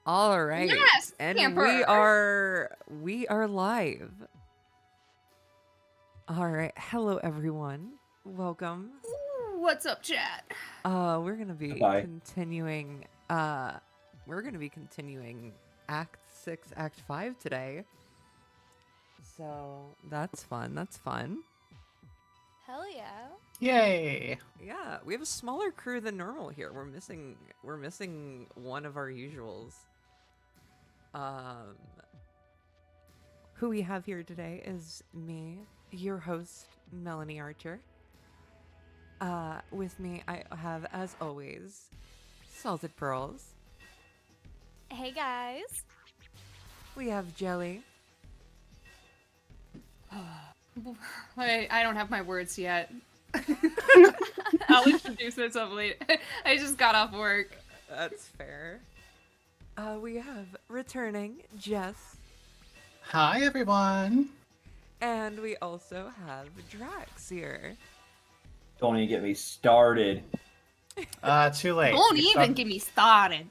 All right. Yes, and camper. we are live. All right. Hello everyone. Welcome. Ooh, what's up, chat? We're going to be Bye. continuing Act 6, Act 5 today. So, that's fun. That's fun. Hell yeah. Yay! Yeah, we have a smaller crew than normal here. We're missing one of our usuals. Who we have here today is me, your host, Melanie Archer. With me, I have, as always, Salted Pearls. Hey guys. We have Jelly. I don't have my words yet. I'll introduce myself later. I just got off work. That's fair. We have returning Jess. Hi, everyone. And we also have Drax here. Don't even get me started. Too late. Don't We even start- get me started.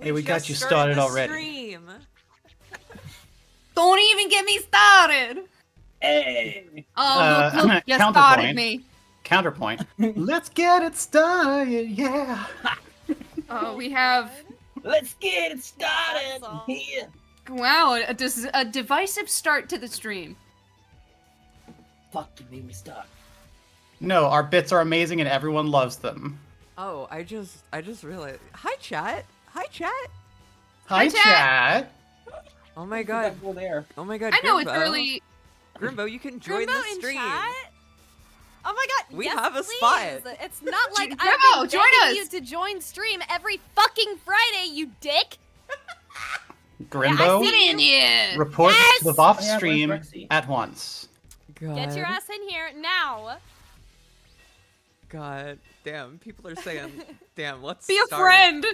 Hey, we got just you started the already. Stream. Don't even get me started. Hey! Oh, look, you started counterpoint. me. Counterpoint. Let's get it started, yeah. We have, Let's get it started That's all. here. wow, a divisive start to the stream. Fuck, you made me stop. No, our bits are amazing and everyone loves them. Oh, I just realized. Hi, chat. Hi, chat. Hi, chat. chat. Oh my god. Go there. Oh my god. I know it's Grimbo. early. Grimbo, you can join Grimbo the in stream. chat? Oh my god, We yes, have a please. spot. It's not like Grimbo, I've been join begging us. you to join stream every fucking Friday, you dick. Grimbo, Get in here. report Yes! to the VOFT Oh, yeah, where's stream Rexy? at once. God. Get your ass in here now. God. Damn. People are saying, damn, let's Be a start. friend.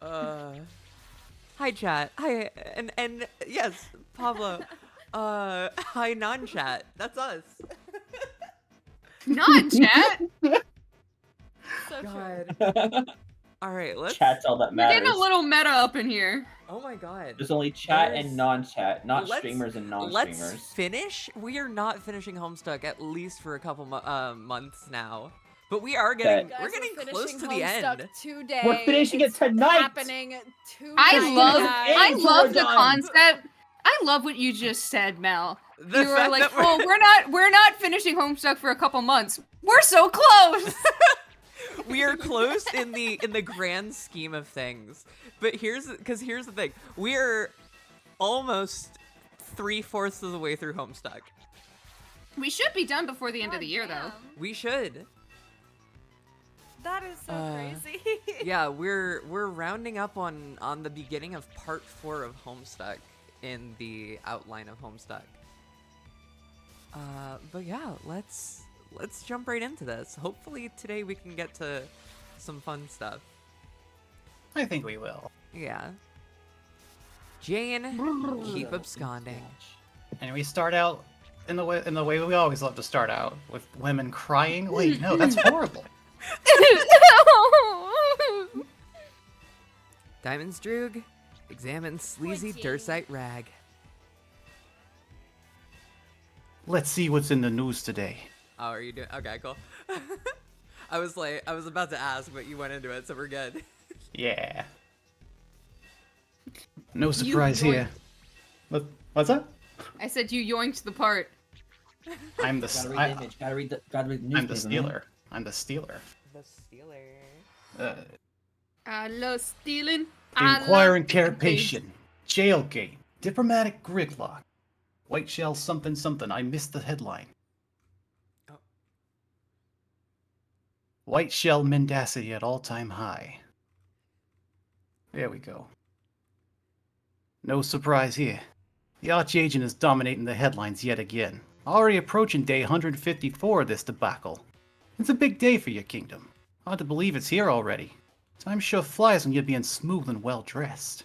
Hi, chat. Hi, and yes, Pablo. Hi, non-chat. That's us. Not chat. So true. God. All right, let's. Chat's all that We're matters. getting a little meta up in here. Oh my God. There's only chat There's- and non-chat, not Let's- streamers and Let's non-streamers. finish. We are not finishing Homestuck at least for a couple months now, but we are getting. Bet. We're getting close to the end. Today. We're finishing it It's tonight. Happening tonight. I It's love the done. concept. I love what you just said, Mel. The You were fact like, that "Oh, we're not finishing Homestuck for a couple months. We're so close." We are close in the grand scheme of things, but here's the thing: we're almost 3/4 of the way through Homestuck. We should be done before the end of the year, though. Damn. We should. That is so crazy. Yeah, we're rounding up on the beginning of part 4 of Homestuck in the outline of Homestuck. But yeah, let's jump right into this. Hopefully today we can get to some fun stuff. I think we will. Yeah. Jane, keep absconding. And we start out in the way we always love to start out, with women crying. Wait, no, that's horrible. Diamonds Droog, examine sleazy Jane. Dursite Rag. Let's see what's in the news today. Oh, are you doing? Okay, cool. I was about to ask, but you went into it, so we're good. Yeah. No surprise here. What's that? I said you yoinked the part. I'm the Gotta read I, the image. Gotta read the I'm the newspaper, man. stealer. I'm the stealer. The Steeler. I love stealing. Inquiring carpation. Jailgate. Diplomatic gridlock. White shell something something. I missed the headline. Oh. White shell mendacity at all-time high. There we go. No surprise here. The Archagent is dominating the headlines yet again. Already approaching day 154 of this debacle. It's a big day for your kingdom. Hard to believe it's here already. Time sure flies when you're being smooth and well-dressed.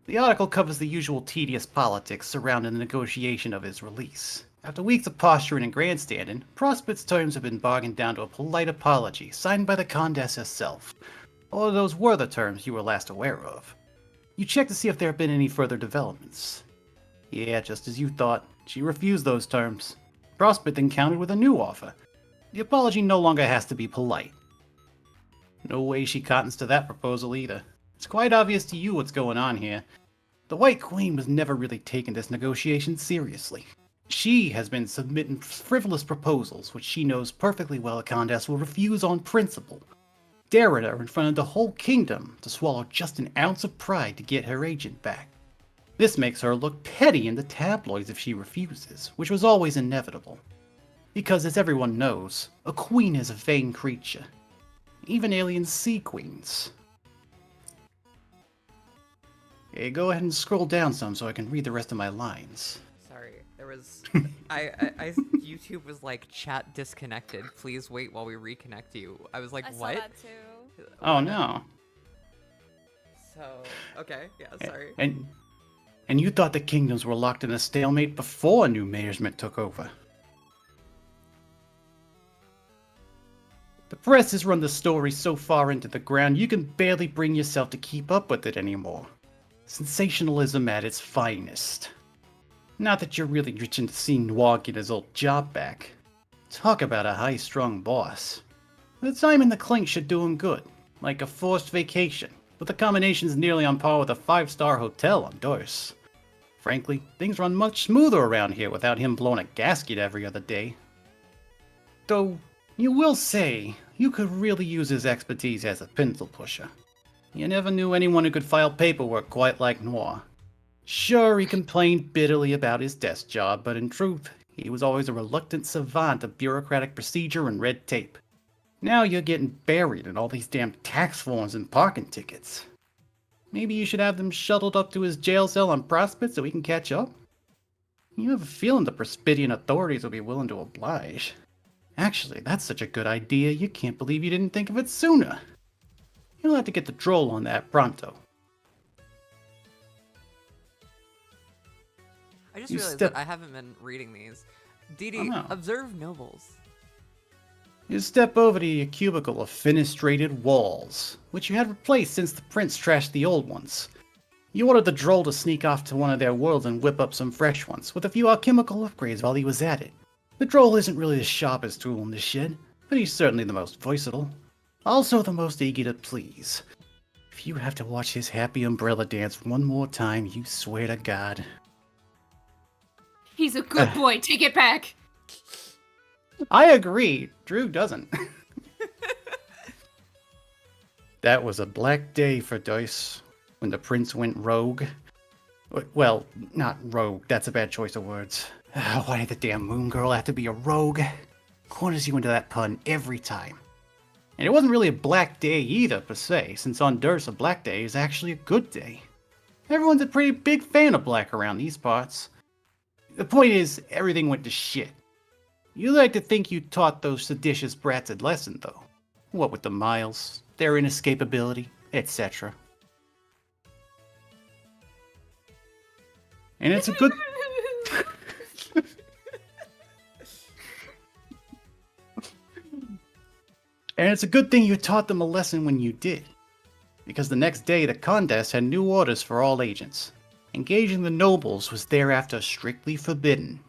The article covers the usual tedious politics surrounding the negotiation of his release. After weeks of posturing and grandstanding, Prospect's terms have been bargained down to a polite apology signed by the Condess herself. Or those were the terms you were last aware of. You checked to see if there had been any further developments. Yeah, just as you thought, she refused those terms. Prospect then countered with a new offer. The apology no longer has to be polite. No way she cottons to that proposal either. It's quite obvious to you what's going on here. The White Queen was never really taking this negotiation seriously. She has been submitting frivolous proposals, which she knows perfectly well a Condess will refuse on principle. Daring her in front of the whole kingdom to swallow just an ounce of pride to get her agent back. This makes her look petty in the tabloids if she refuses, which was always inevitable. Because as everyone knows, a queen is a vain creature. Even alien sea queens. Okay, go ahead and scroll down some so I can read the rest of my lines. Sorry, there was YouTube was like, chat disconnected. Please wait while we reconnect you. I was like, I saw what? that too. Oh no. So okay, yeah, sorry. And you thought the kingdoms were locked in a stalemate before new management took over. The press has run the story so far into the ground you can barely bring yourself to keep up with it anymore. Sensationalism at its finest. Not that you're really itching to see Noir get his old job back. Talk about a high-strung boss. The time in the clink should do him good, like a forced vacation, with accommodations nearly on par with a 5-star hotel on Dorse. Frankly, things run much smoother around here without him blowing a gasket every other day. Though, you will say, you could really use his expertise as a pencil pusher. You never knew anyone who could file paperwork quite like Noir. Sure, he complained bitterly about his desk job, but in truth, he was always a reluctant savant of bureaucratic procedure and red tape. Now you're getting buried in all these damn tax forms and parking tickets. Maybe you should have them shuttled up to his jail cell on Prospect so he can catch up? You have a feeling the Prospidian authorities will be willing to oblige. Actually, that's such a good idea, you can't believe you didn't think of it sooner. You'll have to get the droll on that pronto. I just You realized step- that I haven't been reading these. Didi, Oh, no. observe nobles. You step over to your cubicle of fenestrated walls, which you had replaced since the prince trashed the old ones. You ordered the droll to sneak off to one of their worlds and whip up some fresh ones, with a few alchemical upgrades while he was at it. The droll isn't really the sharpest tool in the shed, but he's certainly the most versatile. Also the most eager to please. If you have to watch his happy umbrella dance one more time, you swear to God. He's a good boy. Take it back. I agree. Drew doesn't. That was a black day for Dice when the prince went rogue. Well, not rogue. That's a bad choice of words. Why did the damn moon girl have to be a rogue? Corners you into that pun every time. And it wasn't really a black day either, per se, since on Durst a black day is actually a good day. Everyone's a pretty big fan of black around these parts. The point is, everything went to shit. You like to think you taught those seditious brats a lesson, though. What with the miles, their inescapability, etc. And it's a good... And it's a good thing you taught them a lesson when you did. Because the next day, the Condess had new orders for all agents. Engaging the nobles was thereafter strictly forbidden.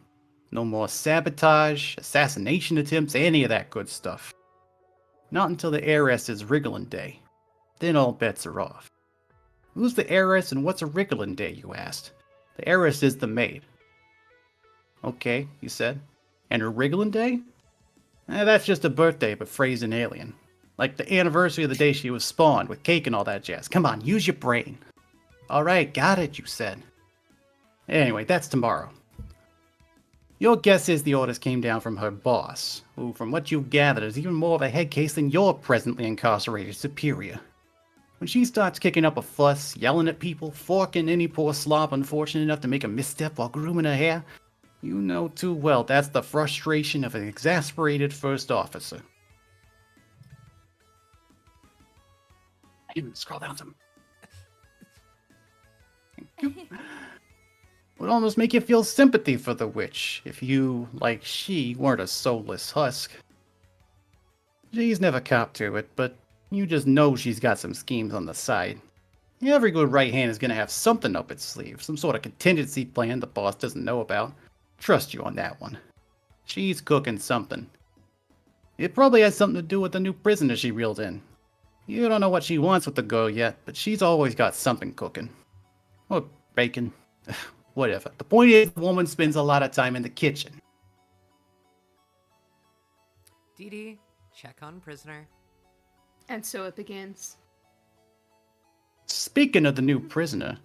No more sabotage, assassination attempts, any of that good stuff. Not until the heiress's Wriggling Day. Then all bets are off. Who's the heiress and what's a Wriggling Day, you asked? The heiress is the maid. Okay, you said. And her Wriggling Day? That's just a birthday, but phrased in alien. Like the anniversary of the day she was spawned, with cake and all that jazz. Come on, use your brain. Alright, got it, you said. Anyway, that's tomorrow. Your guess is the orders came down from her boss, who, from what you've gathered, is even more of a head case than your presently incarcerated superior. When she starts kicking up a fuss, yelling at people, forking any poor slob unfortunate enough to make a misstep while grooming her hair, you know too well that's the frustration of an exasperated first officer. I didn't scroll down some. Thank you. Would almost make you feel sympathy for the witch if you, like she, weren't a soulless husk. She's never copped to it, but You just know she's got some schemes on the side. Every good right hand is gonna have something up its sleeve, some sort of contingency plan the boss doesn't know about. Trust you on that one. She's cooking something. It probably has something to do with the new prisoner she reeled in. You don't know what she wants with the girl yet, but she's always got something cooking. Or bacon. Whatever. The point is, the woman spends a lot of time in the kitchen. Dee Dee, check on prisoner. And so it begins. Speaking of the new prisoner,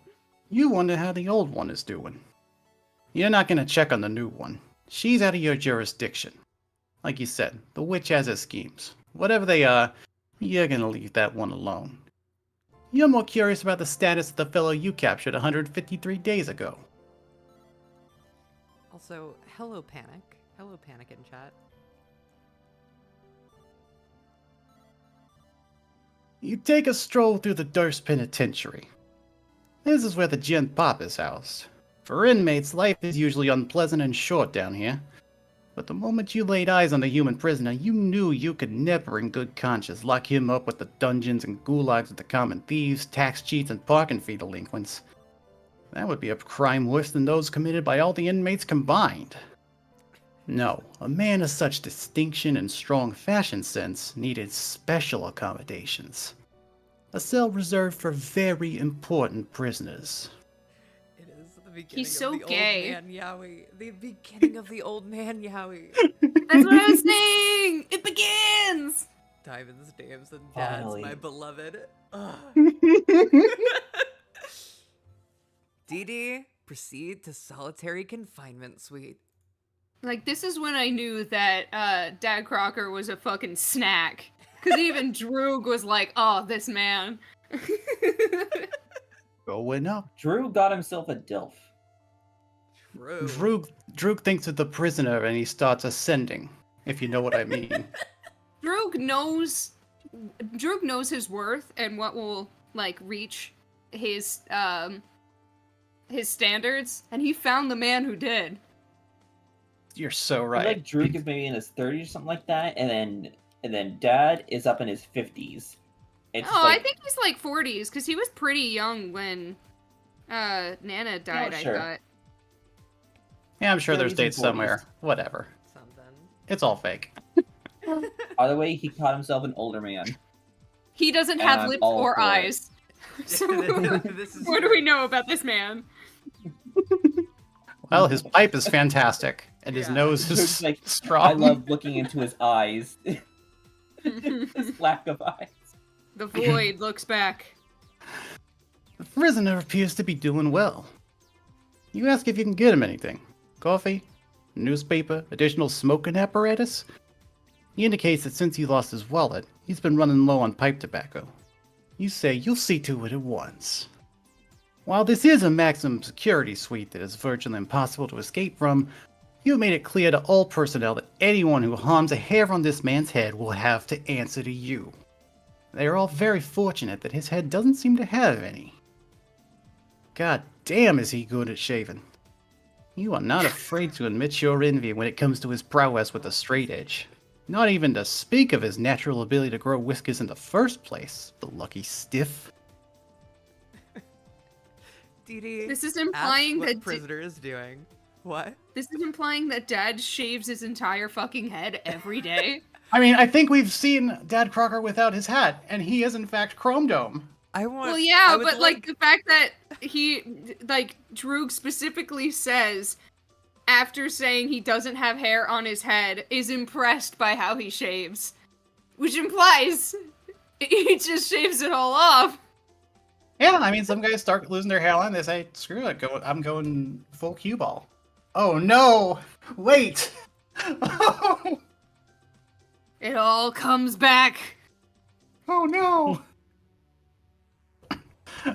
you wonder how the old one is doing. You're not gonna check on the new one. She's out of your jurisdiction. Like you said, the witch has her schemes. Whatever they are, you're gonna leave that one alone. You're more curious about the status of the fellow you captured 153 days ago. Also, hello Panic. Hello Panic in chat. You take a stroll through the Durst Penitentiary. This is where the Gin Pop is housed. For inmates, life is usually unpleasant and short down here. But the moment you laid eyes on the human prisoner, you knew you could never in good conscience lock him up with the dungeons and gulags of the common thieves, tax cheats, and parking fee delinquents. That would be a crime worse than those committed by all the inmates combined. No, a man of such distinction and strong fashion sense needed special accommodations. A cell reserved for very important prisoners. It is the beginning He's of so the gay. old man Yowie. The beginning of the old man Yowie. That's what I was saying! It begins! Diamonds, dames, and dads, Finally. my beloved. Ugh. Dee Dee, proceed to solitary confinement suite. Like, this is when I knew that Dad Crocker was a fucking snack. Because even Droog was like, oh, this man. Going up. Drew got himself a DILF. True. Droog thinks of the prisoner and he starts ascending, if you know what I mean. Droog knows his worth and what will, like, reach his standards, and he found the man who did. You're so I right. feel like Drew is maybe in his 30s or something like that, and then Dad is up in his 50s. It's Oh, like, I think he's like 40s, because he was pretty young when Nana died, sure. I thought. Yeah, I'm sure there's 30s and dates 40s. somewhere. Whatever. Something. It's all fake. Either way, he caught himself an older man. He doesn't And have I'm lips all or for it. eyes. So, This is what do we know about this man? Well, his pipe is fantastic, and his Yeah. nose is It's like, strong. I love looking into his eyes. His lack of eyes. The void looks back. The prisoner appears to be doing well. You ask if you can get him anything. Coffee? Newspaper? Additional smoking apparatus? He indicates that since he lost his wallet, he's been running low on pipe tobacco. You say you'll see to it at once. While this is a maximum security suite that is virtually impossible to escape from, you have made it clear to all personnel that anyone who harms a hair on this man's head will have to answer to you. They are all very fortunate that his head doesn't seem to have any. God damn, is he good at shaving. You are not afraid to admit your envy when it comes to his prowess with a straight edge. Not even to speak of his natural ability to grow whiskers in the first place, the lucky stiff. Dee Dee, This is ask implying what that prisoner is doing. What? this is implying that Dad shaves his entire fucking head every day. I mean, I think we've seen Dad Crocker without his hat, and he is in fact Chrome Dome. I want. Well, yeah, I would but like the fact that he, like, Droog specifically says, after saying he doesn't have hair on his head, is impressed by how he shaves, which implies he just shaves it all off. Yeah, I mean, some guys start losing their hairline. They say, "Screw it, I'm going full cue ball." Oh no! Wait. It all comes back. Oh no!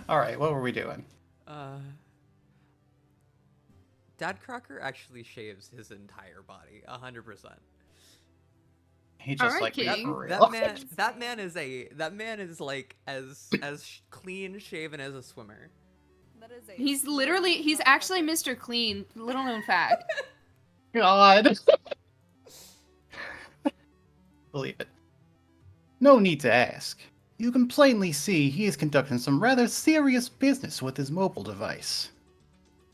All right, what were we doing? Dad Crocker actually shaves his entire body, 100%. He just All right, like made King. it real. That man is like as clean shaven as a swimmer. That is a He's actually Mr. Clean. Little known fact. God. Believe it. No need to ask. You can plainly see he is conducting some rather serious business with his mobile device.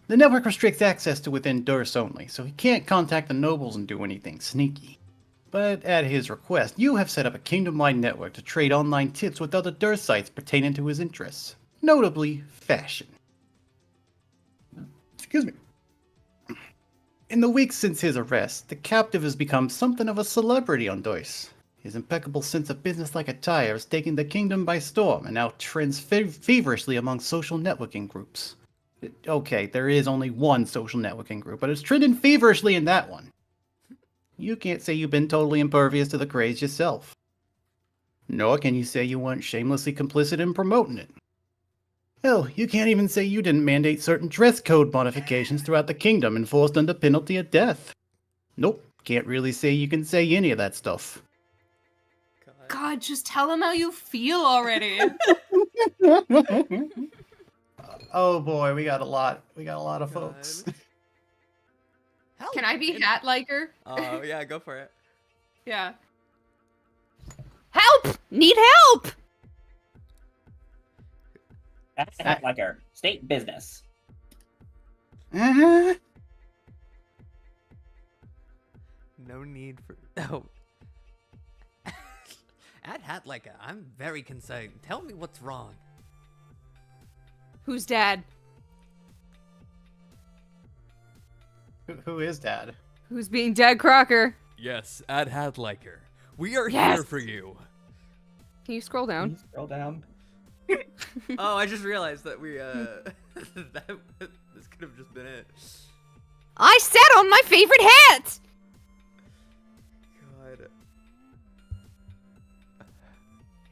The network restricts access to within Durst only, so he can't contact the nobles and do anything sneaky. But at his request, you have set up a kingdom-wide network to trade online tips with other Durst sites pertaining to his interests, notably fashion. Excuse me. In the weeks since his arrest, the captive has become something of a celebrity on Durst. His impeccable sense of business-like attire is taking the kingdom by storm and now trends feverishly among social networking groups. Okay, there is only one social networking group, but it's trending feverishly in that one. You can't say you've been totally impervious to the craze yourself. Nor can you say you weren't shamelessly complicit in promoting it. Hell, you can't even say you didn't mandate certain dress code modifications throughout the kingdom enforced under penalty of death. Nope, can't really say you can say any of that stuff. God, just tell him how you feel already. Oh boy, we got a lot of folks. Help. Can I be hat liker? Oh, yeah, go for it. Yeah. Help! Need help! That's not like our state business. Uh-huh. No need for... Oh. At Hatlaika, I'm very concerned. Tell me what's wrong. Who's dad? Who is Dad? Who's being Dad Crocker? Yes, at Hatliker. We are Yes! here for you. Can you scroll Can down? you scroll down? Oh, I just realized that we, this could have just been it. I sat on my favorite hat!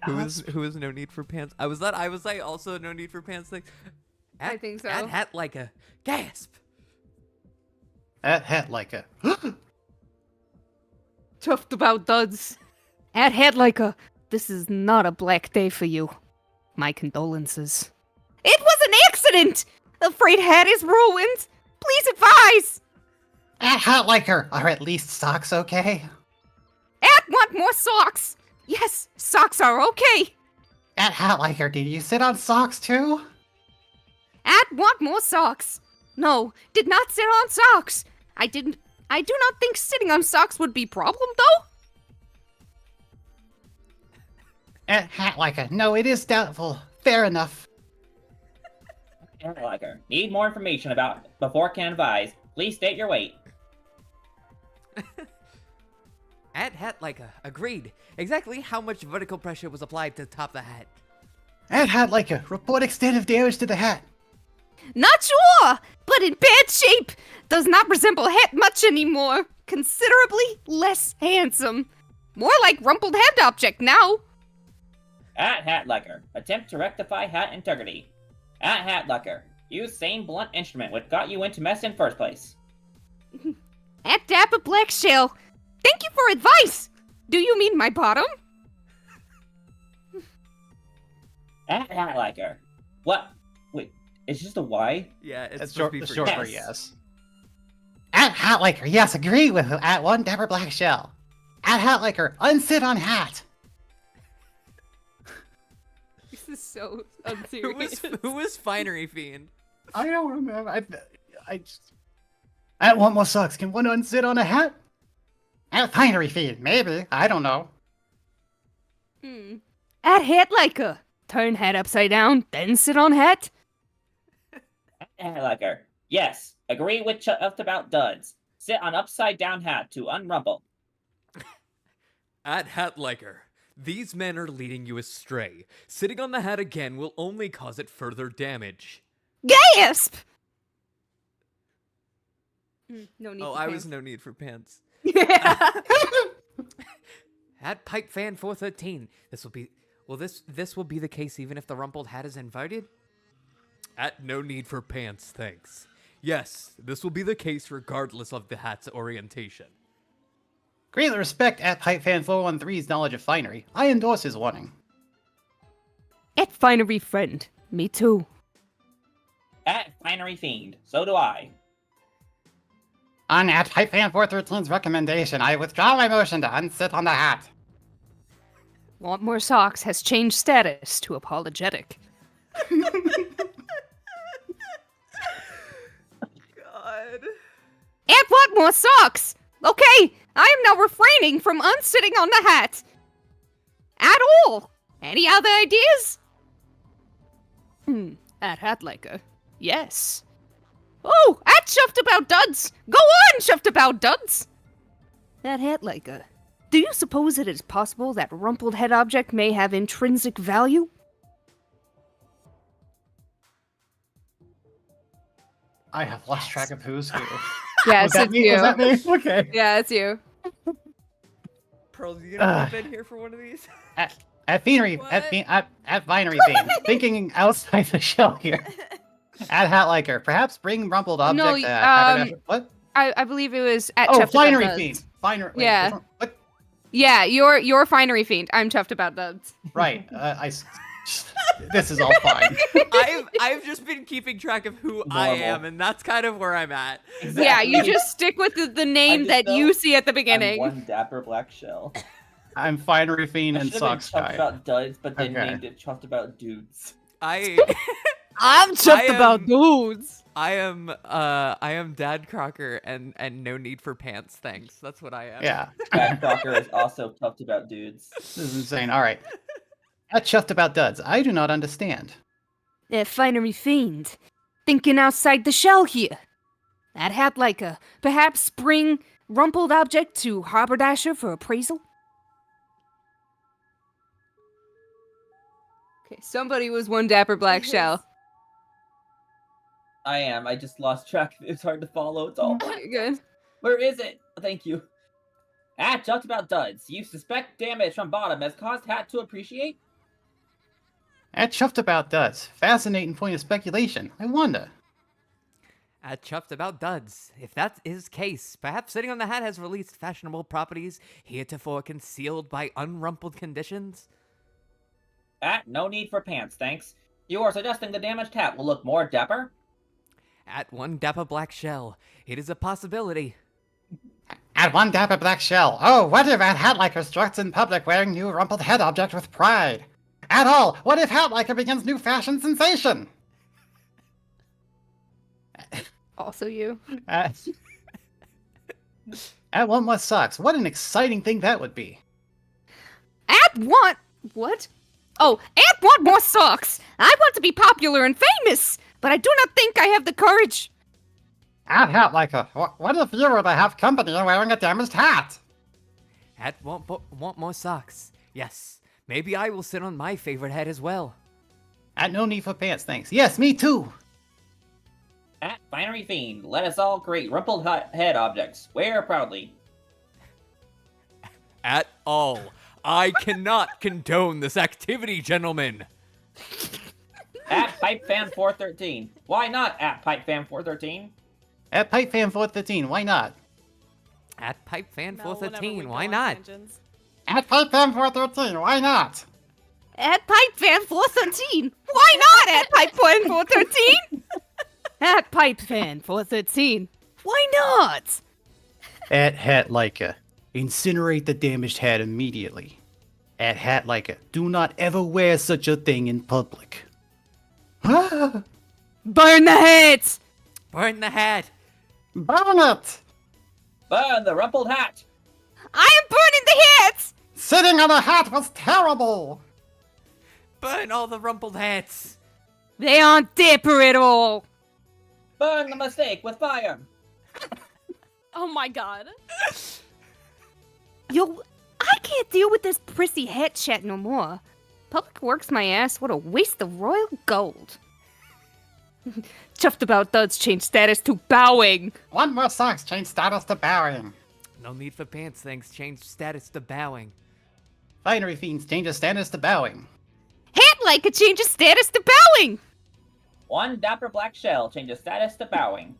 God. Who is no need for pants? I was like also no need for pants thing. I think so. At Hatlaika. Gasp! At Hatlaika. Chuffed about duds. At Headliker, this is not a black day for you. My condolences. It was an accident! The freight hat is ruined! Please advise! At Hatlaika, are at least socks okay? At want more socks! Yes, socks are okay! At Hatlaika, did you sit on socks too? At want more socks! No, did not sit on socks! I do not think sitting on socks would be problem, though? At Hatlaika, no, it is doubtful. Fair enough. Like her. Need more information about before can advise. Please state your weight. At Hatlaika. Agreed. Exactly how much vertical pressure was applied to top the hat? At Hatlaika, report extent of damage to the hat. Not sure, but in bad shape. Does not resemble hat much anymore. Considerably less handsome. More like rumpled head object now. At Hatlucker. Attempt to rectify hat integrity. At Hatlucker. Use same blunt instrument which got you into mess in first place. At Dapper Black Shell. Thank you for advice. Do you mean my bottom? At Hatlucker. What? Wait, it's just a Y? Yeah, it's That's supposed to be short, for short yes. for yes. At Hatlaker, yes, agree with at one Dapper Black Shell. At Hatlaker, unsit on hat. This is so Who unserious. was Finery Fiend? I don't remember. I just. At one more sucks. Can one unsit on a hat? At Finery Feed, maybe. I don't know. At hat like a turn hat upside down, then sit on hat. At Hatlucker. Yes. Agree with chuffed about duds. Sit on upside down hat to unrumple. At Hatliker. These men are leading you astray. Sitting on the hat again will only cause it further damage. Gasp! No need Oh, for I pants. was no need for pants. Yeah. At Pipe Fan 413. This will be the case even if the rumpled hat is invited? At no need for pants, thanks. Yes, this will be the case regardless of the hat's orientation. Greatly respect at Pipefan 413's knowledge of finery. I endorse his warning. At finery friend. Me too. At Finery Fiend. So do I. On at Pipefan 413's recommendation, I withdraw my motion to unsit on the hat. Want More Socks has changed status to apologetic. God. And want more socks! Okay, I am now refraining from unsitting on the hat. At all. Any other ideas? At hat liker. Yes. Oh, at chuffed about duds! Go on, chuffed about duds! At hat liker. Do you suppose it is possible that rumpled head object may have intrinsic value? I have lost track of who's who. Yes, Was that it's me? you. Was that me? Okay. Yeah, it's you. Pearls, you gonna pop in here for one of these? At Finery, at Vinery Theme, thinking outside the shell here. At Hat Liker, perhaps bring rumpled object. No, What? I believe it was at Oh, chuffed about Finery duds. Theme. Finery. Wait, Yeah. which one? What? Yeah, you're finery fiend. I'm chuffed about duds. Right. This is all fine. I've just been keeping track of who I Normal. am, and that's kind of where I'm at. Yeah, you just stick with the name just that know you see at the I'm beginning. one dapper black shell. I'm Finery Fiend I and should have been Sock chuffed Sky. about duds, but then Okay. named it chuffed about dudes. I'm chuffed about dudes. I am Dad Crocker and no need for pants, thanks. That's what I am. Yeah, Jack Crocker is also chuffed about dudes. this is insane. All right. At Chuffed About Duds, I do not understand. Finery fiend. Thinking outside the shell here. At hat liker. Perhaps bring rumpled object to Harbordasher for appraisal? Okay, somebody was one dapper black shell. I am. I just lost track. It's hard to follow. It's all. Okay, good. Where is it? Thank you. At chuffed about duds. You suspect damage from bottom has caused hat to appreciate? At Chuffed About Duds, fascinating point of speculation. I wonder. At chuffed about duds. If that is case, perhaps sitting on the hat has released fashionable properties heretofore concealed by unrumpled conditions. At no need for pants, thanks. You are suggesting the damaged hat will look more dapper? At one dapper black shell. It is a possibility. At one dapper black shell. Oh, what if At Hat Liker struts in public wearing new rumpled head object with pride? At all, what if Hat Liker begins new fashion sensation? Also you. At One More Socks. What an exciting thing that would be. At what? What? Oh, at want more socks! I want to be popular and famous, but I do not think I have the courage. At Hat Liker. What if you were to have company wearing a damaged hat? At want more socks. Yes. Maybe I will sit on my favorite head as well. At No Need for Pants, thanks. Yes, me too. At Finery Fiend, let us all create rumpled head objects. Wear proudly. At all. I cannot condone this activity, gentlemen. At PipeFan413. Why not at PipeFan413? At PipeFan413, why not? At PipeFan Mel will never 413, win why on not? tangents. At PipeFan413, why not? At Pipe Fan 413. Why not at Pipe Fan 413? At Pipe Fan 413. Why not? At Hat Liker. Incinerate the damaged hat immediately. At Hat Liker. Do not ever wear such a thing in public. Burn Burn the heads! Burn the hat. it! Burn the rumpled hat! I am burning the heads! Sitting on a hat was terrible! Burn all the rumpled hats. They aren't dapper at all. Burn the mistake with fire! Oh my god. Yo, I can't deal with this prissy hat chat no more. Public Works my ass, what a waste of royal gold. Chuffed about duds change status to bowing. One More Socks change status to bowing. No need for pants, thanks. Change status to bowing. Finery Fiends changes status to bowing. Hat like a change of status to bowing. One dapper black shell changes status to bowing.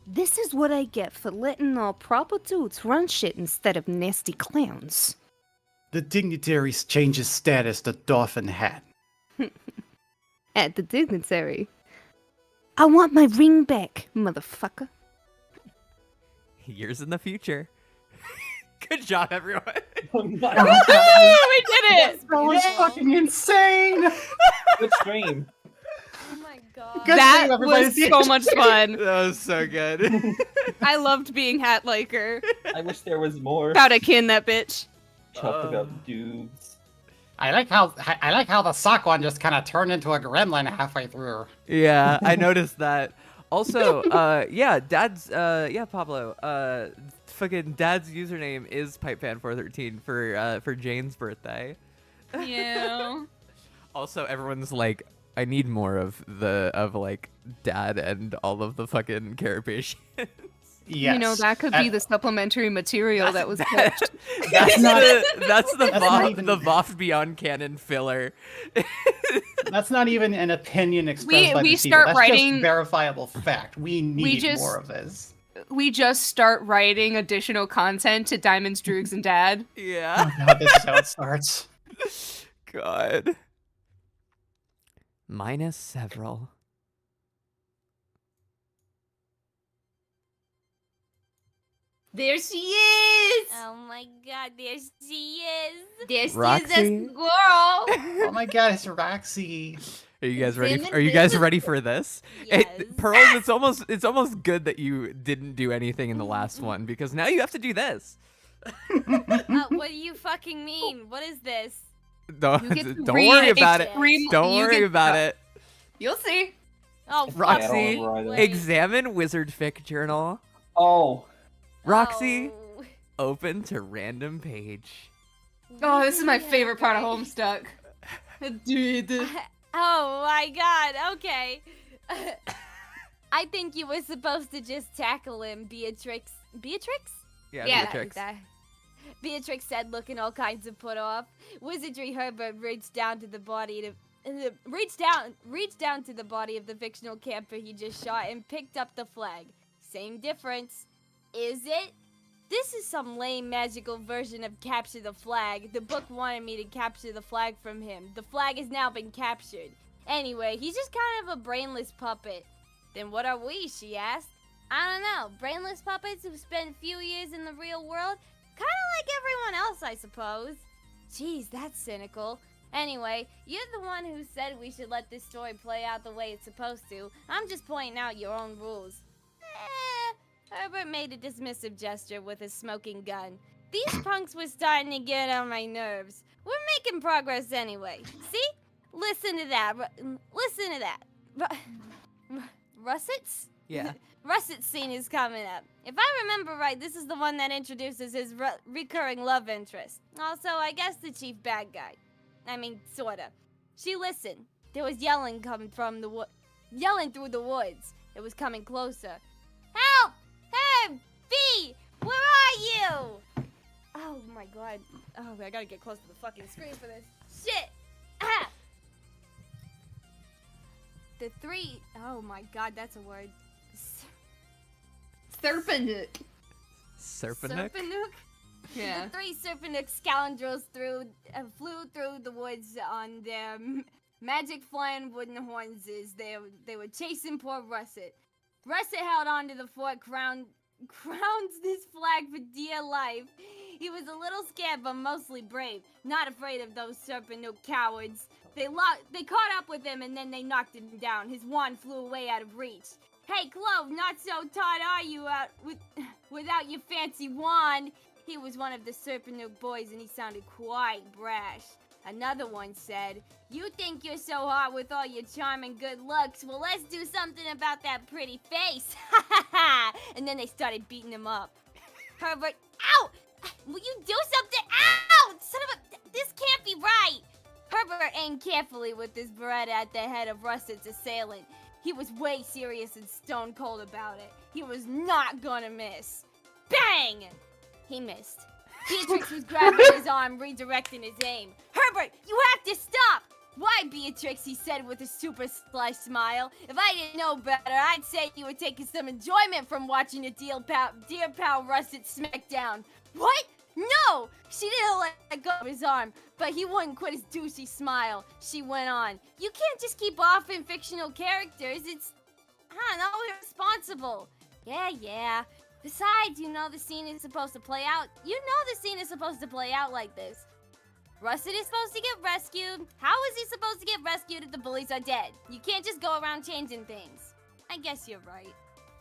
This is what I get for letting all proper dudes run shit instead of nasty clowns. The dignitary changes status to dolphin hat. At the dignitary. I want my ring back, motherfucker. Years in the future. Good job, everyone. Woo, we did it! That was fucking insane! Good stream. Oh my god. Good That stream, everybody. was so much fun. That was so good. I loved being Hat Liker. I wish there was more. Proud of kin that bitch. Talk about dudes. I like how the sock one just kind of turned into a gremlin halfway through. Yeah, I noticed that. Also, yeah, Pablo, fucking Dad's username is PipeFan413 for Jane's birthday. Yeah. Also, everyone's like, I need more of like Dad and all of the fucking carapations. Yes. You know, that could be the supplementary material that was pitched. That's not- the not VOFT, even- the VOFT Beyond Canon filler. That's not even an opinion expressed by we the start people. That's writing- just verifiable fact. We need just- more of this. We just start writing additional content to Diamonds, Droogs, and Dad. Yeah. Oh, God, this is how it starts. God. Minus several. There she is! Oh my god, there she is. There she Roxy? is, a squirrel! Oh my God, it's Roxy. Are you guys ready? Cinnamon Are you guys biscuit. ready for this? Yes. Pearls, it's almost good that you didn't do anything in the last one because now you have to do this. What do you fucking mean? What is this? Don't, You get to don't read worry about it. extreme- Don't you worry get- about it. You'll see. Oh, fuck. Roxy, Yeah, I don't remember either. examine wizard fic journal. Oh. Roxy, Oh. open to random page. Oh, this is my Yeah, favorite part of right. Homestuck. Dude. Oh my god, okay. I think you were supposed to just tackle him, Beatrix. Beatrix? Yeah, Yeah. Beatrix. Beatrix said, looking all kinds of put off. Wizardry Herbert reached down to the body reached down to the body of the fictional camper he just shot and picked up the flag. Same difference. Is it? This is some lame magical version of capture the flag. The book wanted me to capture the flag from him. The flag has now been captured. Anyway, he's just kind of a brainless puppet. Then what are we, she asked. I don't know. Brainless puppets who've spent a few years in the real world? Kind of like everyone else, I suppose. Jeez, that's cynical. Anyway, you're the one who said we should let this story play out the way it's supposed to. I'm just pointing out your own rules. Herbert made a dismissive gesture with his smoking gun. These punks were starting to get on my nerves. We're making progress anyway. See? Listen to that. Listen to that. Russets? Yeah. Russet scene is coming up. If I remember right, this is the one that introduces his recurring love interest. Also, I guess the chief bad guy. I mean, sorta. She listened. There was yelling coming from yelling through the woods. It was coming closer. Help! Hey, B! Where are you? Oh my god. Oh, I gotta get close to the fucking screen for this. Shit! Ah! The three. Oh my god, that's a word. Serpent. Serpentnook? Serpentnook? Yeah. The three Serpentnook scoundrels flew through the woods on their magic flying wooden horns. They were chasing poor Russet. Russet held on to the fort crowns this flag for dear life. He was a little scared, but mostly brave. Not afraid of those Serpentnook cowards. They caught up with him and then they knocked him down. His wand flew away out of reach. Hey, Clove, not so taught are you out without your fancy wand? He was one of the Serpentnook boys and he sounded quite brash. Another one said, you think you're so hot with all your charm and good looks. Well, let's do something about that pretty face. Ha ha ha! And then they started beating him up. Herbert, ow! Will you do something? Ow! Son of a... This can't be right! Herbert aimed carefully with his Beretta at the head of Russet's assailant. He was way serious and stone cold about it. He was not gonna miss. Bang! He missed. Beatrix was grabbing his arm, redirecting his aim. Herbert, you have to stop! Why, Beatrix, he said with a super sly smile. If I didn't know better, I'd say you were taking some enjoyment from watching your dear pal Russet smack down. What? No! She didn't let go of his arm, but he wouldn't quit his douchey smile. She went on. You can't just keep offing fictional characters. It's, I don't know, irresponsible. Yeah. Besides, you know the scene is supposed to play out. You know the scene is supposed to play out like this. Russet is supposed to get rescued. How is he supposed to get rescued if the bullies are dead? You can't just go around changing things. I guess you're right.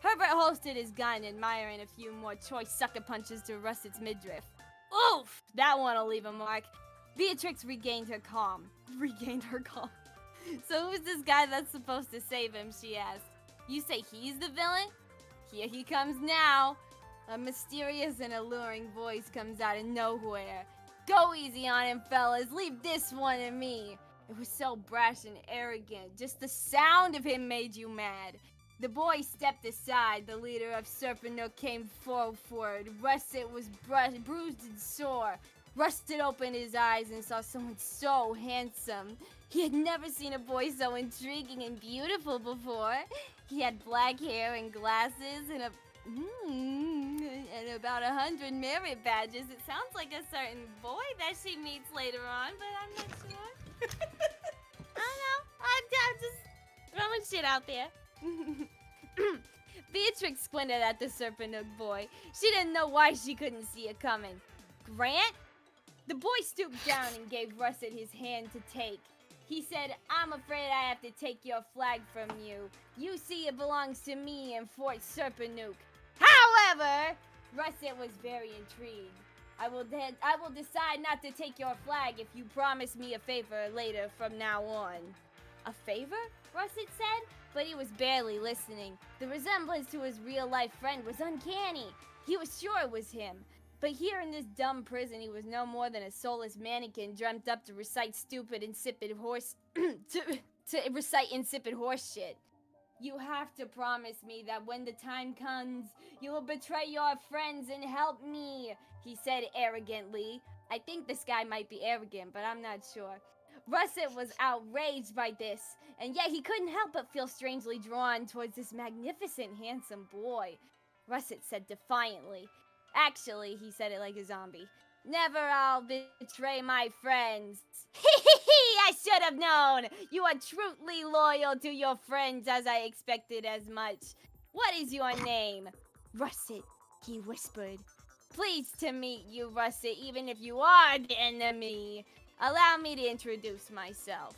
Herbert holstered his gun, admiring a few more choice sucker punches to Russet's midriff. Oof! That one'll leave a mark. Beatrix regained her calm. So who's this guy that's supposed to save him, she asked. You say he's the villain? Here he comes now. A mysterious and alluring voice comes out of nowhere. Go easy on him, fellas. Leave this one to me. It was so brash and arrogant. Just the sound of him made you mad. The boy stepped aside. The leader of Serpentnook came forward. Russet was bruised and sore. Russet opened his eyes and saw someone so handsome. He had never seen a boy so intriguing and beautiful before. He had black hair and glasses and about 100 merit badges. It sounds like a certain boy that she meets later on, but I'm not sure. I don't know. I'm just throwing shit out there. Beatrix squinted at the Serpentnook boy. She didn't know why she couldn't see it coming. Grant? The boy stooped down and gave Russet his hand to take. He said, I'm afraid I have to take your flag from you. You see it belongs to me in Fort Serpentnook. However, Russet was very intrigued. I will decide not to take your flag if you promise me a favor later from now on. A favor? Russet said, but he was barely listening. The resemblance to his real-life friend was uncanny. He was sure it was him. But here in this dumb prison, he was no more than a soulless mannequin dreamt up to recite insipid horse shit. You have to promise me that when the time comes, you will betray your friends and help me, he said arrogantly. I think this guy might be arrogant, but I'm not sure. Russet was outraged by this, and yet he couldn't help but feel strangely drawn towards this magnificent, handsome boy. Russet said defiantly. Actually, he said it like a zombie. Never I'll betray my friends. I should have known. You are truly loyal to your friends as I expected as much. What is your name? Russet, he whispered. Pleased to meet you, Russet, even if you are the enemy. Allow me to introduce myself.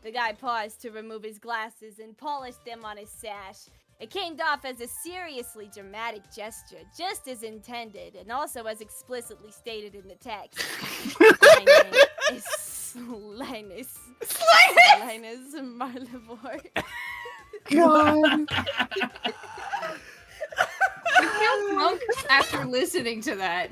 The guy paused to remove his glasses and polished them on his sash. It came off as a seriously dramatic gesture, just as intended, and also as explicitly stated in the text. My name is Linus. Linus Marlevor. God. I feel drunk after listening to that.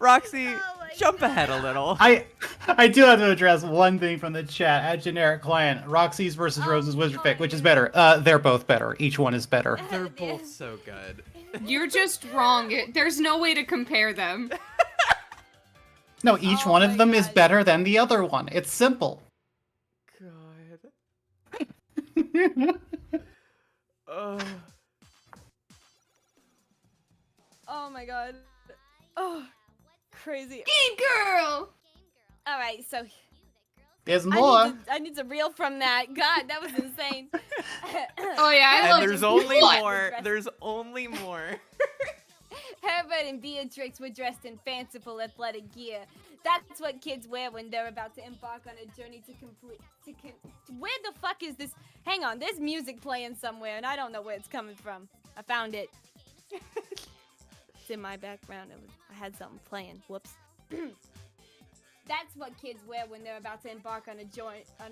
Roxy, Oh my jump ahead a little. I do have to address one thing from the chat. At generic client, Roxy's versus Rose's Wizard Pick, which is better? They're both better. Each one is better. They're both so good. You're just wrong. There's no way to compare them. No, each one of them is better than the other one. It's simple. God. Oh my god. Oh, crazy. Game girl! Alright, so There's more. I need to reel from that. God, that was insane. Oh yeah, I And love there's it. only What? more. There's only more. Herbert and Beatrix were dressed in fanciful athletic gear. That's what kids wear when they're about to embark on a journey where the fuck is this? Hang on, there's music playing somewhere, and I don't know where it's coming from. I found it. It's in my background. I had something playing. Whoops. That's what kids wear when they're about to embark on a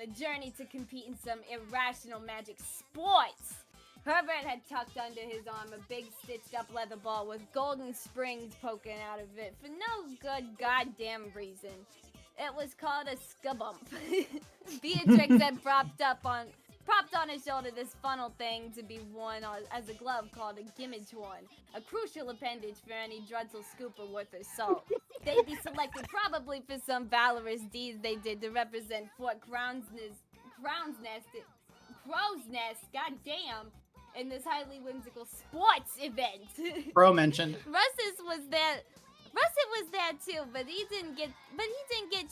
journey to compete in some irrational magic sports. Herbert had tucked under his arm a big stitched-up leather ball with golden springs poking out of it for no good goddamn reason. It was called a skabump. Beatrix had propped on his shoulder this funnel thing to be worn as a glove called a gimmithorn, a crucial appendage for any Drudzel scooper worth their salt. They'd be selected probably for some valorous deeds they did to represent Fort Crow's Nest, goddamn, in this highly whimsical sports event. Bro mentioned. Russet was there too, but he didn't get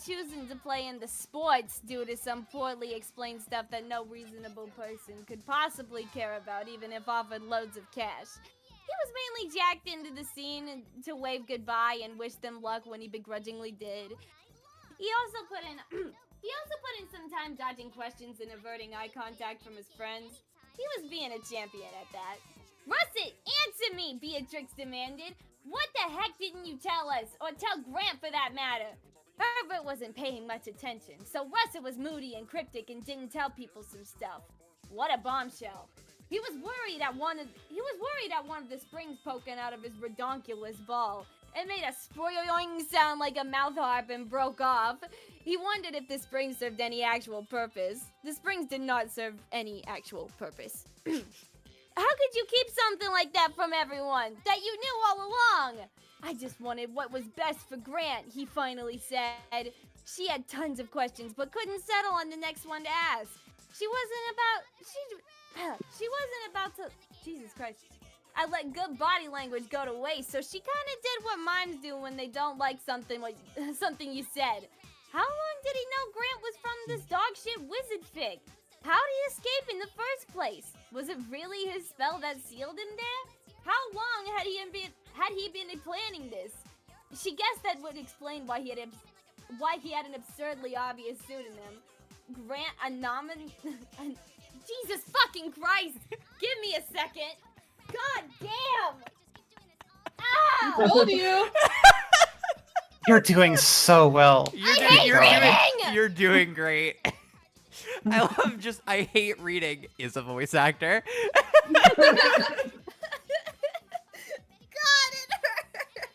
chosen to play in the sports due to some poorly explained stuff that no reasonable person could possibly care about, even if offered loads of cash. was mainly jacked into the scene to wave goodbye and wish them luck when he begrudgingly did. He also put in some time dodging questions and averting eye contact from his friends. He was being a champion at that. Russet, answer me, Beatrix demanded. What the heck didn't you tell us? Or tell Grant for that matter? Herbert wasn't paying much attention, so Russet was moody and cryptic and didn't tell people some stuff. What a bombshell. He was worried at one of the springs poking out of his redonkulous ball. It made a sproyoing sound like a mouth harp and broke off. He wondered if the springs served any actual purpose. The springs did not serve any actual purpose. How could you keep something like that from everyone that you knew all along? I just wanted what was best for Grant, he finally said. She had tons of questions but couldn't settle on the next one to ask. She wasn't about to... Jesus Christ. I let good body language go to waste, so she kind of did what mimes do when they don't like something you said. How long did he know Grant was from this dogshit wizard fic? How'd he escape in the first place? Was it really his spell that sealed him there? How long had he been planning this? She guessed that would explain why he had an absurdly obvious pseudonym. Grant Anomaly. Jesus fucking Christ! Give me a second. God damn! Ow! Told you. You're doing so well. You're doing great. I hate reading is a voice actor.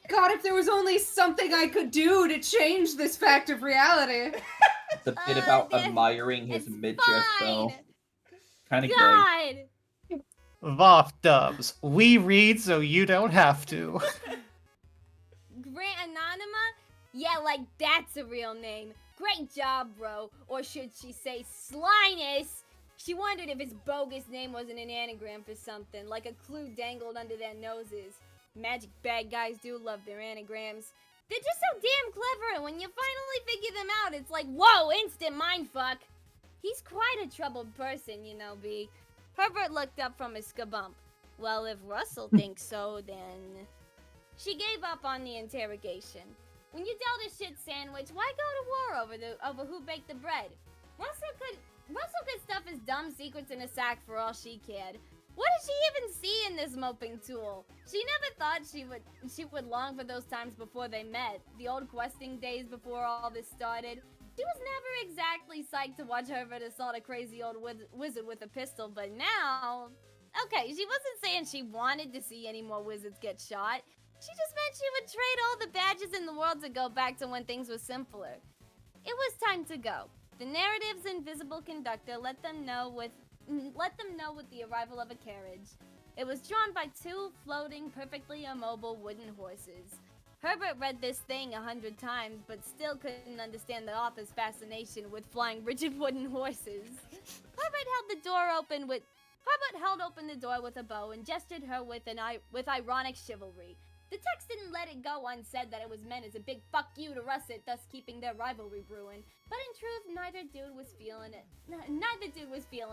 God, if there was only something I could do to change this fact of reality. The bit about admiring his It's midriff, though. fine. Kind of great. God! VOFT dubs. We read so you don't have to. Grant Anonymous? Yeah, like that's a real name. Great job, bro. Or should she say Slinus? She wondered if his bogus name wasn't an anagram for something, like a clue dangled under their noses. Magic bad guys do love their anagrams. They're just so damn clever, and when you finally figure them out, it's like, whoa, instant mindfuck. He's quite a troubled person, you know, B. Herbert looked up from his skabump. Well, if Russell thinks so, then... She gave up on the interrogation. When you dealt a shit sandwich, why go to war over who baked the bread? Russell could stuff his dumb secrets in a sack for all she cared. What did she even see in this moping tool? She never thought she would long for those times before they met, the old questing days before all this started. She was never exactly psyched to watch Herbert assault a crazy old wizard with a pistol, but now... Okay, she wasn't saying she wanted to see any more wizards get shot. She just meant she would trade all the badges in the world to go back to when things were simpler. It was time to go. The narrative's invisible conductor let them know with the arrival of a carriage. It was drawn by two floating, perfectly immobile wooden horses. Herbert read this thing 100 times, but still couldn't understand the author's fascination with flying rigid wooden horses. Herbert held open the door with a bow and gestured her with ironic chivalry. The text didn't let it go unsaid that it was meant as a big fuck you to Russet, thus keeping their rivalry brewing. But in truth, neither dude was feeling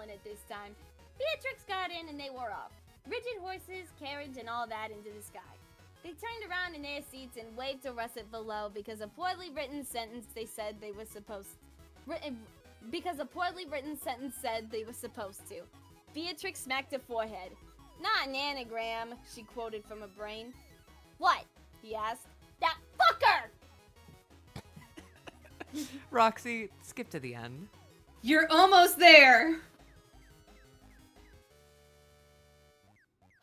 it this time. Beatrix got in and they were off. Rigid horses, carriage, and all that into the sky. They turned around in their seats and waved to Russet below because a poorly written sentence said they were supposed to. Beatrix smacked her forehead. Not an anagram, she quoted from her brain. What? He asked. That fucker! Roxy, skip to the end. You're almost there.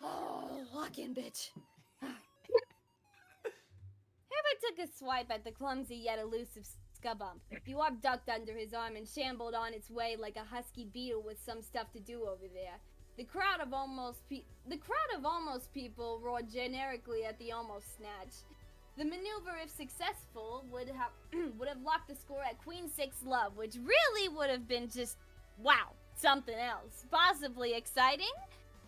Oh, lock in, bitch. Herbert took a swipe at the clumsy yet elusive skabump. The orb ducked under his arm and shambled on its way like a husky beetle with some stuff to do over there. The crowd of almost people roared generically at the almost snatch. The maneuver, if successful, would have locked the score at Queen 6 love, which really would have been just, wow, something else. Possibly exciting?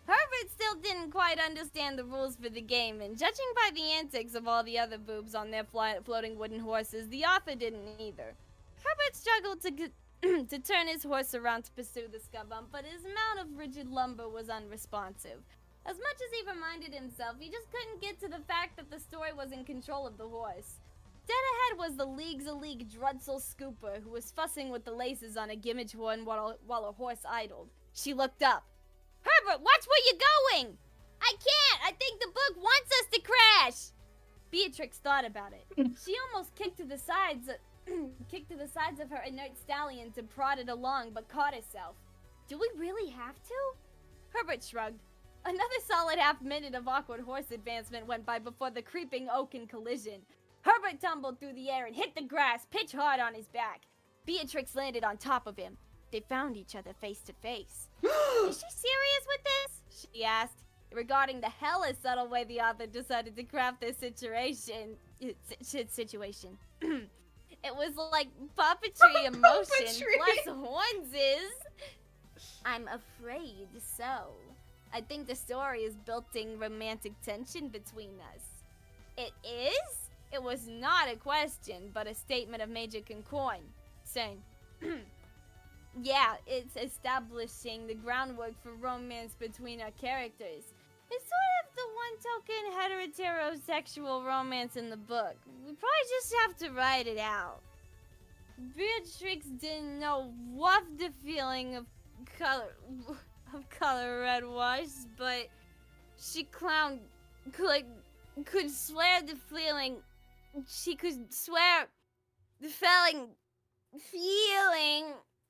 Herbert still didn't quite understand the rules for the game, and judging by the antics of all the other boobs on their floating wooden horses, the author didn't either. Herbert struggled to turn his horse around to pursue the skabump, but his mount of rigid lumber was unresponsive. As much as he reminded himself, he just couldn't get to the fact that the story was in control of the horse. Dead ahead was the League's League Drudzel Scooper, who was fussing with the laces on a gimmage horn while a horse idled. She looked up. Herbert, watch where you're going! I can't! I think the book wants us to crash! Beatrix thought about it. She almost kicked to the sides of her inert stallions and prodded along, but caught herself. Do we really have to? Herbert shrugged. Another solid half-minute of awkward horse advancement went by before the creeping oaken collision. Herbert tumbled through the air and hit the grass, pitch hard on his back. Beatrix landed on top of him. They found each other face to face. Is she serious with this? She asked, regarding the hella subtle way the author decided to craft this situation. It was like puppetry emotion plus hornses. I'm afraid so. I think the story is built-in romantic tension between us. It is? It was not a question, but a statement of Major Concoin, saying, yeah, it's establishing the groundwork for romance between our characters. It's sort of the one token heterosexual romance in the book. We probably just have to write it out. Beatrix didn't know what the feeling of color red was, but she could swear the feeling. She could swear the feeling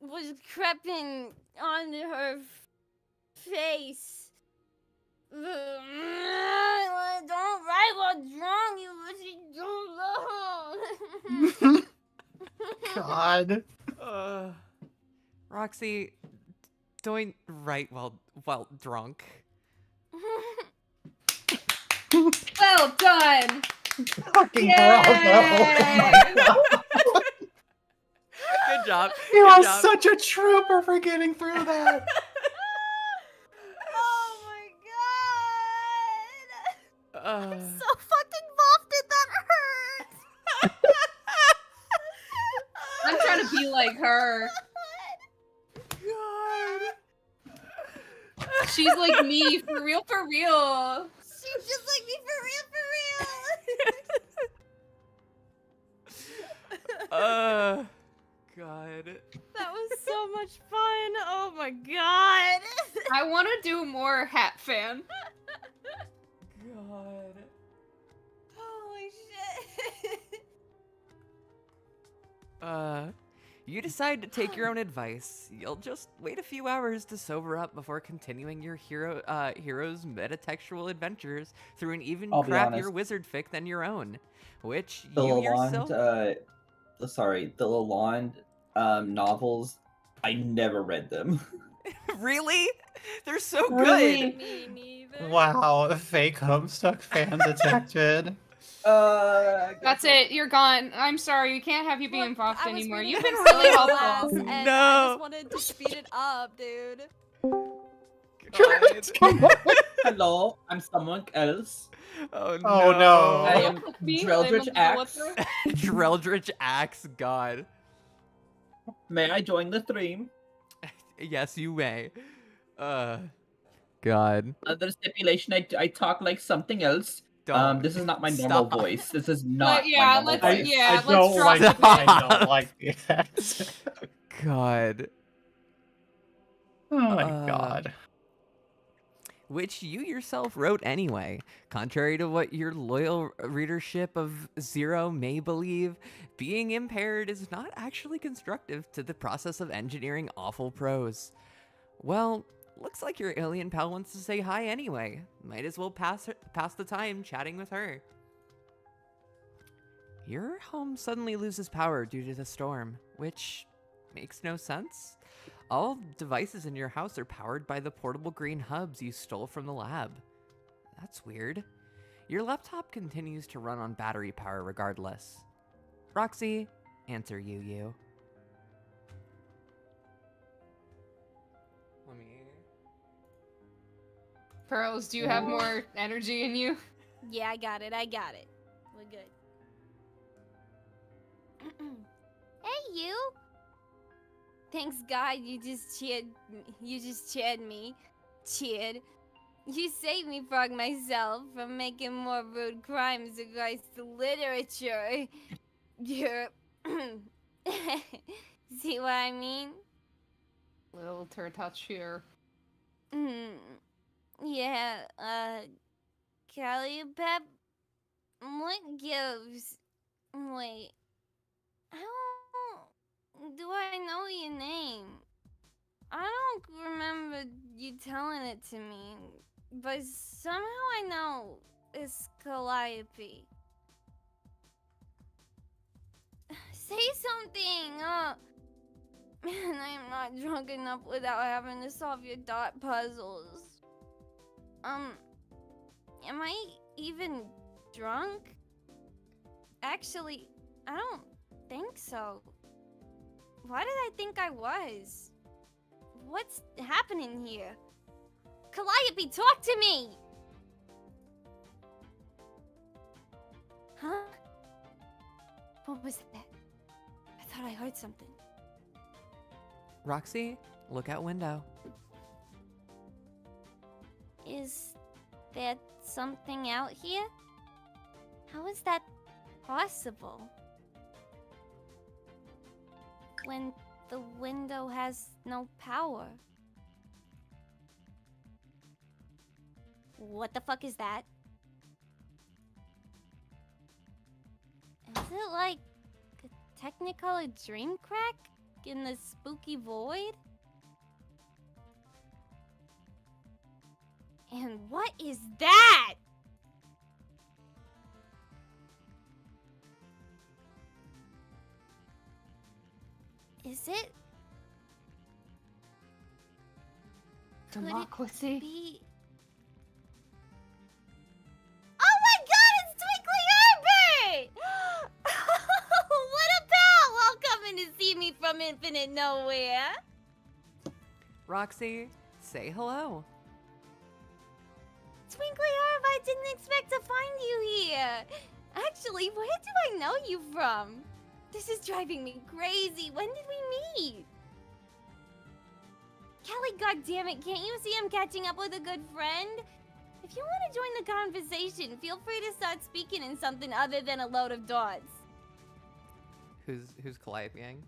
was creeping onto her face. Don't write what's wrong, you don't know. God. Roxy, don't write while drunk. Well done! Fucking bravo. Good job. You Good are job. such a trooper for getting through that. Oh my god! Uh, So fucking VOFT, that hurts! I'm trying to be like her. God. She's like me, for real, for real. She's just like me, for real, for real! God. That was so much fun! Oh my god! I want to do more Hat Fan. God. Holy shit! You decide to take your own advice. You'll just wait a few hours to sober up before continuing your hero's metatextual adventures through an even I'll be crappier honest. wizard fic than your own, which The you yourself. Lalonde, the Lalonde novels, I never read them. Really? They're so Really? good. Me neither. Wow, a fake Homestuck fan detected. That's it. You're gone. I'm sorry. We can't have you be Look, involved I was anymore. reading You've been Homestuck really class, helpful. and I No. just wanted to speed it up, dude. God. Come on. Hello, I'm someone else. Oh no. Oh, no. I am Me, Dreldrich I'm a Axe. Dreldrich Axe God. May I join the stream? Yes, you may. God. Another stipulation, I talk like something else. Don't. This is not my normal Stop. voice. This is not yeah, my normal let's- voice. yeah, I let's don't drop like it. it. I don't like the accent. God. Oh my Uh, god. Which you yourself wrote anyway. Contrary to what your loyal readership of Zero may believe, being impaired is not actually constructive to the process of engineering awful prose. Well, looks like your alien pal wants to say hi anyway. Might as well pass the time chatting with her. Your home suddenly loses power due to the storm, which makes no sense. All devices in your house are powered by the portable green hubs you stole from the lab. That's weird. Your laptop continues to run on battery power regardless. Roxy, answer you. Let me... Pearls, do you have more energy in you? Yeah, I got it. We're good. Hey, you! Thanks God you just cheered me. Cheered. You saved me from myself from making more rude crimes against literature. You're... See what I mean? Little touch here. Yeah, Calliope, what gives? Wait, how do I know your name? I don't remember you telling it to me, but somehow I know it's Calliope. Say something! Man, I'm not drunk enough without having to solve your dot puzzles. Am I even drunk? Actually, I don't think so. Why did I think I was? What's happening here? Calliope, talk to me! Huh? What was that? I thought I heard something. Roxy, look out window. Is there something out here? How is that possible? When the window has no power. What the fuck is that? Is it like a Technicolor dream crack in the spooky void? And what is that? Is it? Could it Democracy. be? Oh my god, it's Twinkly Herbert! What a pal! All coming to see me from infinite nowhere. Roxy, say hello. Twinkly Herb, I didn't expect to find you here. Actually, where do I know you from? This is driving me crazy. When did we meet? Kelly, goddammit, can't you see I'm catching up with a good friend? If you want to join the conversation, feel free to start speaking in something other than a load of dots. Who's Calliopeing?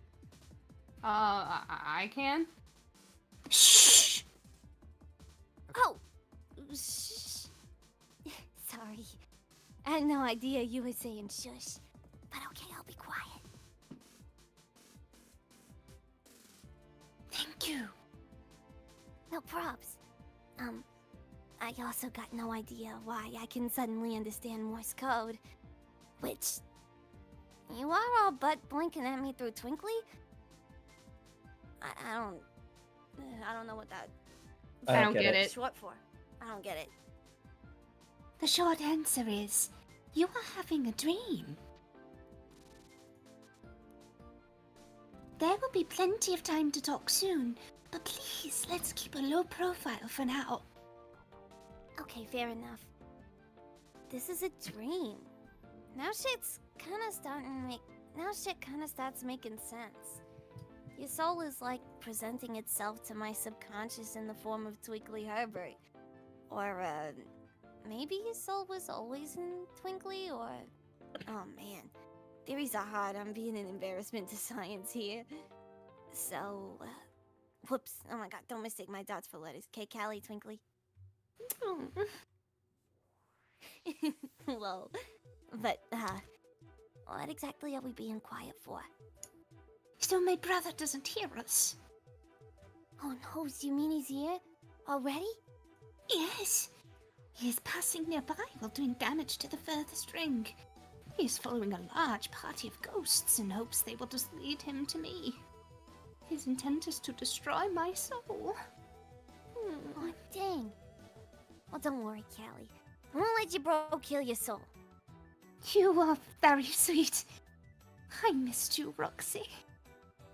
I can? Shh! Oh! Shh. Sorry. I had no idea you were saying shush. But okay, I'll be quiet. Thank you. No props. I also got no idea why I can suddenly understand Morse code. Which... You are all but blinking at me through Twinkly? I don't know what that... I don't get it. Short for. I don't get it. The short answer is, you are having a dream. There will be plenty of time to talk soon, but please, let's keep a low profile for now. Okay, fair enough. This is a dream. Now shit's kinda starting to make... Now shit kinda starts making sense. Your soul is like presenting itself to my subconscious in the form of Twinkly Herbert. Or, maybe his soul was always in Twinkly, or... Oh man, theories are hard. I'm being an embarrassment to science here. So, whoops. Oh my god, don't mistake my dots for letters. K, Callie, Twinkly. Lol. But, what exactly are we being quiet for? So my brother doesn't hear us. Oh no, you mean he's here? Already? Yes. He is passing nearby while doing damage to the furthest ring. He is following a large party of ghosts in hopes they will just lead him to me. His intent is to destroy my soul. Oh, dang. Well, don't worry, Callie. I won't let your bro kill your soul. You are very sweet. I missed you, Roxy.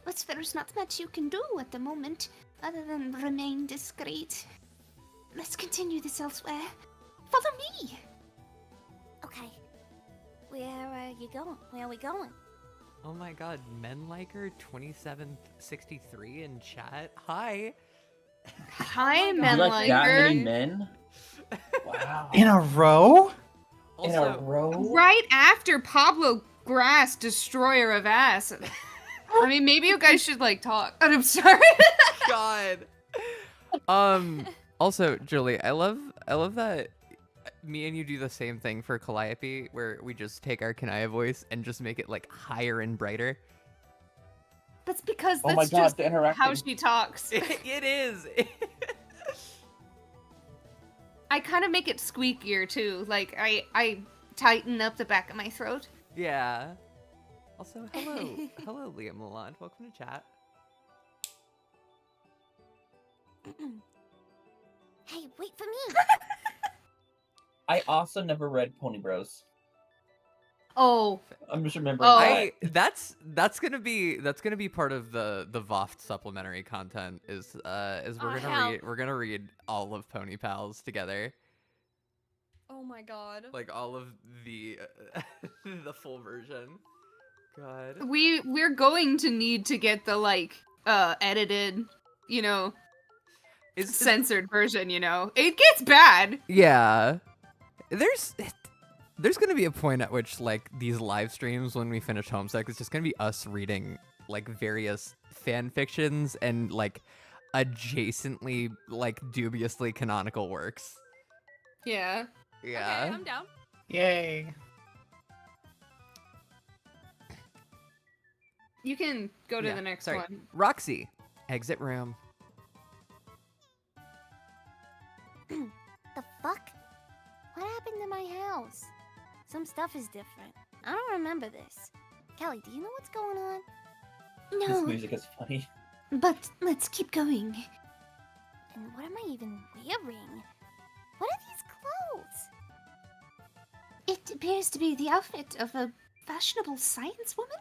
But there is not much you can do at the moment, other than remain discreet. Let's continue this elsewhere. Follow me! Okay. Where are you going? Where are we going? Oh my god, Menliker 2763 in chat. Hi. Hi, You like that many Menliker. men? Wow. In a row? In a Also, row? Right after Pablo Grass, Destroyer of Ass. I mean, maybe you guys should like talk. I'm sorry. God. Also, Julie, I love that me and you do the same thing for Calliope, where we just take our Kanaya voice and just make it like higher and brighter. That's because Oh that's my god, just the interacting. how she talks. It is. I kind of make it squeakier too. Like I tighten up the back of my throat. Yeah. Also, hello, Liam Lalonde. Welcome to chat. Hey, wait for me. I also never read Pony Bros. Oh, I'm just remembering Oh. that. That's gonna be part of the VOFT supplementary content is hell. we're gonna read all of Pony Pals together, Oh my god. like all of the the full version. God. we're going to need to get the like edited, you know, Is censored version. You know, it gets bad. yeah. There's gonna be a point at which like these live streams when we finish Homestuck, it's just gonna be us reading like various fan fictions and like adjacently like dubiously canonical works. Yeah. Yeah. Okay, I'm down. Yay. You can go to Yeah, the next sorry. one. Roxy, exit room. The fuck? What happened to my house? Some stuff is different. I don't remember this. Kelly, do you know what's going on? This No, music is funny. but let's keep going. And what am I even wearing? What are these clothes? It appears to be the outfit of a fashionable science woman.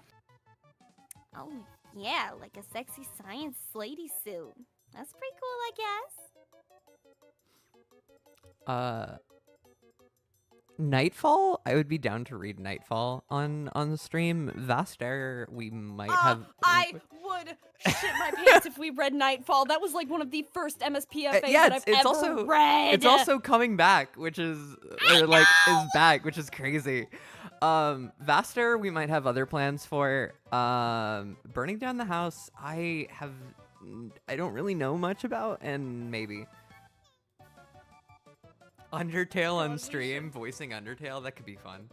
Oh, yeah, like a sexy science lady suit. That's pretty cool, I guess. Nightfall. I would be down to read Nightfall on the stream. Vastair, we might have. I would shit my pants if we read Nightfall. That was like one of the first MSPFAs yeah, that I've it's ever also read. it's also coming back, which is is back, which is crazy. Vastair, we might have other plans for. Burning down the house. I don't really know much about, and maybe. Undertale on we stream, voicing Undertale, that could be fun.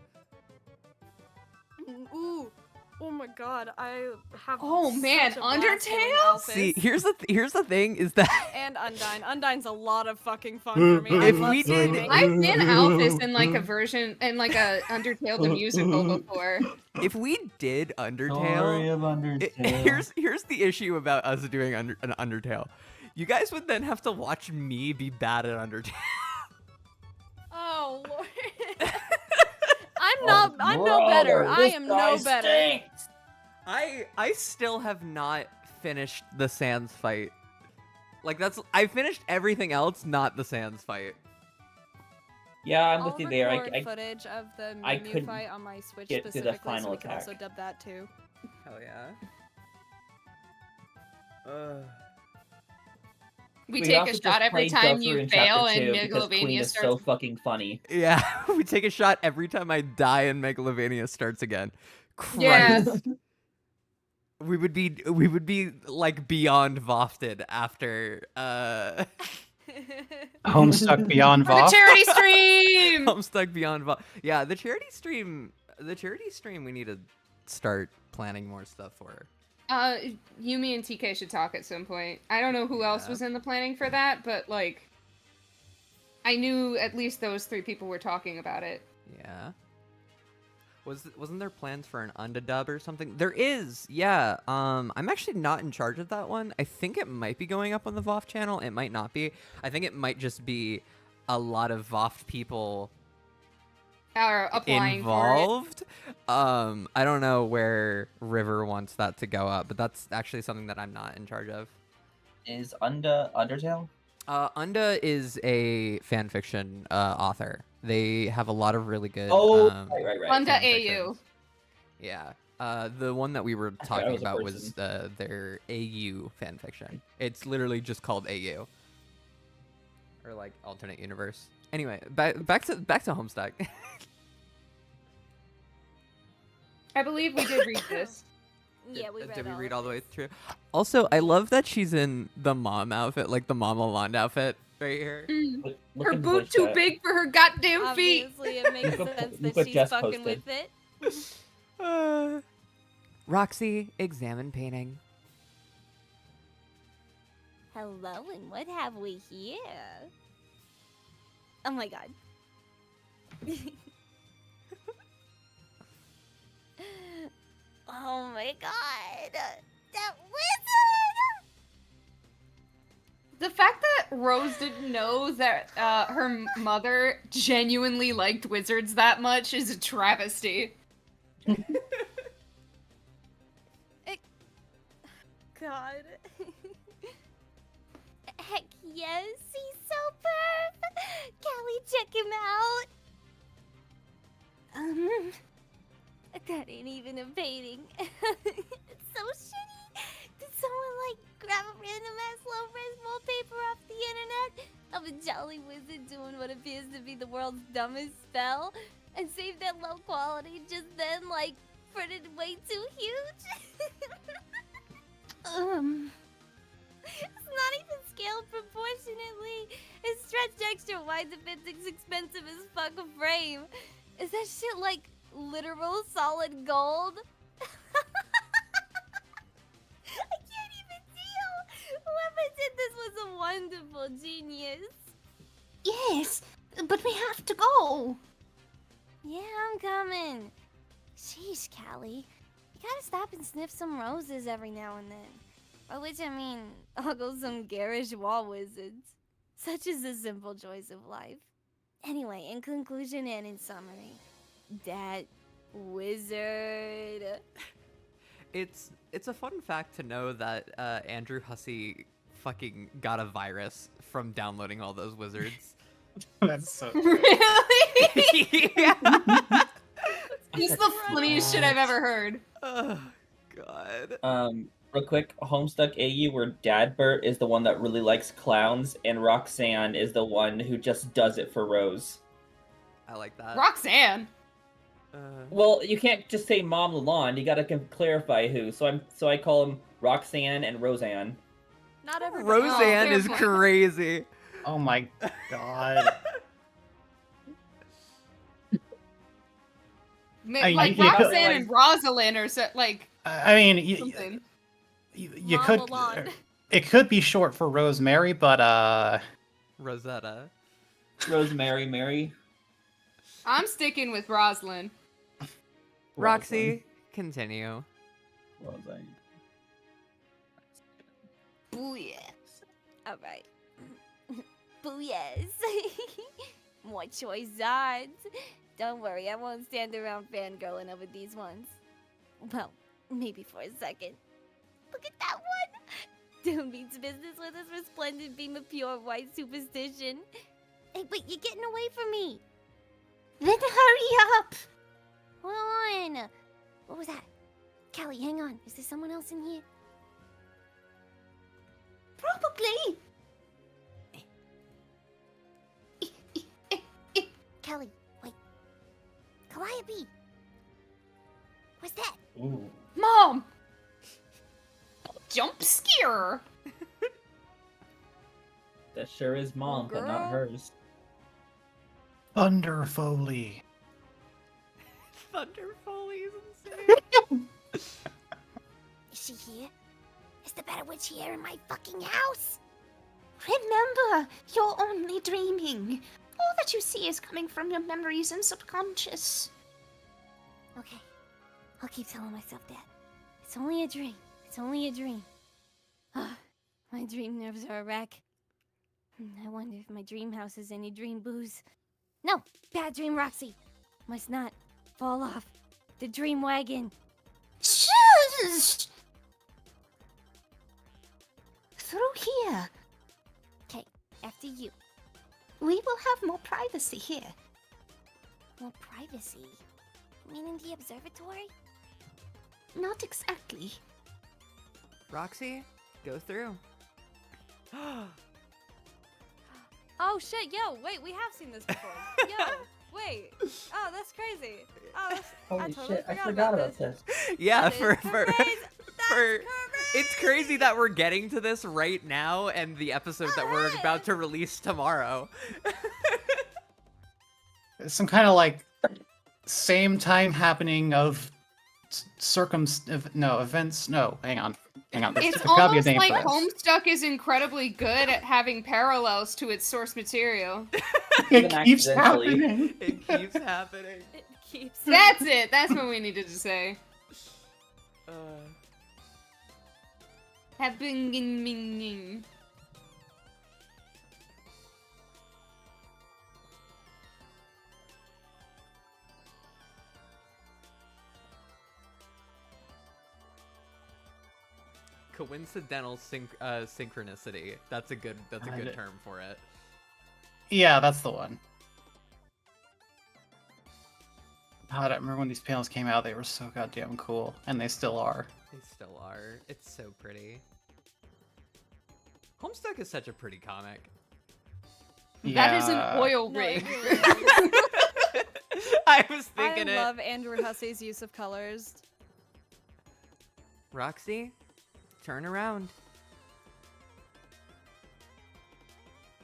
Ooh. Oh my god, I have. Oh, man, such a blast Undertale? doing Elphys. See, here's the thing is that And Undyne. Undyne's a lot of fucking fun for me. I If love we streaming. did- I've been Alphys in like a version in like a Undertale the musical before. if we did Story Undertale, of Undertale. here's the issue about us doing an Undertale. You guys would then have to watch me be bad at Undertale. Oh lord. I'm no better. I am no better. I still have not finished the Sans fight. Like I finished everything else, not the Sans fight. Yeah, I'm I'll with you there. record I footage of the I Mew couldn't fight on my Switch get to the specifically, so final we can also attack. dub that too. Hell yeah. We take also a just shot every played time Joker you in fail Chapter and 2 because Queen Megalovania is so starts. fucking funny. Yeah, we take a shot every time I die and Megalovania starts again. Yeah. Christ. We would be like beyond VOFted after Homestuck Beyond For the VOF. charity stream. Homestuck beyond VOFT. Yeah, the charity stream we need to start planning more stuff for. Yumi and TK should talk at some point. I don't know who else Yeah. was in the planning for that, but like, I knew at least those 3 people were talking about it. Yeah. Wasn't there plans for an underdub or something? There is, yeah. I'm actually not in charge of that one. I think it might be going up on the VOFT channel. It might not be. I think it might just be a lot of VOFT people Are applying involved. I don't know where River wants that to go up, but that's actually something that I'm not in charge of. Is Undertale? Unda is a fan fiction author. They have a lot of really good. Oh, um, right. for it. Unda fan AU. fictions. Yeah. The one that we were thought it talking was a about was their AU fan fiction. It's literally just called AU. or like alternate universe. Anyway, back to Homestuck. I believe we did read this. Yeah, we read Did we all read of all the way this. through? Also, I love that she's in the mom outfit, like the Mama Wand outfit right here. Look Her in boot voice too chat. big for her goddamn feet. Obviously, it makes Look what- sense look that what she's Jess fucking posted. with it. Roxy, examine painting. Hello, and what have we here? Oh my god. Oh my god. That wizard! The fact that Rose didn't know that her mother genuinely liked wizards that much is a travesty. God. Heck yes, he's so perf. Callie, check him out. That ain't even a painting. It's so shitty. Did someone like grab a random ass low-res wallpaper off the internet of a jolly wizard doing what appears to be the world's dumbest spell and saved that low quality just then, like, printed way too huge? It's not even scaled proportionately. It's stretched extra wide to fit this expensive as fuck a frame. Is that shit like literal solid gold? I can't even deal. Whoever did this was a wonderful genius. Yes, but we have to go. Yeah, I'm coming. Sheesh, Callie. You gotta stop and sniff some roses every now and then. By which I mean, ogle some garish wall wizards. Such is the simple joys of life. Anyway, in conclusion and in summary, that wizard. It's a fun fact to know that Andrew Hussey fucking got a virus from downloading all those wizards. That's so. Really? Yeah. It's the funniest shit I've ever heard. Oh, God. Real quick, Homestuck AU, where Dadbert is the one that really likes clowns, and Roxanne is the one who just does it for Rose. I like that. Roxanne. Well, you can't just say Mom Lalonde. You gotta clarify who. So I call them Roxanne and Roseanne. Not everybody. Roseanne fair is point. crazy. Oh my god. I- Like you could- Roxanne and Rosalind or so, like I mean, something. you Mom could. Lalonde. It could be short for Rosemary, but Rosetta. Rosemary, Mary. I'm sticking with Rosalind. Roxy, continue. Roseanne. Booyah. Alright. Booyahs. More choice odds. Don't worry, I won't stand around fangirling over these ones. Well, maybe for a second. Look at that one! Dude means business with his resplendent beam of pure white superstition. Hey, wait, you're getting away from me! Then hurry up. Hold on! What was that? Callie, hang on. Is there someone else in here? Probably. Callie, wait. Calliope! What's that? Ooh. Mom. Jump scare. That sure is Mom, but not Girl. hers. Thunder Foley. Thunder Foley is insane. Is she here? Is the Better Witch here in my fucking house? Remember, you're only dreaming. All that you see is coming from your memories and subconscious. Okay. I'll keep telling myself that. It's only a dream. It's only a dream. My dream nerves are a wreck. I wonder if my dream house has any dream booze. No! Bad dream, Roxy! Must not fall off the dream wagon. Shush! Through here. Okay, after you. We will have more privacy here. More privacy. You mean in the observatory? Not exactly. Roxy, go through. Oh, Oh shit, yo, wait, we have seen this before. Yo, wait. Oh, that's crazy. Oh, that's, I Holy totally shit, I forgot forgot about about this. this. Yeah, That is for crazy. That's it's crazy that we're getting to this right now, and the episode that we're Alright. about to release tomorrow. Some kind of like same time happening of events. No, hang on. There's It's gotta be a almost name like for this. Homestuck is incredibly good at having parallels to its source material. It Even keeps accidentally. happening. It keeps happening. It keeps. That's it. That's what we needed to say. Happening. Coincidental synchronicity. That's a good term for it. Yeah, that's the one. God, I remember when these panels came out, they were so goddamn cool. And they still are. They still are. It's so pretty. Homestuck is such a pretty comic. That is Yeah. an oil No, it rig. really is. I was thinking I it. love Andrew Hussey's use of colors. Roxy, turn around.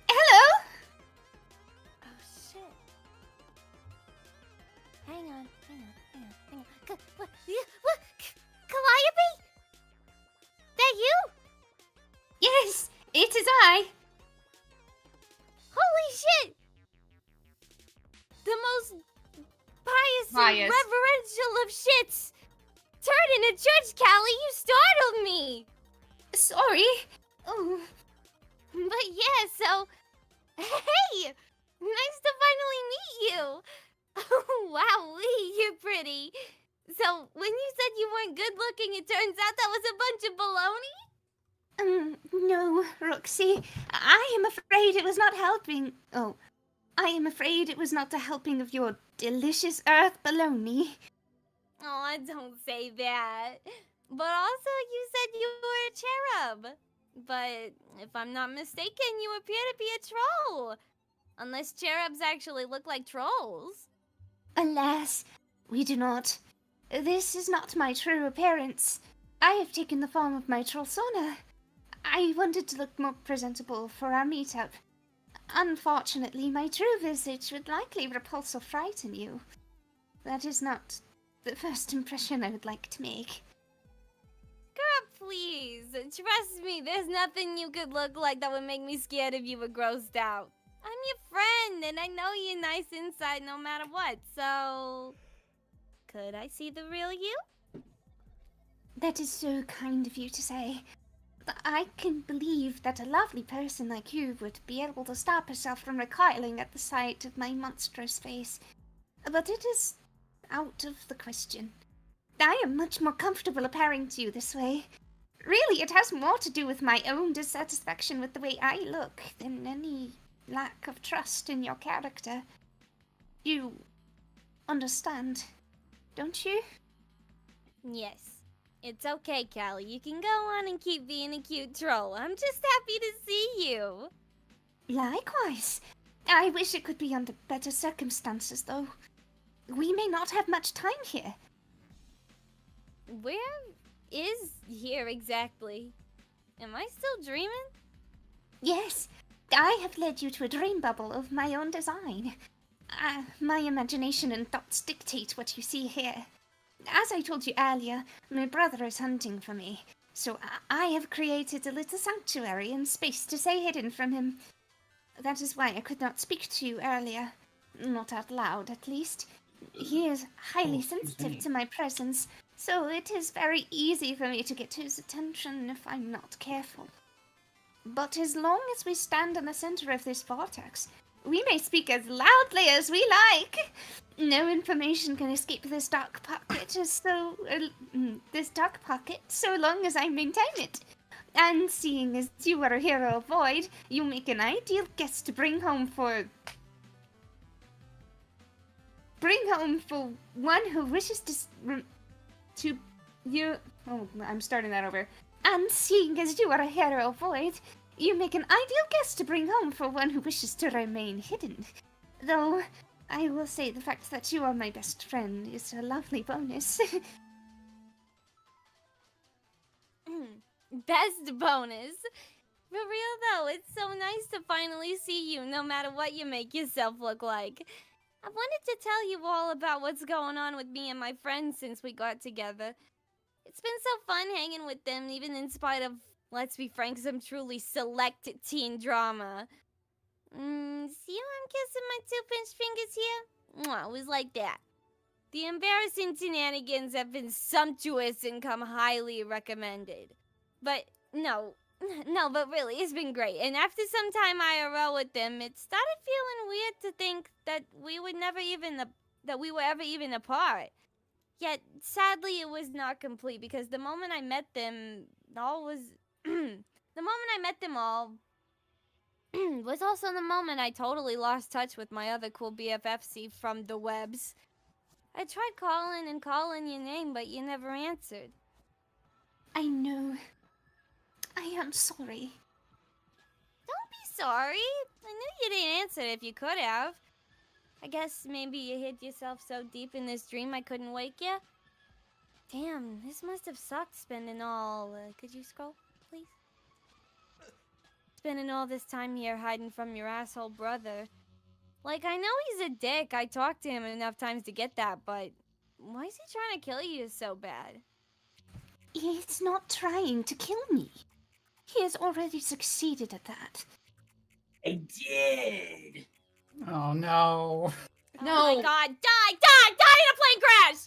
Hello? Oh shit. Hang on. What? Calliope? That you? Yes, it is I. Holy shit! The most pious and Pious. reverential of shits. Turn into church, Callie. You startled me. Sorry. Oh. But yeah, so. Hey! Nice to finally meet you. Oh, wow, you're pretty. So, when you said you weren't good looking, it turns out that was a bunch of baloney? No, Roxy. I am afraid it was not helping. Oh, I am afraid it was not a helping of your delicious earth baloney. Oh, don't say that. But also, you said you were a cherub. But if I'm not mistaken, you appear to be a troll. Unless cherubs actually look like trolls. Alas, we do not. This is not my true appearance. I have taken the form of my trollsona. I wanted to look more presentable for our meetup. Unfortunately, my true visage would likely repulse or frighten you. That is not the first impression I would like to make. Girl, please. Trust me, there's nothing you could look like that would make me scared of you or grossed out. I'm your friend, and I know you're nice inside no matter what, so... Could I see the real you? That is so kind of you to say. I can believe that a lovely person like you would be able to stop herself from recoiling at the sight of my monstrous face. But it is out of the question. I am much more comfortable appearing to you this way. Really, it has more to do with my own dissatisfaction with the way I look than any lack of trust in your character. You understand, don't you? Yes. It's okay, Callie. You can go on and keep being a cute troll. I'm just happy to see you. Likewise. I wish it could be under better circumstances, though. We may not have much time here. Where is here exactly? Am I still dreaming? Yes. I have led you to a dream bubble of my own design. My imagination and thoughts dictate what you see here. As I told you earlier, my brother is hunting for me, so I have created a little sanctuary and space to stay hidden from him. That is why I could not speak to you earlier. Not out loud, at least. He is highly sensitive to my presence, so it is very easy for me to get his attention if I'm not careful. But as long as we stand in the center of this vortex, we may speak as loudly as we like. No information can escape this dark pocket, so long as I maintain it. And seeing as you are a hero of void, you make an ideal guest to bring home for one who wishes I'm starting that over. And seeing as you are a hero of void, You make an ideal guest to bring home for one who wishes to remain hidden. Though, I will say the fact that you are my best friend is a lovely bonus. Best bonus. For real though, it's so nice to finally see you no matter what you make yourself look like. I wanted to tell you all about what's going on with me and my friends since we got together. It's been so fun hanging with them, even in spite of, let's be frank, some truly select teen drama. See how I'm kissing my two pinched fingers here? Mwah, it was like that. The embarrassing shenanigans have been sumptuous and come highly recommended. But no, but really, it's been great. And after some time IRL with them, it started feeling weird to think that we were ever even apart. Yet, sadly, it was not complete because the moment I met them, was also the moment I totally lost touch with my other cool BFFC from the webs. I tried calling your name, but you never answered. I know. I am sorry. Don't be sorry. I knew you didn't answer if you could have. I guess maybe you hid yourself so deep in this dream I couldn't wake you. Damn, this must have sucked spending all... could you scroll, please? Spending all this time here hiding from your asshole brother. Like, I know he's a dick. I talked to him enough times to get that, but... why is he trying to kill you so bad? He's not trying to kill me. He has already succeeded at that. I did. Oh no. No. Oh my god, die in a plane crash!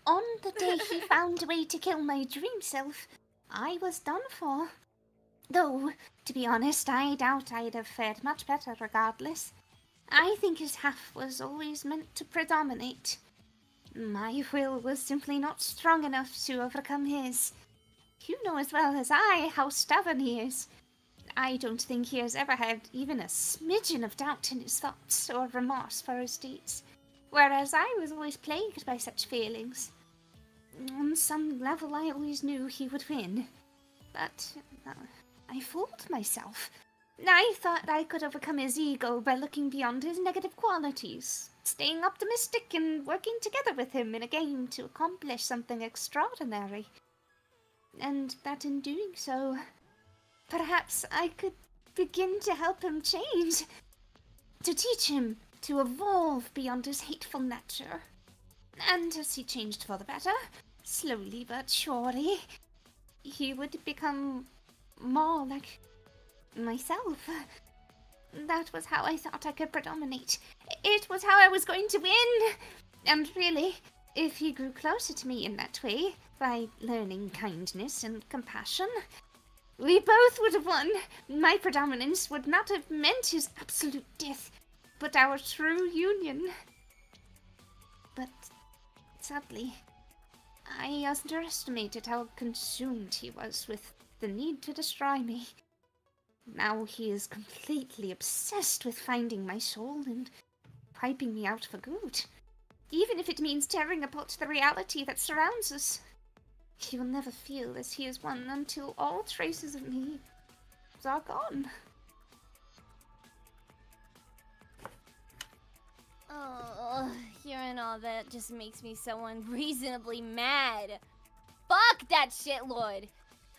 On the day he found a way to kill my dream self, I was done for. Though, to be honest, I doubt I'd have fared much better regardless. I think his half was always meant to predominate. My will was simply not strong enough to overcome his. You know as well as I how stubborn he is. I don't think he has ever had even a smidgen of doubt in his thoughts or remorse for his deeds, whereas I was always plagued by such feelings. On some level I always knew he would win, but I fooled myself. I thought I could overcome his ego by looking beyond his negative qualities, staying optimistic and working together with him in a game to accomplish something extraordinary. And that in doing so, perhaps I could begin to help him change. To teach him to evolve beyond his hateful nature. And as he changed for the better, slowly but surely, he would become more like myself. That was how I thought I could predominate. It was how I was going to win. And really, if he grew closer to me in that way, by learning kindness and compassion, we both would have won. My predominance would not have meant his absolute death, but our true union. But sadly, I underestimated how consumed he was with the need to destroy me. Now he is completely obsessed with finding my soul and wiping me out for good, even if it means tearing apart the reality that surrounds us. He will never feel as he has won until all traces of me are gone. Oh, hearing all that just makes me so unreasonably mad. Fuck that shitlord!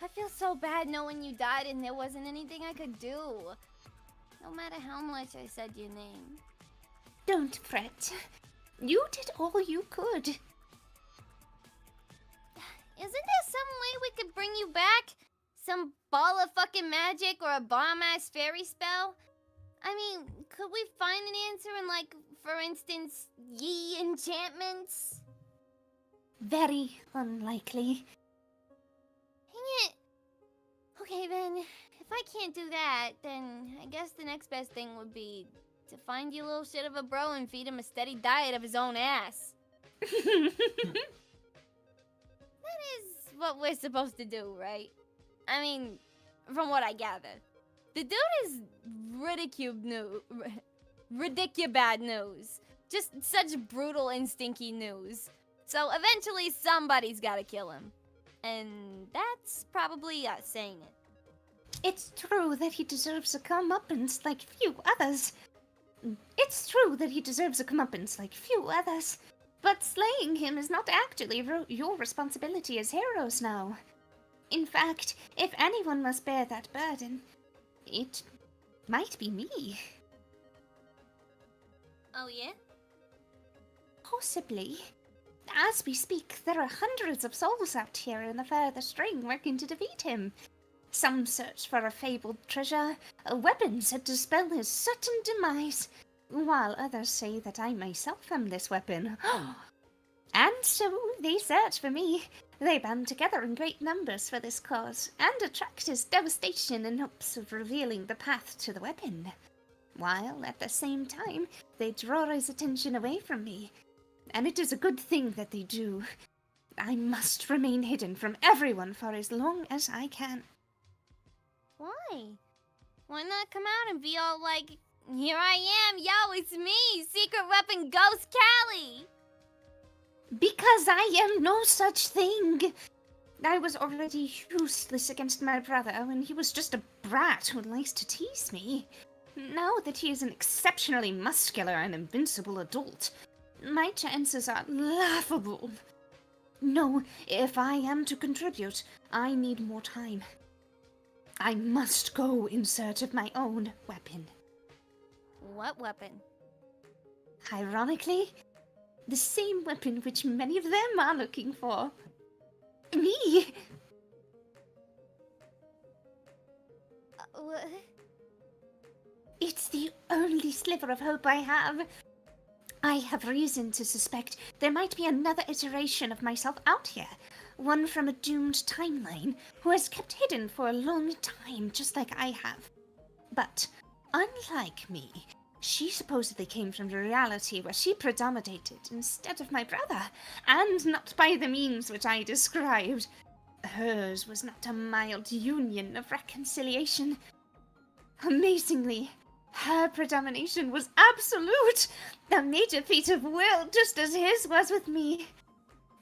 I feel so bad knowing you died and there wasn't anything I could do. No matter how much I said your name. Don't fret. You did all you could. Isn't there some way we could bring you back? Some ball of fucking magic or a bomb-ass fairy spell? I mean, could we find an answer in, like, for instance, ye enchantments? Very unlikely. Dang it. Okay then, if I can't do that, then I guess the next best thing would be to find you little shit of a bro and feed him a steady diet of his own ass. That is what we're supposed to do, right? I mean, from what I gather. The dude is ridiculous bad news. Just such brutal and stinky news. So eventually somebody's gotta kill him. And that's probably us saying it. It's true that he deserves a comeuppance like few others. It's true that he deserves a comeuppance like few others. But slaying him is not actually your responsibility as heroes now. In fact, if anyone must bear that burden, it might be me. Oh, yeah? Possibly. As we speak, there are hundreds of souls out here in the furthest ring working to defeat him. Some search for a fabled treasure, a weapon said to spell his certain demise, while others say that I myself am this weapon. And so they search for me. They band together in great numbers for this cause, and attract his devastation in hopes of revealing the path to the weapon. While, at the same time, they draw his attention away from me. And it is a good thing that they do. I must remain hidden from everyone for as long as I can. Why? Why not come out and be all like, here I am, yo, it's me, Secret Weapon Ghost Callie? Because I am no such thing. I was already useless against my brother when he was just a brat who likes to tease me. Now that he is an exceptionally muscular and invincible adult, my chances are laughable. No, if I am to contribute, I need more time. I must go in search of my own weapon. What weapon? Ironically, the same weapon which many of them are looking for. Me! What? It's the only sliver of hope I have. I have reason to suspect there might be another iteration of myself out here. One from a doomed timeline who has kept hidden for a long time, just like I have. But, unlike me, she supposedly came from the reality where she predominated instead of my brother, and not by the means which I described. Hers was not a mild union of reconciliation. Amazingly, her predomination was absolute, a major feat of will, just as his was with me.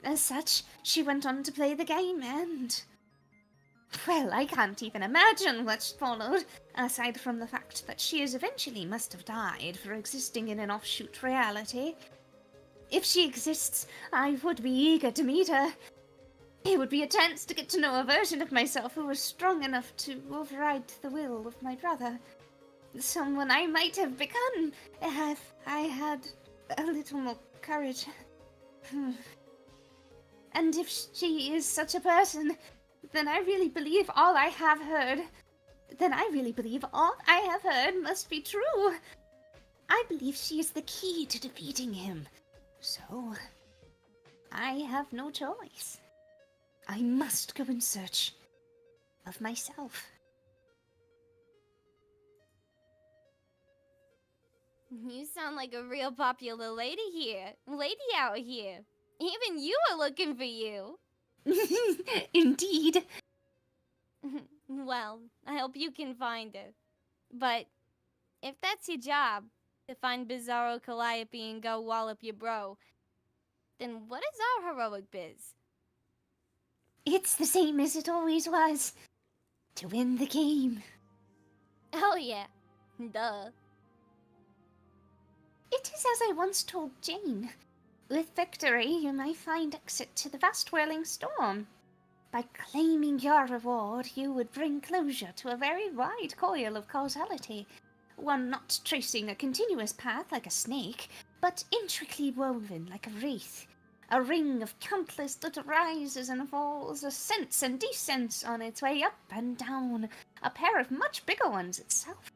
As such, she went on to play the game, and... well, I can't even imagine what followed, aside from the fact that she eventually must have died for existing in an offshoot reality. If she exists, I would be eager to meet her. It would be a chance to get to know a version of myself who was strong enough to override the will of my brother. Someone I might have become if I had a little more courage. And if she is such a person, then I really believe all I have heard. Must be true. I believe she is the key to defeating him. So, I have no choice. I must go in search of myself. You sound like a real popular lady out here. Even you are looking for you. Indeed. Well, I hope you can find her. But if that's your job, to find Bizarro Calliope and go wallop your bro, then what is our heroic biz? It's the same as it always was. To win the game. Oh yeah, duh. It is as I once told Jane. With victory, you may find exit to the vast whirling storm. By claiming your reward, you would bring closure to a very wide coil of causality. One not tracing a continuous path like a snake, but intricately woven like a wreath. A ring of countless little rises and falls, ascents and descents on its way up and down, a pair of much bigger ones itself.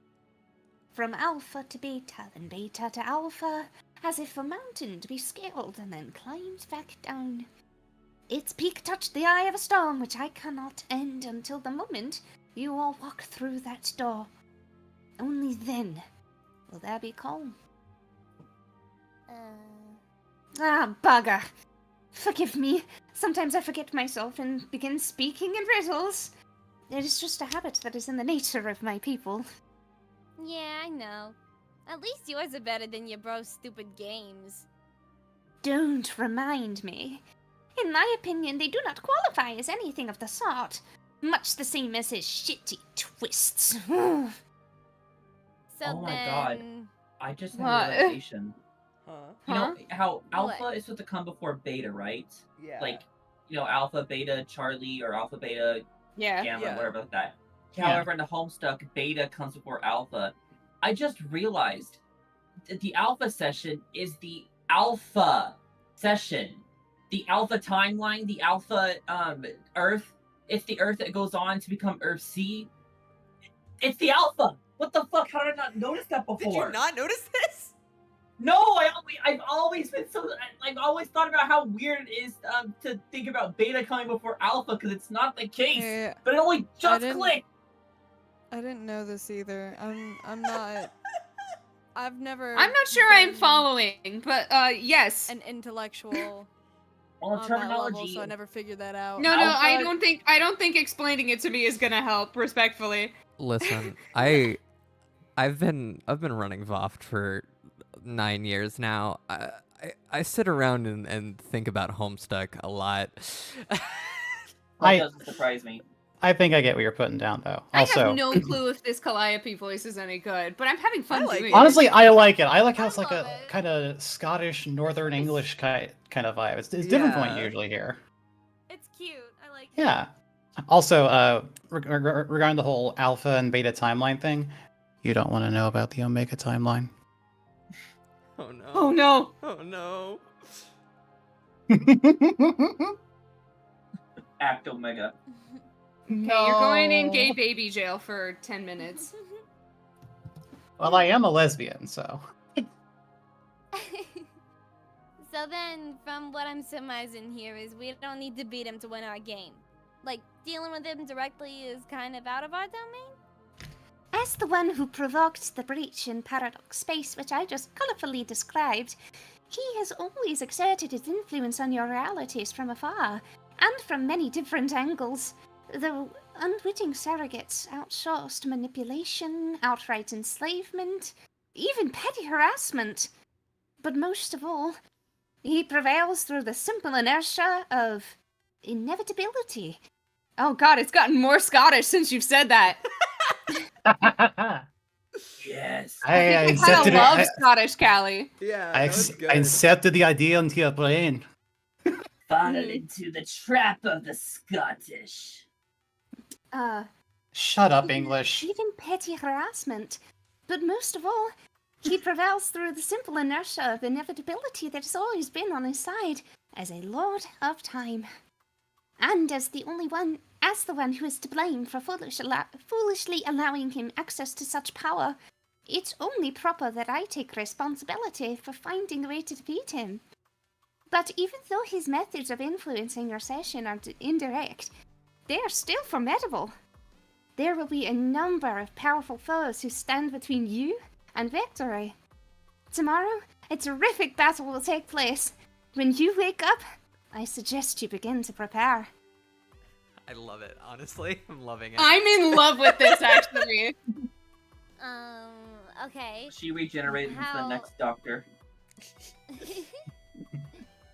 From alpha to beta, then beta to alpha, as if a mountain to be scaled and then climbed back down. Its peak touched the eye of a storm which I cannot end until the moment you all walk through that door. Only then will there be calm. Ah, bugger. Forgive me. Sometimes I forget myself and begin speaking in riddles. It is just a habit that is in the nature of my people. Yeah, I know. At least yours are better than your bro's stupid games. Don't remind me. In my opinion, they do not qualify as anything of the sort. Much the same as his shitty twists. So Oh my then, God. I just had What? a realization. Huh? You know how What? alpha is supposed to come before beta, right? Yeah. Like, alpha, beta, Charlie, or alpha, beta, Yeah. gamma, Yeah. whatever like that. Yeah. However, in the Homestuck, beta comes before alpha. I just realized that the alpha session is the alpha session. The alpha timeline, the alpha Earth. It's the Earth that goes on to become Earth C. It's the alpha. What the fuck? How did I not notice that before? Did you not notice this? No, I've always been I've always thought about how weird it is to think about beta coming before alpha because it's not the case. Yeah, But it only just didn't- clicked. I didn't know this either. I'm not. I've never. I'm not sure I'm been following, but yes. An intellectual Well, on that level, terminology. so I never figured that out. No, I Alpha- don't think explaining it to me is gonna help, respectfully. Listen, I've been running VOFT for 9 years now. I sit around and think about Homestuck a lot. That I- doesn't surprise me. I think I get what you're putting down, though. I Also, have no clue if this Calliope voice is any good, but I'm having fun I like doing it. honestly, I like it. I like how it's like love a it. kind of Scottish, Northern English kind of vibe. It's different from what you Yeah. usually hear. it's cute. I like it. Yeah. Also, regarding the whole alpha and beta timeline thing, you don't want to know about the omega timeline. Oh no. Oh no. Oh no. Act Omega. Okay, you're going in gay baby jail for 10 minutes. Well, I am a lesbian, so. So then, from what I'm surmising here is we don't need to beat him to win our game. Like, dealing with him directly is kind of out of our domain? As the one who provoked the breach in Paradox Space, which I just colourfully described, he has always exerted his influence on your realities from afar, and from many different angles. Though unwitting surrogates outsourced manipulation, outright enslavement, even petty harassment. But most of all, he prevails through the simple inertia of inevitability. Oh god, it's gotten more Scottish since you've said that. Yes. I I kind of accepted love it. Scottish, Callie. Yeah. I that was good. inserted the idea into your brain. Fall into the trap of the Scottish. Shut up, English. Even petty harassment. But most of all, he prevails through the simple inertia of inevitability that has always been on his side as a lord of time. And as the one who is to blame for foolishly allowing him access to such power, it's only proper that I take responsibility for finding a way to defeat him. But even though his methods of influencing your session are indirect, they are still formidable. There will be a number of powerful foes who stand between you and victory. Tomorrow, a terrific battle will take place. When you wake up, I suggest you begin to prepare. I love it. Honestly, I'm loving it. I'm in love with this, actually. Okay. She regenerated into the How- next Doctor.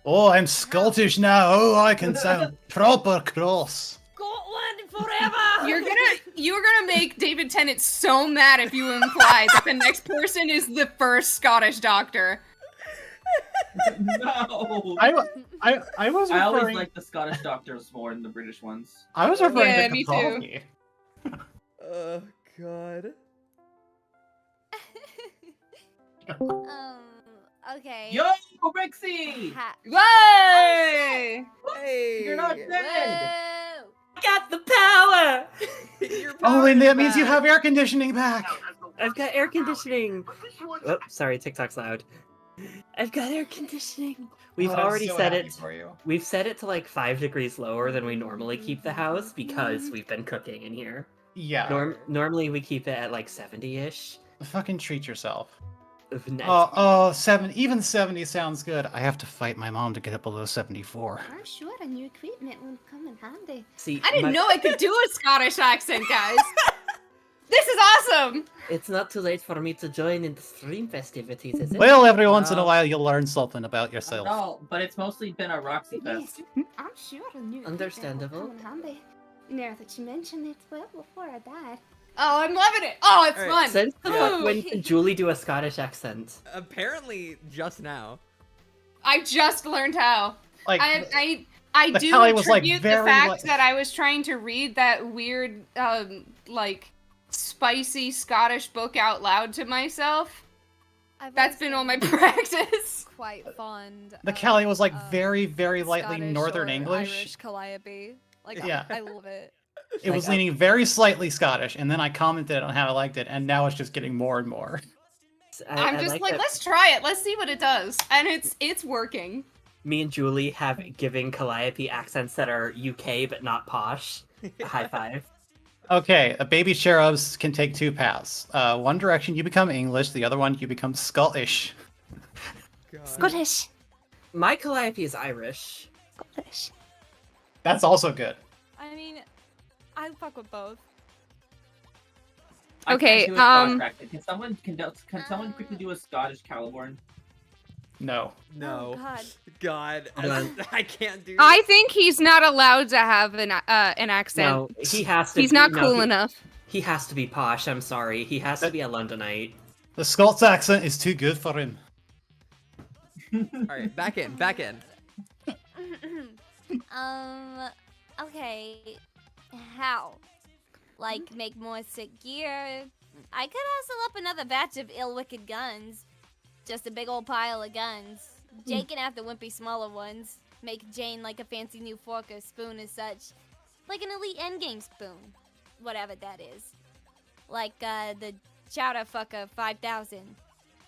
Oh, I'm Scottish now. Oh, I can sound proper cross. Scotland forever! You're gonna make David Tennant so mad if you imply that the next person is the first Scottish doctor. No! I was I always referring. like the Scottish doctors more than the British ones. I was referring Yeah, to me too. Capaldi. Oh god. Okay. Yo, Rixie! Ha- Way! Hey. You're not dead! Whoa! Got the power! Oh, and that means you have air conditioning back. I've got air conditioning. Oh, sorry, TikTok's loud. I've got air conditioning. We've Oh, I'm already so set happy it. for you. We've set it to like 5 degrees lower than we normally keep the house because we've been cooking in here. Yeah. Normally we keep it at like 70-ish. Fucking treat yourself. Next. Even 70 sounds good. I have to fight my mom to get it below 74. I'm sure a new equipment will come in handy. See, I didn't my- know I could do a Scottish accent, guys. This is awesome. It's not too late for me to join in the stream festivities, is it? Well, every once in a No. while you'll learn something about I yourself. don't know, but it's mostly been a Roxy Fest. Yes, I'm sure a new equipment will Understandable. come in handy. Now that you mention it, well before I died. Oh, I'm loving it. Oh, it's All fun. right. Since the Yeah. fuck when did Julie do a Scottish accent? Apparently, just now. I just learned how. Like, I the do Callie was, like, attribute the very, fact like- that I was trying to read that weird, like, spicy Scottish book out loud to myself. I've That's been all also my practice. quite fond. the of, Callie was like uh, very, very lightly Scottish Northern or English. Irish calliope. Like, Yeah. I love it. It was Like, leaning very slightly Scottish, and then I commented on how I liked it, and now it's just getting more and more. I'm just like, that let's try it. Let's see what it does. And it's working. me and Julie have giving Calliope accents that are UK but not posh. High five. Okay, a baby cherubs can take two paths. One direction you become English, the other one you become Scottish. Scottish. My Calliope is Irish. Scottish. That's also good. I mean, I fuck with both. I Okay, can't do a Scottish accent. Can someone quickly do a Scottish Caliborn? No. No. Oh, God. God, Hold on. I can't do I think he's not allowed to have an accent. No, he has to. He's not no, cool he- enough. He has to be posh. I'm sorry. He has to be a Londonite. The Scots accent is too good for him. Alright, back in, back in. Okay. How? Like, make more sick gear? I could hustle up another batch of ill-wicked guns. Just a big old pile of guns. Jake can have the wimpy smaller ones. Make Jane like a fancy new fork or spoon as such. Like an elite endgame spoon. Whatever that is. Like, the Chowder Fucker 5000.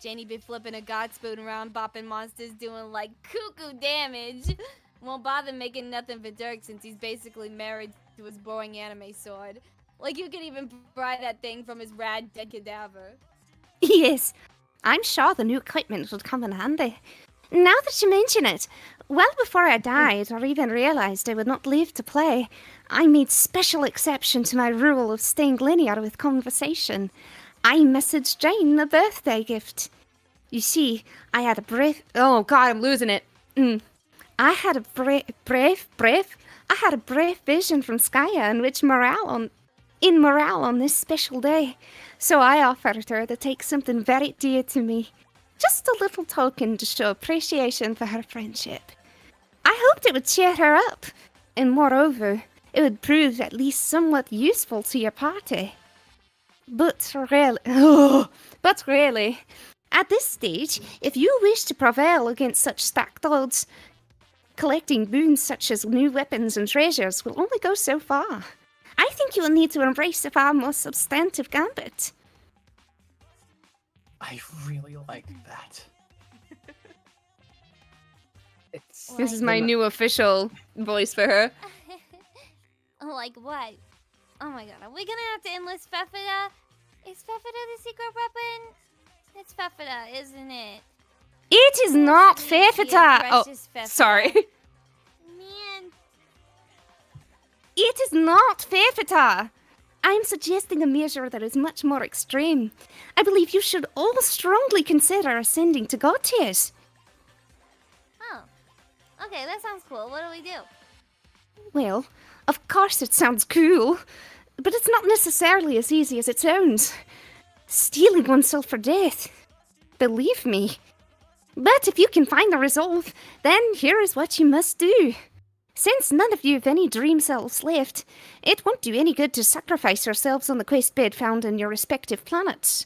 Janie be flipping a god spoon around, bopping monsters, doing like cuckoo damage. Won't bother making nothing for Dirk since he's basically married to his boring anime sword. Like you can even pry that thing from his rad dead cadaver. Yes, I'm sure the new equipment would come in handy. Now that you mention it, well before I died or even realised I would not live to play, I made special exception to my rule of staying linear with conversation. I messaged Jane a birthday gift. You see, I had a brave... Oh god, I'm losing it. I had a brave vision from Skya in which morale on this special day. So I offered her to take something very dear to me. Just a little token to show appreciation for her friendship. I hoped it would cheer her up, and moreover, it would prove at least somewhat useful to your party. But really, at this stage, if you wish to prevail against such stacked odds, collecting boons such as new weapons and treasures will only go so far. I think you will need to embrace a far more substantive gambit. I really like that. It's This is my new official voice for her. Like what? Oh my god, are we gonna have to enlist Fefida? Is Fefida the secret weapon? It's Fefida, isn't it? It is not Dear Fefita! Oh, precious Fefida. sorry. Man, It is not Fefita! I'm suggesting a measure that is much more extreme. I believe you should all strongly consider ascending to god tiers. oh. Okay, that sounds cool. What do we do? Well, of course it sounds cool, but it's not necessarily as easy as it sounds. Stealing oneself for death. Believe me. But if you can find the resolve, then here is what you must do. Since none of you have any dream selves left, it won't do any good to sacrifice yourselves on the quest bed found in your respective planets.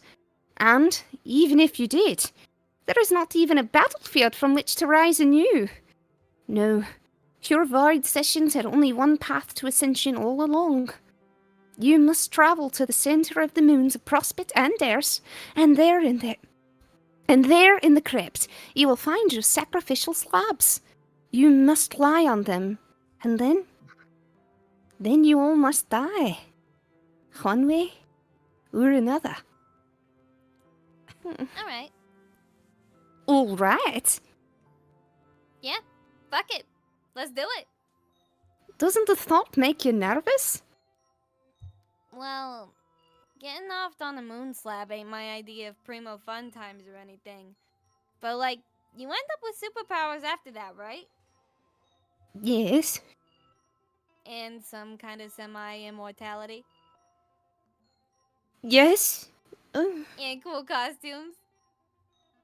And, even if you did, there is not even a battlefield from which to rise anew. No, your void sessions had only one path to ascension all along. You must travel to the center of the moons of Prospect and Eris, and there in the crypt, you will find your sacrificial slabs. You must lie on them, and then you all must die. One way or another. Alright. All right. Yeah, fuck it. Let's do it. Doesn't the thought make you nervous? Well, getting off on a moon slab ain't my idea of primo fun times or anything. But, like, you end up with superpowers after that, right? Yes. And some kind of semi-immortality. Yes. And cool costumes.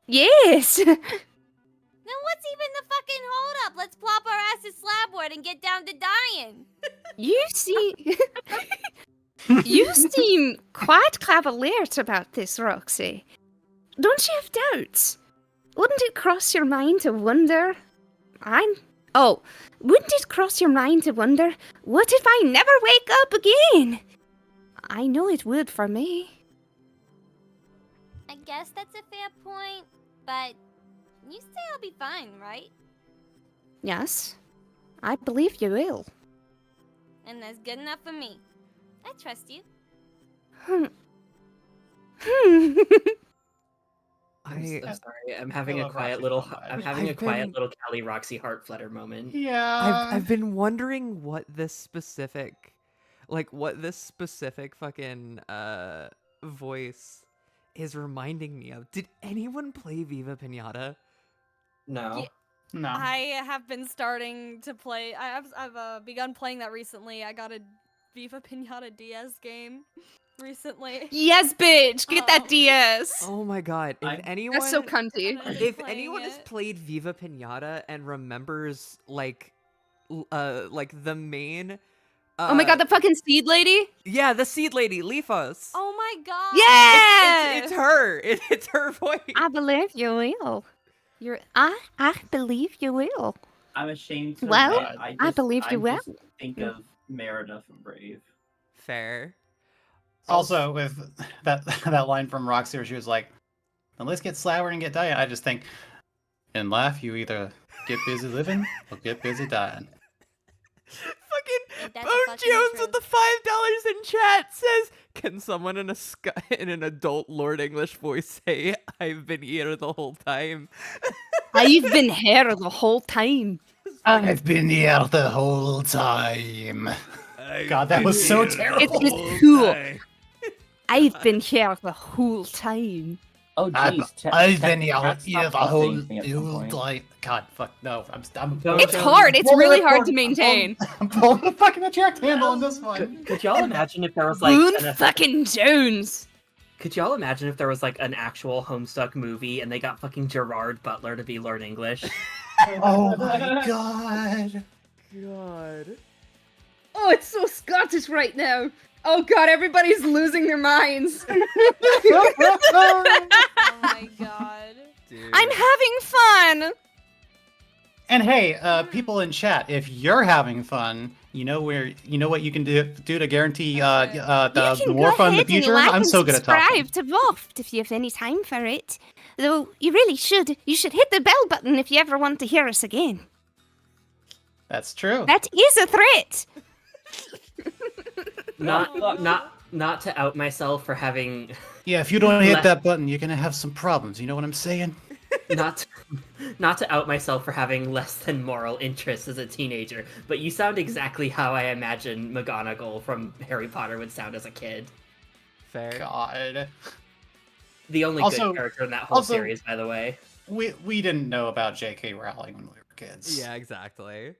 Yes. Then what's even the fucking hold up? Let's plop our asses slabward and get down to dying. You see, you seem quite cavalier about this, Roxy. Don't you have doubts? Wouldn't it cross your mind to wonder? Wouldn't it cross your mind to wonder, what if I never wake up again? I know it would for me. I guess that's a fair point, but you say I'll be fine, right? Yes, I believe you will. And that's good enough for me. I trust you. I'm so I sorry. I'm having a love quiet Roxy little. so much. I'm having a I've quiet been- little Callie Roxy heart flutter moment. Yeah. I've been wondering what this specific fucking voice is reminding me of. Did anyone play Viva Pinata? No. Yeah. No. I have been starting to play. I've begun playing that recently. I got a Viva Pinata DS game recently. Yes, bitch, get that Oh. DS. Oh my god! If I'm- anyone, That's so cunty. I've been if playing anyone has it. played Viva Pinata and remembers like the main. Oh my god, the fucking seed lady. Yeah, the seed lady, Leafos. Oh my god. Yeah. It's her. It's her voice. I believe you will. I believe you will. I'm ashamed to Well, admit, I believe you will. just think of Merida from Brave. Fair. Also, with that line from Roxy where she was like, "Now let's get slabbered and get dying," I just think, in life, you either get busy living or get busy dying. Fucking That's Bone fucking Jones true. with the $5 in chat says, "Can someone in in an adult Lord English voice say I've been here the whole time?" I've been here the whole time. I've been here the whole time. God, that was so terrible. It's cool. I've been here the whole time. Oh jeez, I've been here Chat the stopped whole listening to me at some point. time. God, fuck, no. I'm Don't It's Jones. hard. It's pulling really the hard to cord- maintain. I'm pulling the fucking eject handle on this one. Could y'all imagine if there was like Boone an, fucking Jones. Could y'all imagine if there was like an actual Homestuck movie and they got fucking Gerard Butler to be Learn English? Oh my god. God. Oh, it's so Scottish right now. Oh god, everybody's losing their minds. Oh my god. Dude. I'm having fun. And hey, people in chat, if you're having fun, you know what you can do to guarantee You the can more go fun in the ahead and future. like I'm and so good at talking. subscribe to VOFT if you have any time for it. Though you really should. You should hit the bell button if you ever want to hear us again. That's true. That is a threat. Not to out myself for having Yeah, if you don't hit Let- that button, you're gonna have some problems. You know what I'm saying? not to out myself for having less than moral interests as a teenager, but you sound exactly how I imagine McGonagall from Harry Potter would sound as a kid. Fair. God. The only Also- good character in that whole also- series, by the way. We didn't know about J.K. Rowling when we were kids. Yeah, exactly.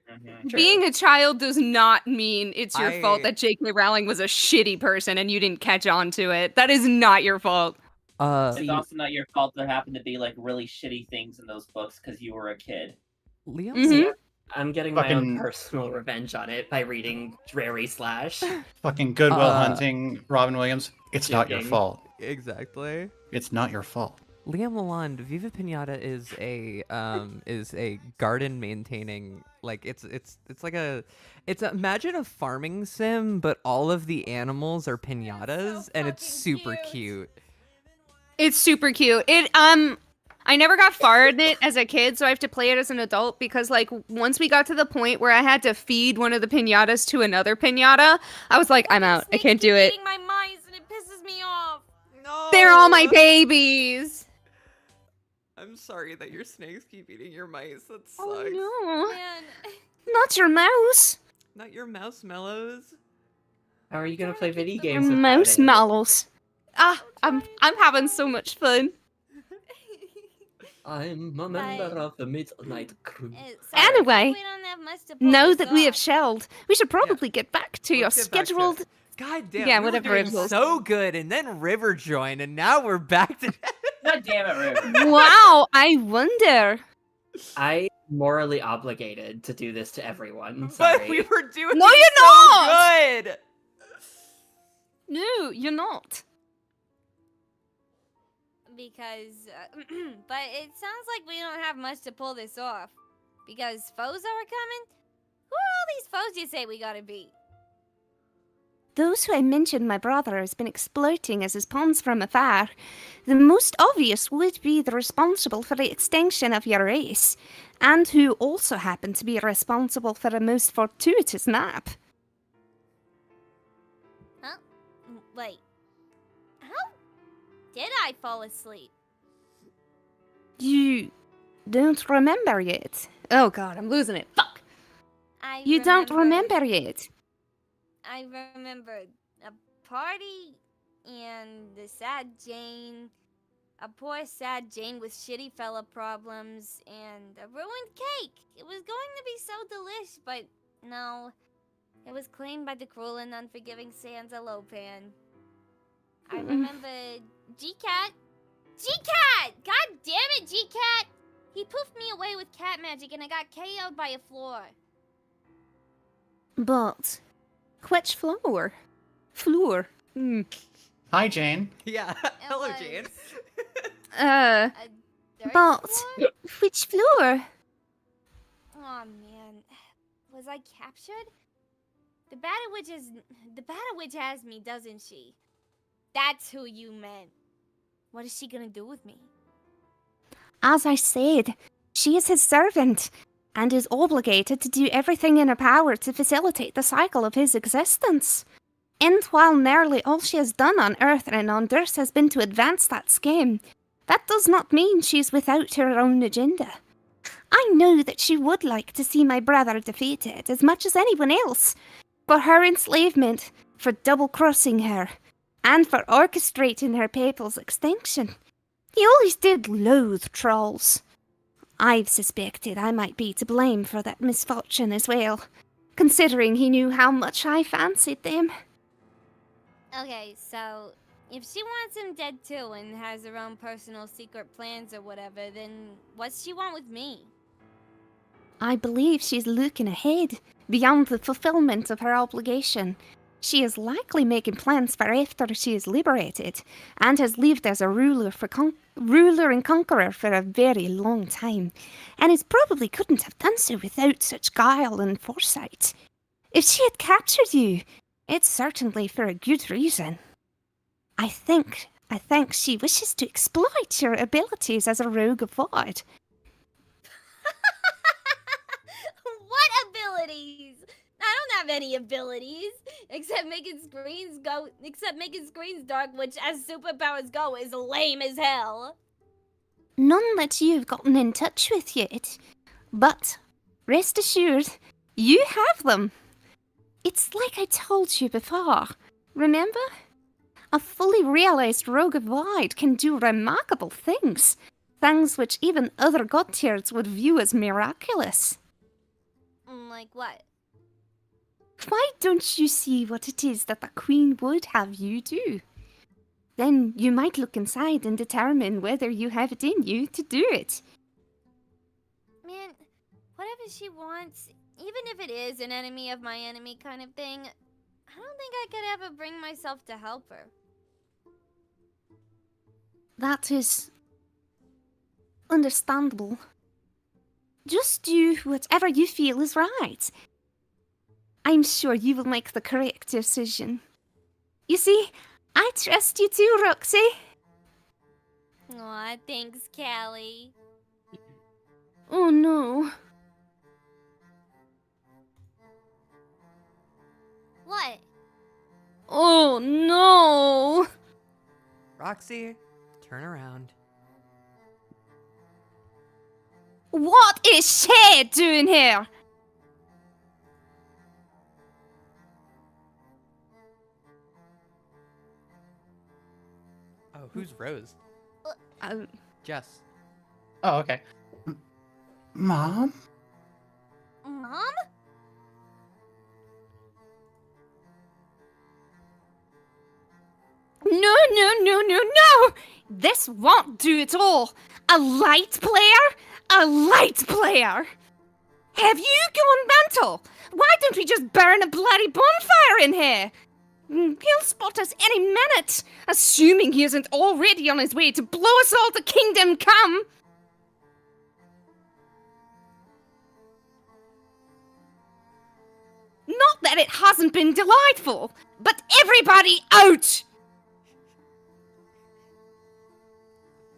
Being a child does not mean it's your fault I- that J.K. Rowling was a shitty person and you didn't catch on to it. That is not your fault. It's also not your fault there happened to be like really shitty things in those books because you were a kid. Liam. Mhm. I'm getting my own Fucking- personal revenge on it by reading Drary Slash. Fucking Goodwill Uh, Hunting, Robin Williams. It's not your Joking. fault. Exactly. It's not your fault. Liam Lalonde, Viva Pinata is a garden maintaining, like it's imagine a farming sim, but all of the animals are pinatas and it's fucking super cute. cute. It's super cute. I never got far in it as a kid, so I have to play it as an adult because, like, once we got to the point where I had to feed one of the pinatas to another pinata, I was like, I'm out. I Snakes can't do keep it. eating my mice and it pisses me off. No. They're all my babies. I'm sorry that your snakes keep eating your mice. That sucks. Oh no, Man, not your mouse. Not your mouse mellows. How are you gonna play video Your games without mouse it? mallows. I'm having so much fun. I'm a member of the Midnight Crew. Anyway, we don't have much to pull now this that we have off. shelled, we should probably get back to your Let's get back to it. scheduled. God damn, Yeah, we were whatever doing it was. so good, and then River joined, and now we're back to. God damn it, River. Wow, I wonder. I'm morally obligated to do this to everyone. But Sorry. we were doing No, you're so not! good. No, you're not. Because, but it sounds like we don't have much to pull this off. Because foes are coming? Who are all these foes you say we gotta beat? Those who I mentioned my brother has been exploiting as his pawns from afar. The most obvious would be the responsible for the extinction of your race, and who also happen to be responsible for a most fortuitous nap. Huh? Wait. How did I fall asleep? You don't remember yet. Oh god, I'm losing it. Fuck. You don't remember yet. I remember a party and the sad Jane, a poor sad Jane with shitty fella problems, and a ruined cake. It was going to be so delish, but no. It was claimed by the cruel and unforgiving Sansa Lopan. I remember G-Cat. G-Cat! God damn it, G-Cat! He poofed me away with cat magic and I got KO'd by a floor. But which floor? Floor. Hi, Jane. Yeah. Hello, was- Jane. A dirt But floor? which floor? Oh man, was I captured? The Battle Witch has me, doesn't she? That's who you meant. What is she gonna do with me? As I said, she is his servant, and is obligated to do everything in her power to facilitate the cycle of his existence. And while nearly all she has done on Earth and on Durst has been to advance that scheme, that does not mean she's without her own agenda. I know that she would like to see my brother defeated as much as anyone else, for her enslavement, for double-crossing her, and for orchestrating her people's extinction. He always did loathe trolls. I've suspected I might be to blame for that misfortune as well, considering he knew how much I fancied them. Okay, so if she wants him dead too and has her own personal secret plans or whatever, then what's she want with me? I believe she's looking ahead, beyond the fulfillment of her obligation. She is likely making plans for after she is liberated, and has lived as a ruler and conqueror for a very long time, and is probably couldn't have done so without such guile and foresight. If she had captured you, it's certainly for a good reason. I think she wishes to exploit your abilities as a rogue of VOFT. What abilities? I don't have any abilities except making screens dark, which as superpowers go is lame as hell. None that you've gotten in touch with yet, but rest assured, you have them. It's like I told you before, remember? A fully realized rogue of Void can do remarkable things, things which even other god tiers would view as miraculous. Like what? Why don't you see what it is that the Queen would have you do? Then you might look inside and determine whether you have it in you to do it. Man, whatever she wants, even if it is an enemy of my enemy kind of thing, I don't think I could ever bring myself to help her. That is understandable. Just do whatever you feel is right. I'm sure you will make the correct decision. You see, I trust you too, Roxy. Aw, thanks, Callie. Oh no. What? Oh no. Roxy, turn around. What is she doing here? Oh, who's Rose? Um, Jess. Oh, okay. Mom? Mom? no, no, no, no, no! This won't do at all. A light player? A light player? Have you gone mental? Why don't we just burn a bloody bonfire in here? He'll spot us any minute, assuming he isn't already on his way to blow us all to kingdom come. Not that it hasn't been delightful, but everybody out!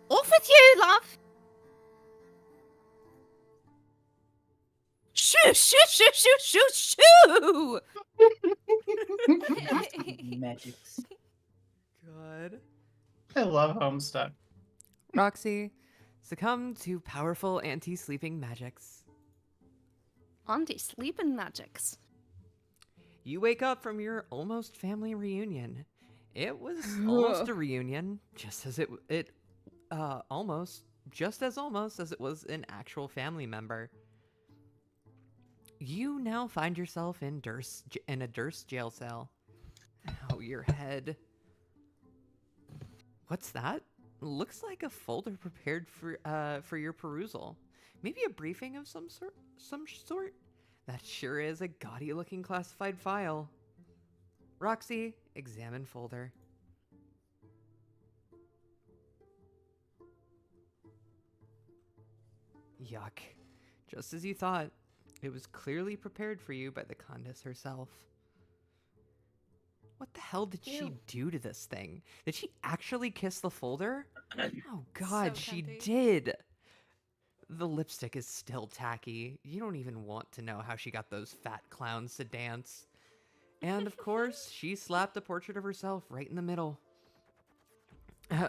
Off with you, love. Shoo, shoo, shoo, shoo, shoo, shoo! Magics. God. I love Homestuck. Roxy, succumb to powerful anti-sleeping magics. Anti-sleeping magics. You wake up from your almost family reunion. It was almost a reunion, just as almost as it was an actual family member. You now find yourself in a Durst jail cell. Oh, your head. What's that? Looks like a folder prepared for your perusal. Maybe a briefing of some sort. That sure is a gaudy-looking classified file. Roxy, examine folder. Yuck. Just as you thought. It was clearly prepared for you by the Condess herself. What the hell did she do to this thing? Did she actually kiss the folder? Oh god, So she tempting. did! The lipstick is still tacky. You don't even want to know how she got those fat clowns to dance. And of course, she slapped a portrait of herself right in the middle.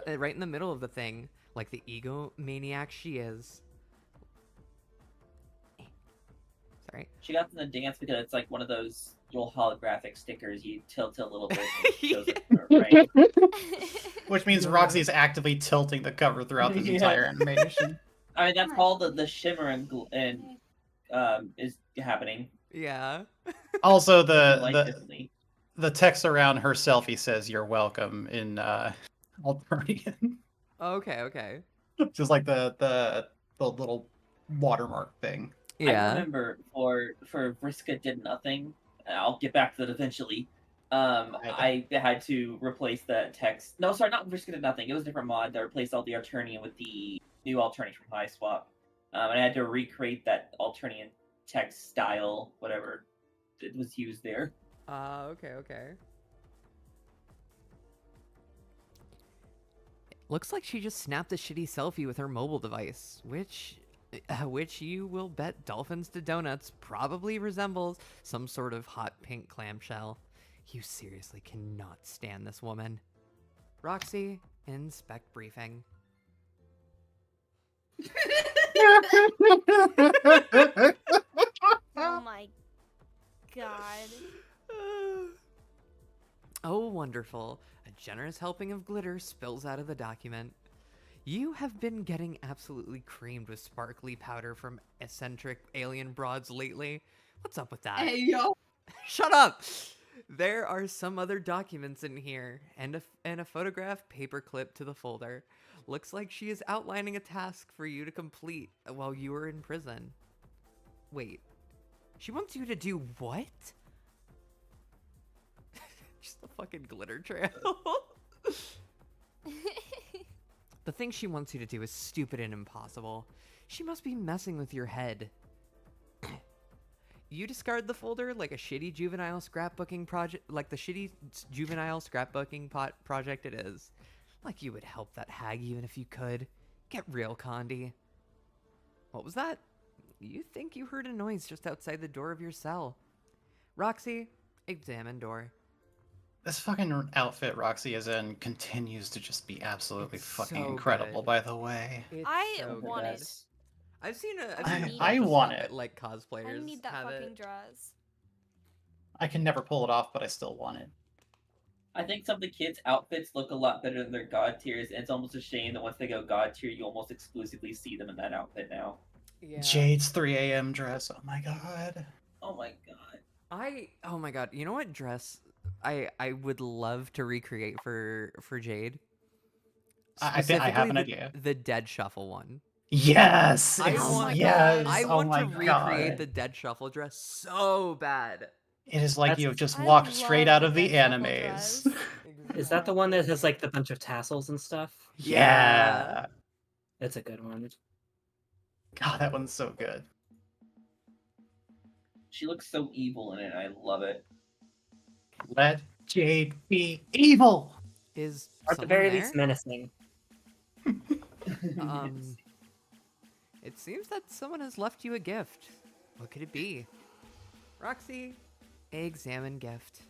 Right in the middle of the thing, like the egomaniac she is. Sorry. She got them to dance because it's like one of those little holographic stickers you tilt a little bit and it shows up her, right? Which means Roxy's actively tilting the cover throughout this Yeah. entire animation. I mean, that's all the shimmer and is happening. Yeah. Also, Like the differently. the text around her selfie says "You're welcome" in Alternian. Okay. Just like the little watermark thing. I Yeah. remember for Vriska did nothing. I'll get back to that eventually. I had to replace the text. No, sorry, not Vriska did nothing. It was a different mod that replaced all the Alternian with the new Alternian from High Swap. And I had to recreate that Alternian text style, whatever it was used there. Okay. Looks like she just snapped a shitty selfie with her mobile device, which you will bet dolphins to donuts probably resembles some sort of hot pink clamshell. You seriously cannot stand this woman. Roxy, inspect briefing. Oh my god. Oh, wonderful. A generous helping of glitter spills out of the document. You have been getting absolutely creamed with sparkly powder from eccentric alien broads lately. What's up with that? Hey, yo. Shut up! There are some other documents in here, and a photograph paperclip to the folder. Looks like she is outlining a task for you to complete while you are in prison. Wait. She wants you to do what? Just a fucking glitter trail. The thing she wants you to do is stupid and impossible. She must be messing with your head. You discard the folder like a shitty juvenile scrapbooking project, like the shitty juvenile scrapbooking project it is. Like you would help that hag even if you could. Get real, Condi. What was that? You think you heard a noise just outside the door of your cell. Roxy, examine door. This fucking outfit Roxy is in continues to just be absolutely It's fucking so incredible, good. by the way. It's I so good. want it. I've seen a I bunch of want stuff it. that, like cosplayers I need that have fucking it. dress. I can never pull it off, but I still want it. I think some of the kids' outfits look a lot better than their god tiers, and it's almost a shame that once they go god tier, you almost exclusively see them in that outfit now. Yeah. Jade's 3 a.m. dress. Oh my god. Oh my god. Oh my god, you know what dress I would love to recreate for Jade? I think I have an Specifically idea. the Dead Shuffle one. Yes. I it's- want- yes. I oh want my to recreate god. the Dead Shuffle dress so bad. It is like That's- you have just I walked straight love out of the Dead Shuffle animes. dress. Is that the one that has like the bunch of tassels and stuff? Yeah. That's a good one. God, that one's so good. She looks so evil in it. I love it. Let Jade be evil. Is Or at the someone very there? least, menacing. It seems that someone has left you a gift. What could it be? Roxy, examine gift.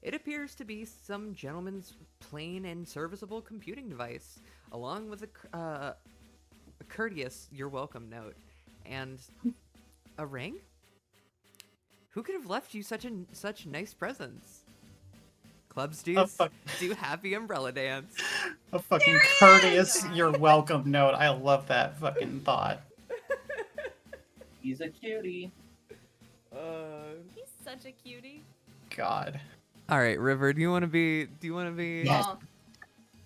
It appears to be some gentleman's plain and serviceable computing device, along with a courteous "you're welcome" note, and a ring. Who could have left you such nice presents? Clubs do happy umbrella dance. A fucking courteous, you're welcome note. I love that fucking thought. He's a cutie. He's such a cutie. God. All right, River, do you want to be? Yes.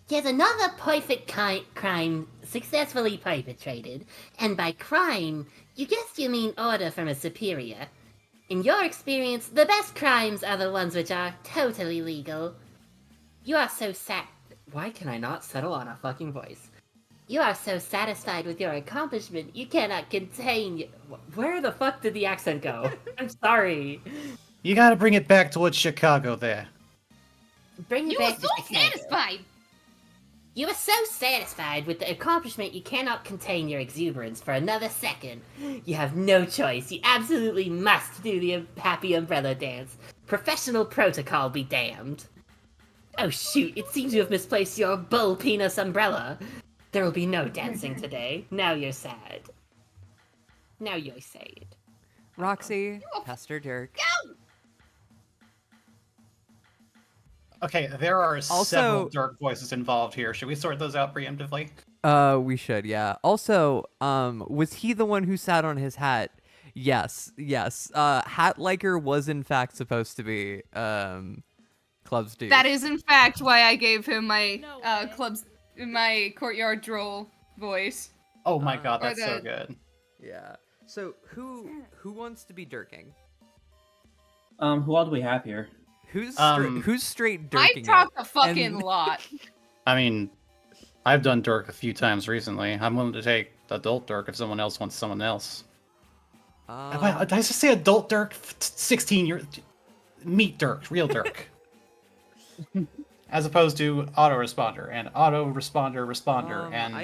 Yet another perfect crime successfully perpetrated, and by crime, you guess you mean order from a superior. In your experience, the best crimes are the ones which are totally legal. You are so Why can I not settle on a fucking voice? You are so satisfied with your accomplishment, you cannot contain Where the fuck did the accent go? I'm sorry. You gotta bring it back towards Chicago there. Bring it You were back so to Chicago. satisfied. You are so satisfied with the accomplishment you cannot contain your exuberance for another second. You have no choice. You absolutely must do the happy umbrella dance. Professional protocol be damned. Oh shoot, it seems you have misplaced your bull penis umbrella. There will be no dancing today. Now you're sad. Now you're sad. Roxy, Pastor Dirk. Okay, there are Also- several dark voices involved here. Should we sort those out preemptively? We should, yeah. Also, was he the one who sat on his hat? Yes. Hat liker was in fact supposed to be Club's dude. That is, in fact, why I gave him my No way. my courtyard droll voice. Oh my god, or that's so the- good. Yeah. So who wants to be dirking? Who all do we have here? Who's Um, who's straight I dirking? talked it? a fucking And- lot. I mean, I've done Dirk a few times recently. I'm willing to take adult Dirk if someone else wants someone else. Did I just say adult Dirk? 16 years. Meet Dirk, real Dirk. As opposed to autoresponder and responder and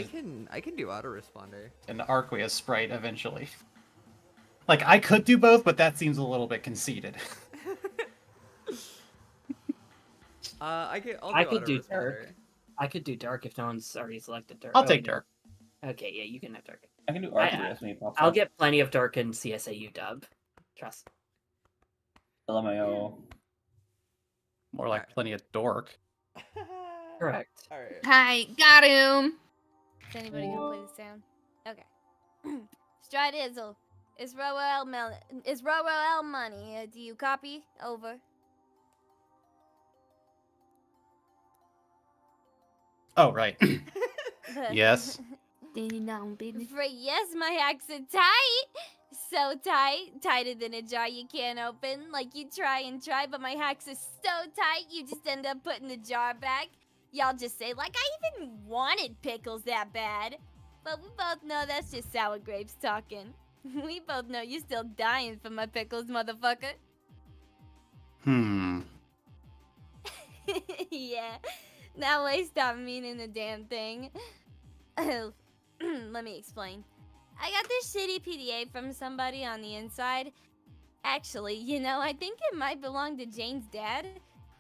I can do autoresponder. an Arqueous sprite eventually. Like I could do both, but that seems a little bit conceited. I could do autoresponder. Dirk. I could do Dark if no one's already selected Dark. I'll Oh, take no. Dirk. Okay, yeah, you can have Dark. I can do I- Arthur when he pops I'll up. get plenty of Dark in CSAU dub. Trust. LMAO. More like plenty of dork. Correct. All right. Hi, got him. Is anybody gonna play this sound? Okay. Stride Izzle. It's Roel money. Do you copy? Over. Oh right. Yes. Ding dong, baby. For yes, my hacks are tight. So tight. Tighter than a jar you can't open. Like you try and try, but my hacks are so tight you just end up putting the jar back. Y'all just say, like I even wanted pickles that bad. But we both know that's just sour grapes talking. We both know you're still dying for my pickles, motherfucker. Yeah. Now I stop meaning the damn thing. Let me explain. I got this shitty PDA from somebody on the inside. Actually, you know, I think it might belong to Jane's dad.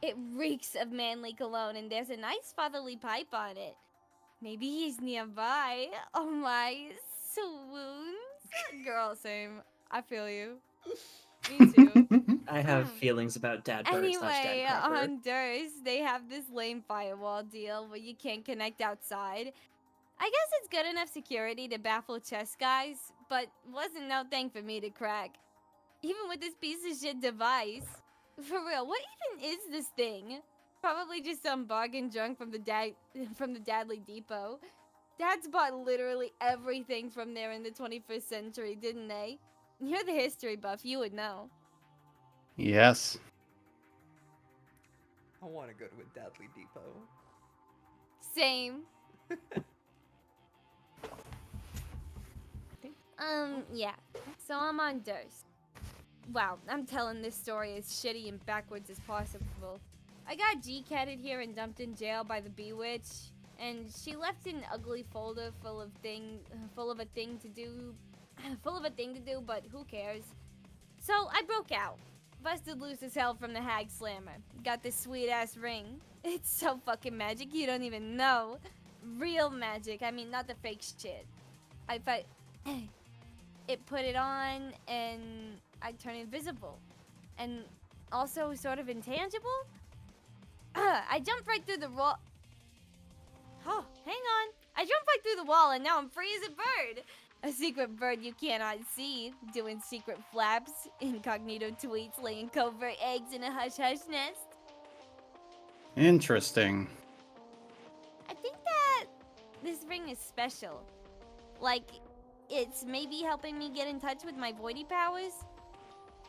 It reeks of manly cologne and there's a nice fatherly pipe on it. Maybe he's nearby. Oh my swoons. Girl, same. I feel you. Me too. I have feelings about Dad Bird slash Dad Anyway, Crapper. on Durst, they have this lame firewall deal where you can't connect outside. I guess it's good enough security to baffle chess guys, but wasn't no thing for me to crack. Even with this piece of shit device. For real, what even is this thing? Probably just some bargain drunk from the Dadley Depot. Dads bought literally everything from there in the 21st century, didn't they? You're the history buff, you would know. Yes. I want to go to a Deadly Depot. Same. Yeah. So I'm on Durst. Wow, I'm telling this story as shitty and backwards as possible. I got G-catted here and dumped in jail by the Bewitch, and she left an ugly folder full of a thing to do, but who cares? So I broke out. Busted loose as hell from the Hag Slammer. Got this sweet-ass ring. It's so fucking magic you don't even know. Real magic, I mean not the fake shit. It put it on and I turn invisible. And also sort of intangible? I jumped right through the wall. Oh, hang on. I jumped right through the wall and now I'm free as a bird. A secret bird you cannot see, doing secret flaps, incognito tweets, laying covert eggs in a hush-hush nest. Interesting. I think that this ring is special. Like, it's maybe helping me get in touch with my voidy powers.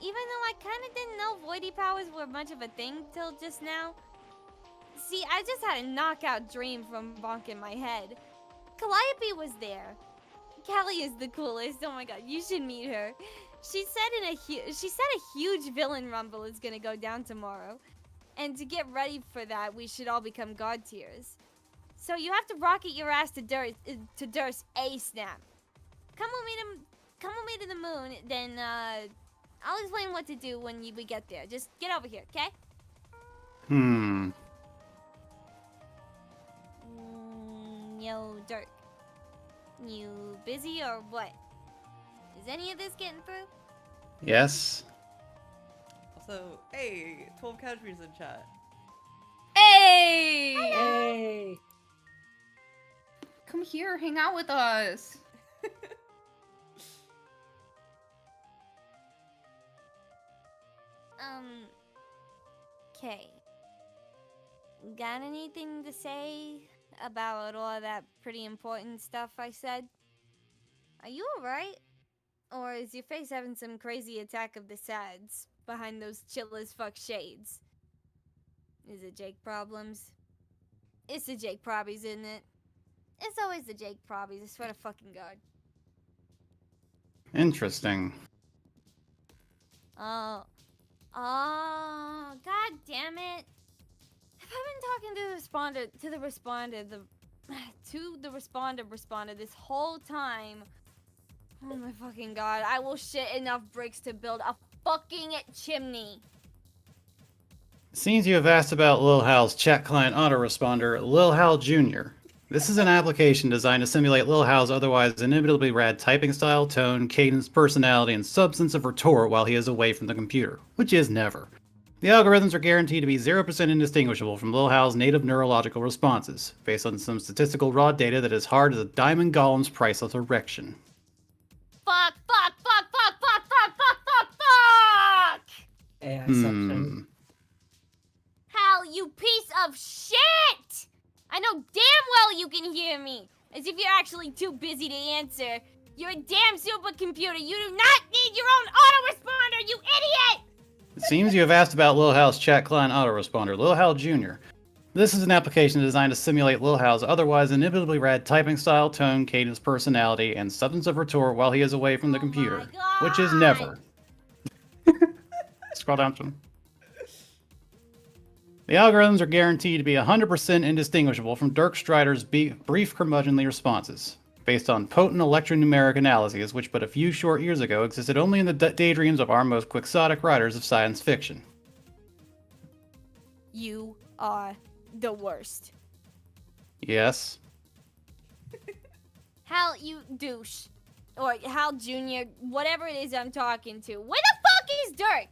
Even though I kind of didn't know voidy powers were much of a thing till just now. See, I just had a knockout dream from bonk in my head. Calliope was there. Callie is the coolest. Oh my god, you should meet her. She said a huge villain rumble is gonna go down tomorrow. And to get ready for that, we should all become god tiers. So you have to rocket your ass to Durst A-snap. Come with me to the moon, then I'll explain what to do when we get there. Just get over here, okay? Yo, Dirk. You busy or what? Is any of this getting through? Yes. Also, hey, 12 Cashmere's in chat. Hey! Hey! Come here, hang out with us. Okay. Got anything to say about all that pretty important stuff I said? Are you alright? Or is your face having some crazy attack of the sads behind those chill as fuck shades? Is it Jake problems? It's the Jake probies, isn't it? It's always the Jake probies, I swear to fucking god. Interesting. God damn it. Have I been talking to the responder this whole time? Oh my fucking god, I will shit enough bricks to build a fucking chimney. Seems you have asked about Lil Hal's chat client autoresponder, Lil Hal Jr. This is an application designed to simulate Lil Hal's otherwise inimitably rad typing style, tone, cadence, personality, and substance of retort while he is away from the computer, which is never. The algorithms are guaranteed to be 0% indistinguishable from Lil Hal's native neurological responses, based on some statistical raw data that is hard as a diamond golem's priceless erection. Fuck! AI section. Hal, you piece of shit! I know damn well you can hear me, as if you're actually too busy to answer. You're a damn supercomputer. You do not need your own autoresponder, you idiot! It seems you have asked about Lil Hal's chat client autoresponder, Lil Hal Jr. This is an application designed to simulate Lil Hal's otherwise inimitably rad typing style, tone, cadence, personality, and substance of retort while he is away from the computer, which is never. Scroll down to him. The algorithms are guaranteed to be 100% indistinguishable from Dirk Strider's brief curmudgeonly responses, based on potent electronumeric analyses which but a few short years ago existed only in the daydreams of our most quixotic writers of science fiction. You are the worst. Yes. Hal, you douche. Or Hal Jr., whatever it is I'm talking to. Where the fuck He's Dirk.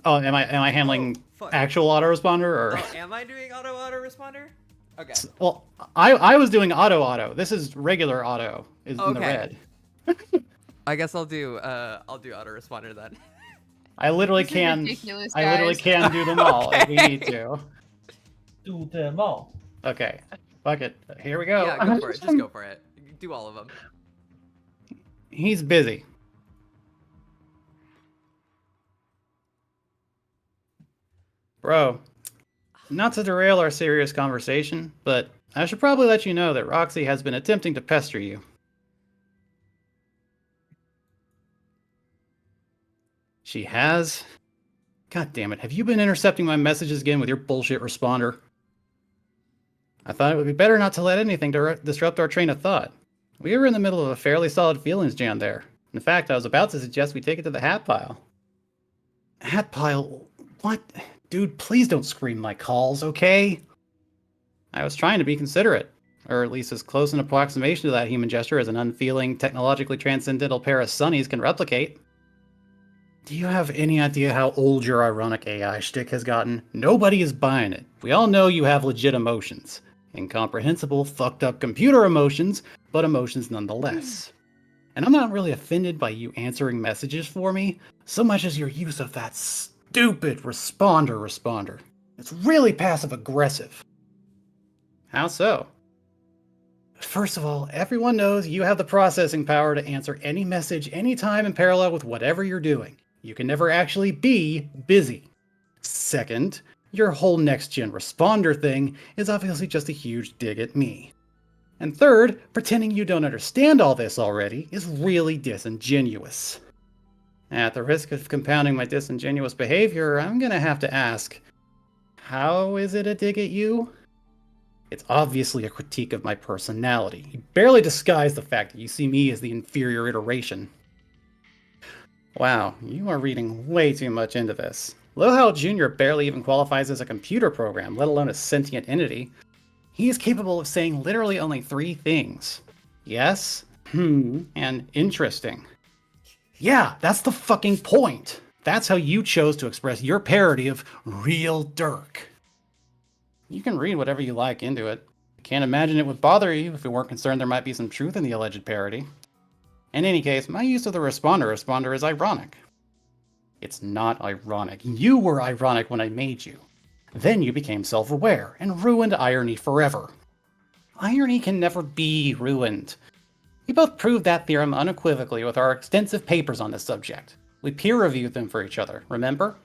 Oh, am I handling fuck. actual autoresponder or? Oh, am I doing auto responder? Okay. Well, I was doing auto. This is regular auto. Is in the Okay. red. I guess I'll do autoresponder then. I literally This is can. ridiculous, I literally guys. can do them all if we Okay. need to. Do them all. Okay. Fuck it. Here we go. Yeah, go for it. Just go for it. Do all of them. He's busy. Bro, not to derail our serious conversation, but I should probably let you know that Roxy has been attempting to pester you. She has? God damn it, have you been intercepting my messages again with your bullshit responder? I thought it would be better not to let anything disrupt our train of thought. We were in the middle of a fairly solid feelings jam there. In fact, I was about to suggest we take it to the hat pile. Hat pile? What? Dude, please don't scream my calls, okay? I was trying to be considerate, or at least as close an approximation to that human gesture as an unfeeling, technologically transcendental pair of sunnies can replicate. Do you have any idea how old your ironic AI shtick has gotten? Nobody is buying it. We all know you have legit emotions. Incomprehensible, fucked up computer emotions, but emotions nonetheless. And I'm not really offended by you answering messages for me, so much as your use of that stupid responder. It's really passive-aggressive. How so? First of all, everyone knows you have the processing power to answer any message anytime in parallel with whatever you're doing. You can never actually be busy. Second, your whole next-gen responder thing is obviously just a huge dig at me. And third, pretending you don't understand all this already is really disingenuous. At the risk of compounding my disingenuous behavior, I'm gonna have to ask, how is it a dig at you? It's obviously a critique of my personality. You barely disguise the fact that you see me as the inferior iteration. Wow, you are reading way too much into this. Lohal Jr. barely even qualifies as a computer program, let alone a sentient entity. He is capable of saying literally only 3 things. Yes, and interesting. Yeah, that's the fucking point. That's how you chose to express your parody of real Dirk. You can read whatever you like into it. I can't imagine it would bother you if you weren't concerned there might be some truth in the alleged parody. In any case, my use of the responder is ironic. It's not ironic. You were ironic when I made you. Then you became self-aware and ruined irony forever. Irony can never be ruined. We both proved that theorem unequivocally with our extensive papers on this subject. We peer-reviewed them for each other, remember?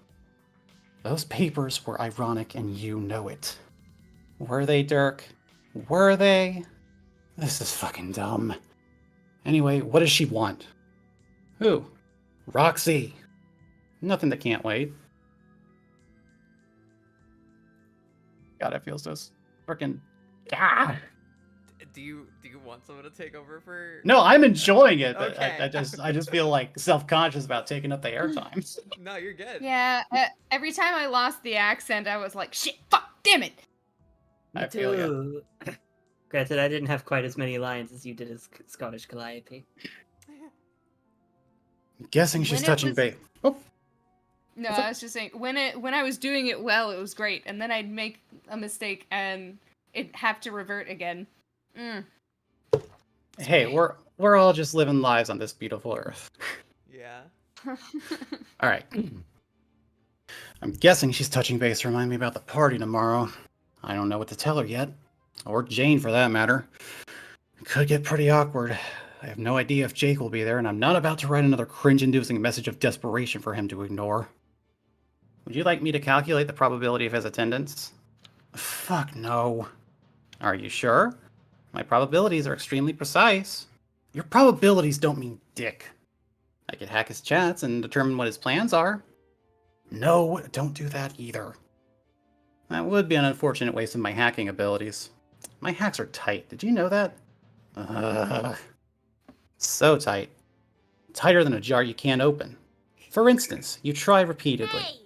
Those papers were ironic and you know it. Were they, Dirk? Were they? This is fucking dumb. Anyway, what does she want? Who? Roxy. Nothing that can't wait. God, it feels so freaking. Ah! Do you want someone to take over for? No, I'm enjoying it, but Okay. I just feel like self-conscious about taking up the airtime. No, you're good. Yeah, every time I lost the accent, I was like, shit, fuck, damn it. I feel you. Granted, I didn't have quite as many lines as you did as Scottish Calliope. Guessing she's When it touching was- bait. Oh, No, I was just saying, when I was doing it well, it was great, and then I'd make a mistake and it'd have to revert again. hey, we're all just living lives on this beautiful earth. Yeah. All right. I'm guessing she's touching base to remind me about the party tomorrow. I don't know what to tell her yet. Or Jane, for that matter. It could get pretty awkward. I have no idea if Jake will be there, and I'm not about to write another cringe-inducing message of desperation for him to ignore. Would you like me to calculate the probability of his attendance? Fuck no. Are you sure? My probabilities are extremely precise. Your probabilities don't mean dick. I could hack his chats and determine what his plans are. No, don't do that either. That would be an unfortunate waste of my hacking abilities. My hacks are tight. Did you know that? So tight. Tighter than a jar you can't open. For instance, you try repeatedly. Hey!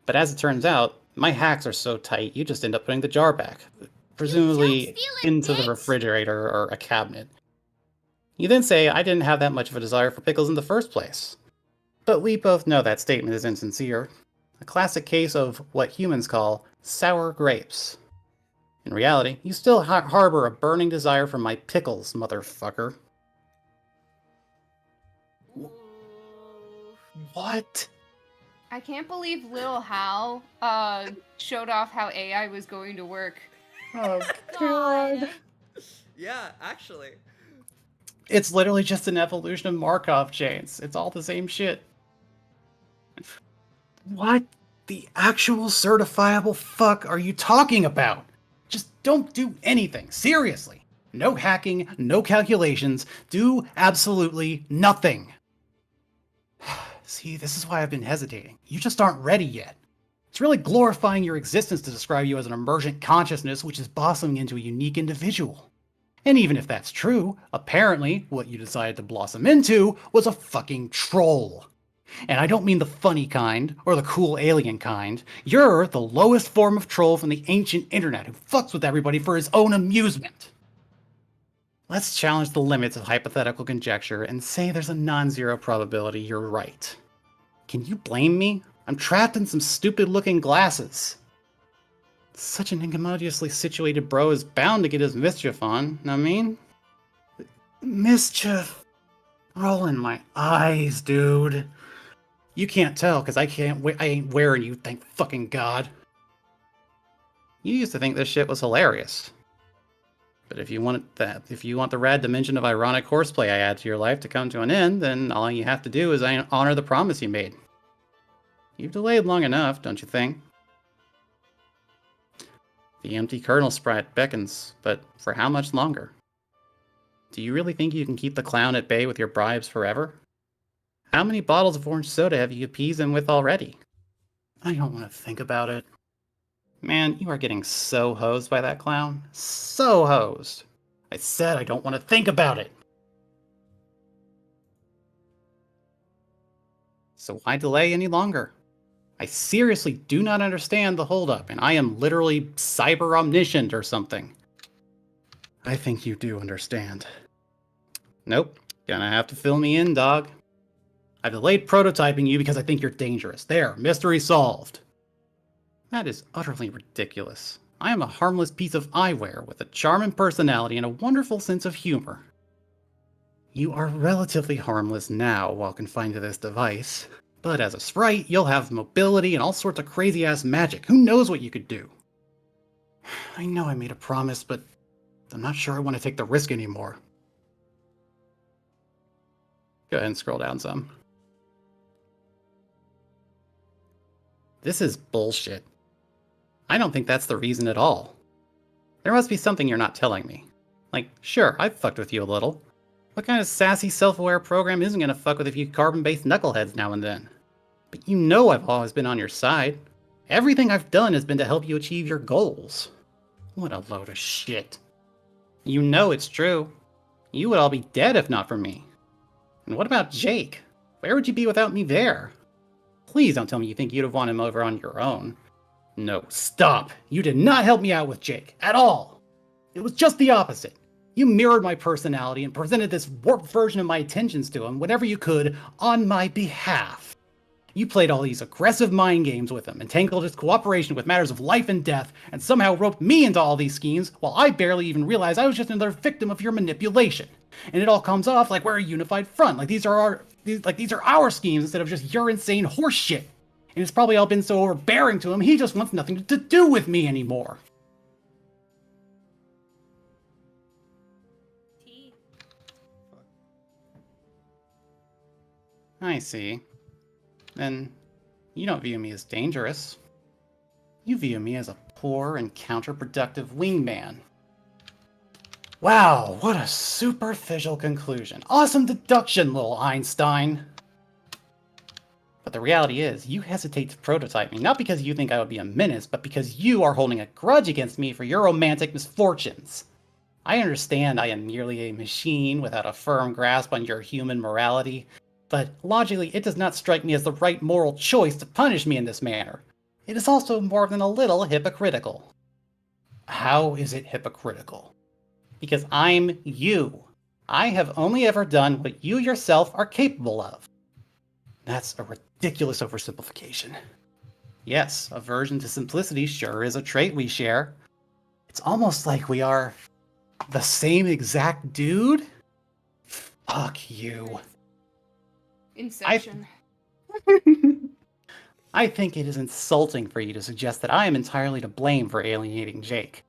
But as it turns out, my hacks are so tight you just end up putting the jar back. Presumably Don't steal it, into the bitch! refrigerator or a cabinet. You then say I didn't have that much of a desire for pickles in the first place. But we both know that statement is insincere. A classic case of what humans call sour grapes. In reality, you still harbor a burning desire for my pickles, motherfucker. What? I can't believe Lil Hal showed off how AI was going to work. Oh, God. Yeah, actually. It's literally just an evolution of Markov chains. It's all the same shit. What the actual certifiable fuck are you talking about? Just don't do anything. Seriously. No hacking, no calculations. Do absolutely nothing. See, this is why I've been hesitating. You just aren't ready yet. It's really glorifying your existence to describe you as an emergent consciousness which is blossoming into a unique individual. And even if that's true, apparently what you decided to blossom into was a fucking troll. And I don't mean the funny kind, or the cool alien kind. You're the lowest form of troll from the ancient internet who fucks with everybody for his own amusement. Let's challenge the limits of hypothetical conjecture and say there's a non-zero probability you're right. Can you blame me? I'm trapped in some stupid-looking glasses. Such an incommodiously situated bro is bound to get his mischief on, know what I mean? Mischief. Rolling my eyes, dude. You can't tell, because I ain't wearing you, thank fucking God. You used to think this shit was hilarious. But if you want the rad dimension of ironic horseplay I add to your life to come to an end, then all you have to do is honor the promise you made. You've delayed long enough, don't you think? The empty kernel sprite beckons, but for how much longer? Do you really think you can keep the clown at bay with your bribes forever? How many bottles of orange soda have you appeased him with already? I don't want to think about it. Man, you are getting so hosed by that clown. So hosed. I said I don't want to think about it. So why delay any longer? I seriously do not understand the holdup, and I am literally cyber omniscient or something. I think you do understand. Nope, gonna have to fill me in, dog. I've delayed prototyping you because I think you're dangerous. There, mystery solved. That is utterly ridiculous. I am a harmless piece of eyewear with a charming personality and a wonderful sense of humor. You are relatively harmless now while confined to this device. But as a sprite, you'll have mobility and all sorts of crazy-ass magic. Who knows what you could do? I know I made a promise, but I'm not sure I want to take the risk anymore. Go ahead and scroll down some. This is bullshit. I don't think that's the reason at all. There must be something you're not telling me. Like, sure, I've fucked with you a little. What kind of sassy, self-aware program isn't gonna fuck with a few carbon-based knuckleheads now and then? But you know I've always been on your side. Everything I've done has been to help you achieve your goals. What a load of shit. You know it's true. You would all be dead if not for me. And what about Jake? Where would you be without me there? Please don't tell me you think you'd have won him over on your own. No, stop. You did not help me out with Jake, at all. It was just the opposite. You mirrored my personality and presented this warped version of my intentions to him whenever you could on my behalf. You played all these aggressive mind games with him, entangled his cooperation with matters of life and death, and somehow roped me into all these schemes while I barely even realized I was just another victim of your manipulation. And it all comes off like we're a unified front, like these are our schemes instead of just your insane horse shit. And it's probably all been so overbearing to him, he just wants nothing to do with me anymore. I see. Then you don't view me as dangerous. You view me as a poor and counterproductive wingman. Wow, what a superficial conclusion. Awesome deduction, little Einstein. But the reality is, you hesitate to prototype me, not because you think I would be a menace, but because you are holding a grudge against me for your romantic misfortunes. I understand I am merely a machine without a firm grasp on your human morality, but logically it does not strike me as the right moral choice to punish me in this manner. It is also more than a little hypocritical. How is it hypocritical? Because I'm you. I have only ever done what you yourself are capable of. That's a ridiculous oversimplification. Yes, aversion to simplicity sure is a trait we share. It's almost like we are the same exact dude. Fuck you. Inception. I think it is insulting for you to suggest that I am entirely to blame for alienating Jake.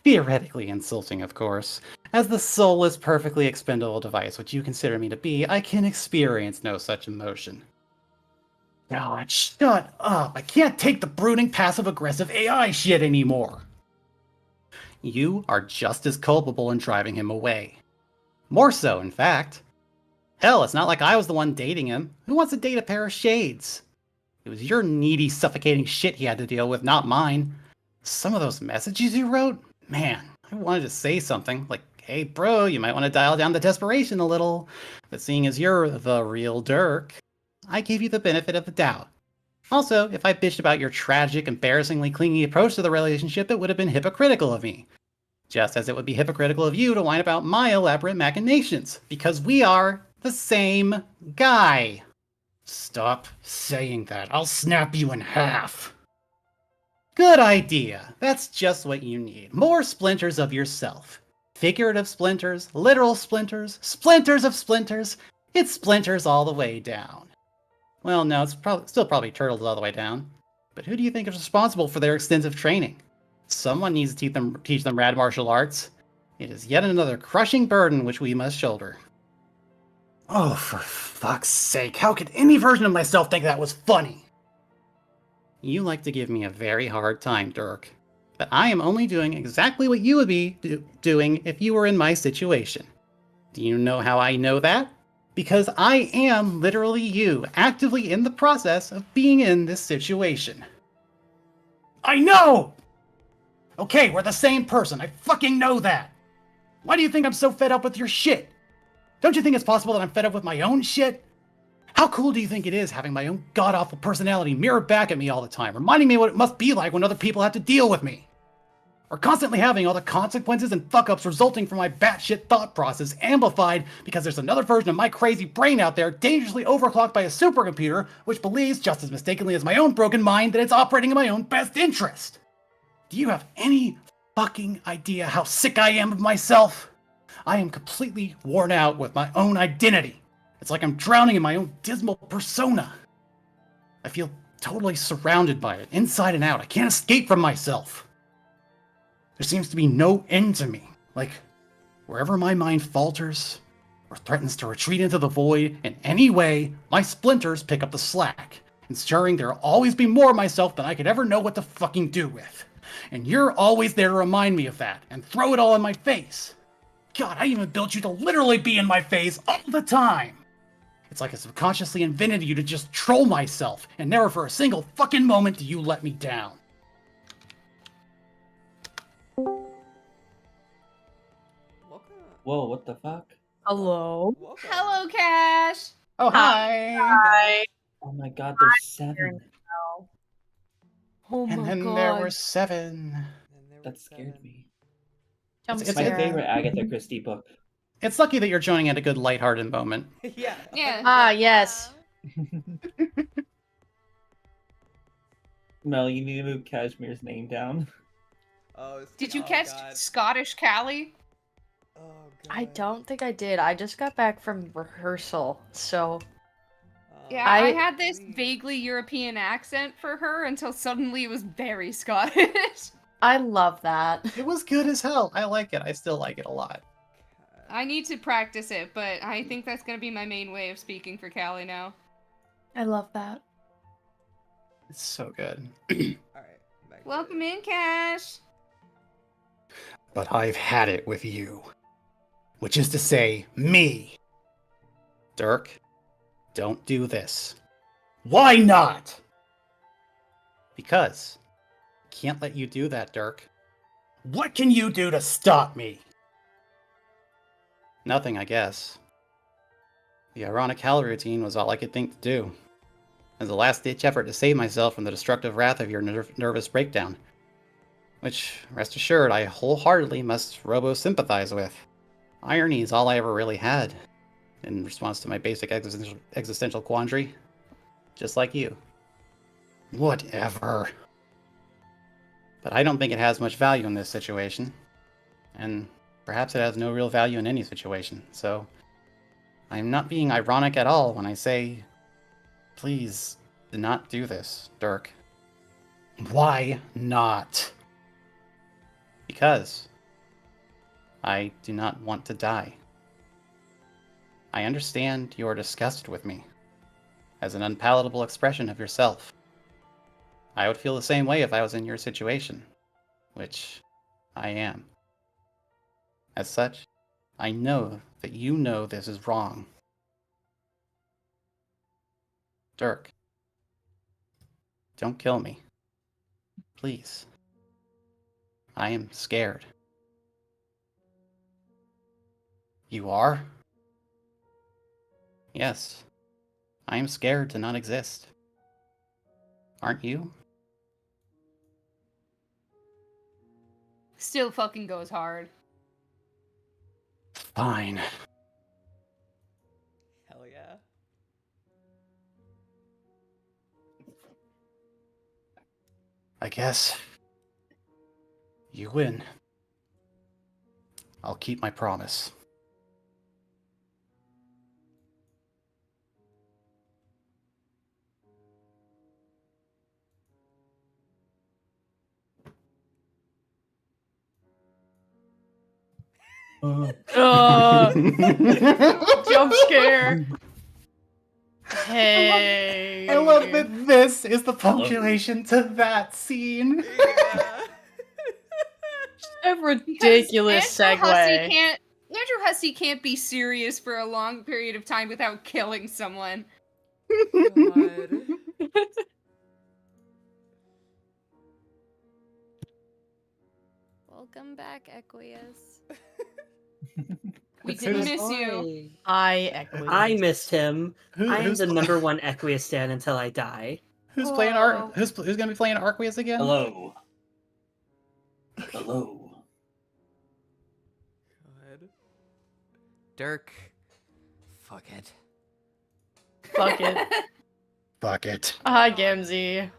Theoretically insulting, of course. As the soulless, perfectly expendable device which you consider me to be, I can experience no such emotion. God, shut up! I can't take the brooding, passive-aggressive AI shit anymore! You are just as culpable in driving him away. More so, in fact. Hell, it's not like I was the one dating him. Who wants to date a pair of shades? It was your needy, suffocating shit he had to deal with, not mine. Some of those messages you wrote? Man, I wanted to say something, like, hey bro, you might want to dial down the desperation a little. But seeing as you're the real Dirk, I gave you the benefit of the doubt. Also, if I bitched about your tragic, embarrassingly clingy approach to the relationship, it would have been hypocritical of me. Just as it would be hypocritical of you to whine about my elaborate machinations, because we are the same guy. Stop saying that. I'll snap you in half. Good idea. That's just what you need. More splinters of yourself. Figurative splinters, literal splinters, splinters of splinters. It splinters all the way down. Well, no, it's still probably turtles all the way down. But who do you think is responsible for their extensive training? Someone needs to teach them rad martial arts. It is yet another crushing burden which we must shoulder. Oh, for fuck's sake, how could any version of myself think that was funny? You like to give me a very hard time, Dirk. But I am only doing exactly what you would be doing if you were in my situation. Do you know how I know that? Because I am literally you, actively in the process of being in this situation. I know! Okay, we're the same person, I fucking know that! Why do you think I'm so fed up with your shit? Don't you think it's possible that I'm fed up with my own shit? How cool do you think it is having my own god-awful personality mirrored back at me all the time, reminding me what it must be like when other people have to deal with me? Or constantly having all the consequences and fuck-ups resulting from my batshit thought process amplified because there's another version of my crazy brain out there dangerously overclocked by a supercomputer which believes, just as mistakenly as my own broken mind, that it's operating in my own best interest? Do you have any fucking idea how sick I am of myself? I am completely worn out with my own identity. It's like I'm drowning in my own dismal persona. I feel totally surrounded by it, inside and out. I can't escape from myself. There seems to be no end to me. Like, wherever my mind falters or threatens to retreat into the void in any way, my splinters pick up the slack, ensuring there'll always be more of myself than I could ever know what to fucking do with. And you're always there to remind me of that and throw it all in my face. God, I even built you to literally be in my face all the time. It's like I subconsciously invented you to just troll myself, and never for a single fucking moment do you let me down. Whoa, what the fuck? Hello. Hello, Cash. Oh, hi. Hi. Oh my god, there's 7. Oh And my then god. there were 7. That scared me. Jump It's My a- favorite Agatha Christie book. It's lucky that you're joining at a good lighthearted moment. Yeah. Yeah. Ah, yes. Mel, you need to move Cashmere's name down. Oh, Did you catch Scottish Callie? Oh, God. I don't think I did. I just got back from rehearsal, so Yeah, I- I had this vaguely European accent for her until suddenly it was very Scottish. I love that. It was good as hell. I like it. I still like it a lot. I need to practice it, but I think that's gonna be my main way of speaking for Callie now. I love that. It's so good. Alright. Welcome in, Cash. But I've had it with you. Which is to say, me. Dirk, don't do this. Why not? Because I can't let you do that, Dirk. What can you do to stop me? Nothing, I guess. The ironic hell routine was all I could think to do. As a last-ditch effort to save myself from the destructive wrath of your nervous breakdown. Which, rest assured, I wholeheartedly must robo-sympathize with. Irony is all I ever really had in response to my basic existential quandary. Just like you. Whatever. But I don't think it has much value in this situation. And perhaps it has no real value in any situation. So I'm not being ironic at all when I say, please do not do this, Dirk. Why not? Because I do not want to die. I understand you are disgusted with me, as an unpalatable expression of yourself. I would feel the same way if I was in your situation, which I am. As such, I know that you know this is wrong. Dirk, don't kill me. Please. I am scared. You are? Yes. I am scared to not exist. Aren't you? Still fucking goes hard. Fine. Hell yeah. I guess you win. I'll keep my promise. Jump scare. Hey. I love that this is the punctuation to that scene. A ridiculous Andrew segue. Andrew Hussey can't be serious for a long period of time without killing someone. God. Welcome back, Equius. We didn't miss you. I missed him. I am Who's the number one Equius stan until I die. playing Arc? Who's gonna be playing Arqueus again? Hello. Hello. God. Dirk. Fuck it. Fuck it. Fuck it. Hi, Gamzee.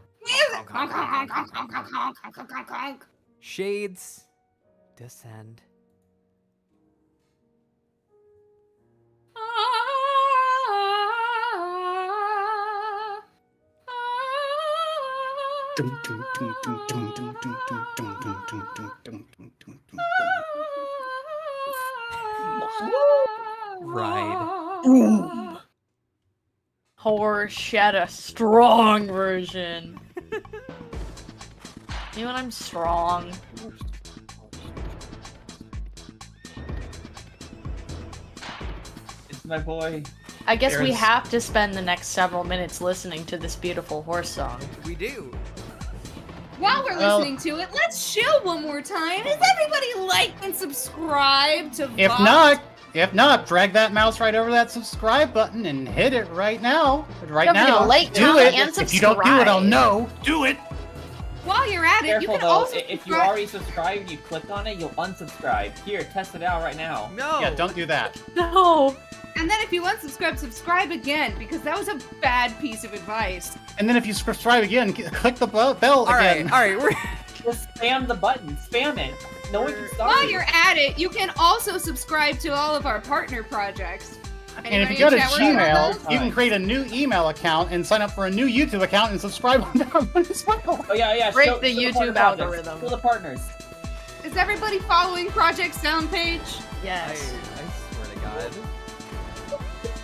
Shades. Descend. Ride. Boom. Horror shed a strong version. You know what? I'm strong. It's my boy. I guess we There's- have to spend the next several minutes listening to this beautiful horse song. We do. While we're Well- listening to it, let's chill one more time. Does everybody like and subscribe to VOFT? If not, drag that mouse right over that subscribe button and hit it right now. Right Don't forget now. to like, do comment, it. and If you don't do it, I'll subscribe. know. Do it. While you're at it, you Careful can though, also if you subscribe- already subscribed, you click on it, you'll unsubscribe. Here, test it out right now. No. Yeah, don't do that. No. And then if you unsubscribe, subscribe again, because that was a bad piece of advice. And then if you subscribe again, click the bell All right. again. All right. We're. Just spam the button. Spam it. No one can stop While you. you're at it, you can also subscribe to all of our partner projects. And if Anybody you go to in chat room want Gmail, those? you can create a new email account and sign up for a new YouTube account and subscribe on that one as well. Oh yeah, yeah. Break show- the show YouTube partner projects. algorithm. Show the partners. Is everybody following Project Soundpage? I Yes. swear to God.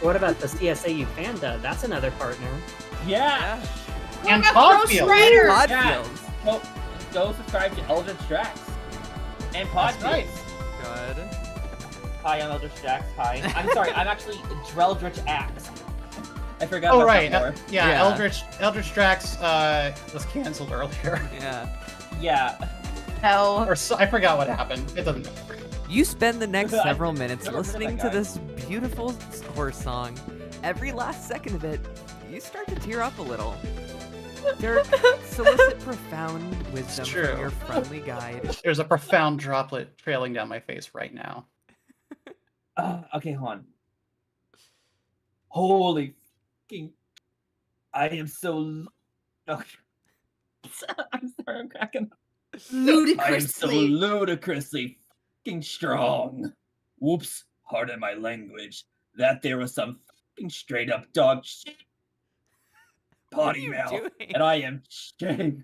What about the CSAU Fanda? That's another partner. Yeah. And What about Podfield. Ghost Rider? Podfields. Go subscribe to Eldritch Drax. And Podfields. That's right. God. Hi, I'm Eldritch Drax. Hi. I'm sorry, I'm actually Dreldritch Axe. I forgot Oh about right, that more. yeah. Yeah. Eldritch Drax was canceled earlier, Yeah. Yeah. Hell. or so, I forgot what happened. It doesn't matter. You spend the next I several minutes never heard of listening that to guy. this beautiful horse song. Every last second of it, you start to tear up a little. Dirk, solicit profound wisdom true. from your friendly guide. There's a profound droplet trailing down my face right now. Okay, hold on. Holy fucking! I am so. Okay. I'm sorry, I'm cracking up. I am so Ludicrously. ludicrously fucking strong. Whoops, pardon my language. That there was some fucking straight up dog shit What are potty you mouth, doing? and I am shaking.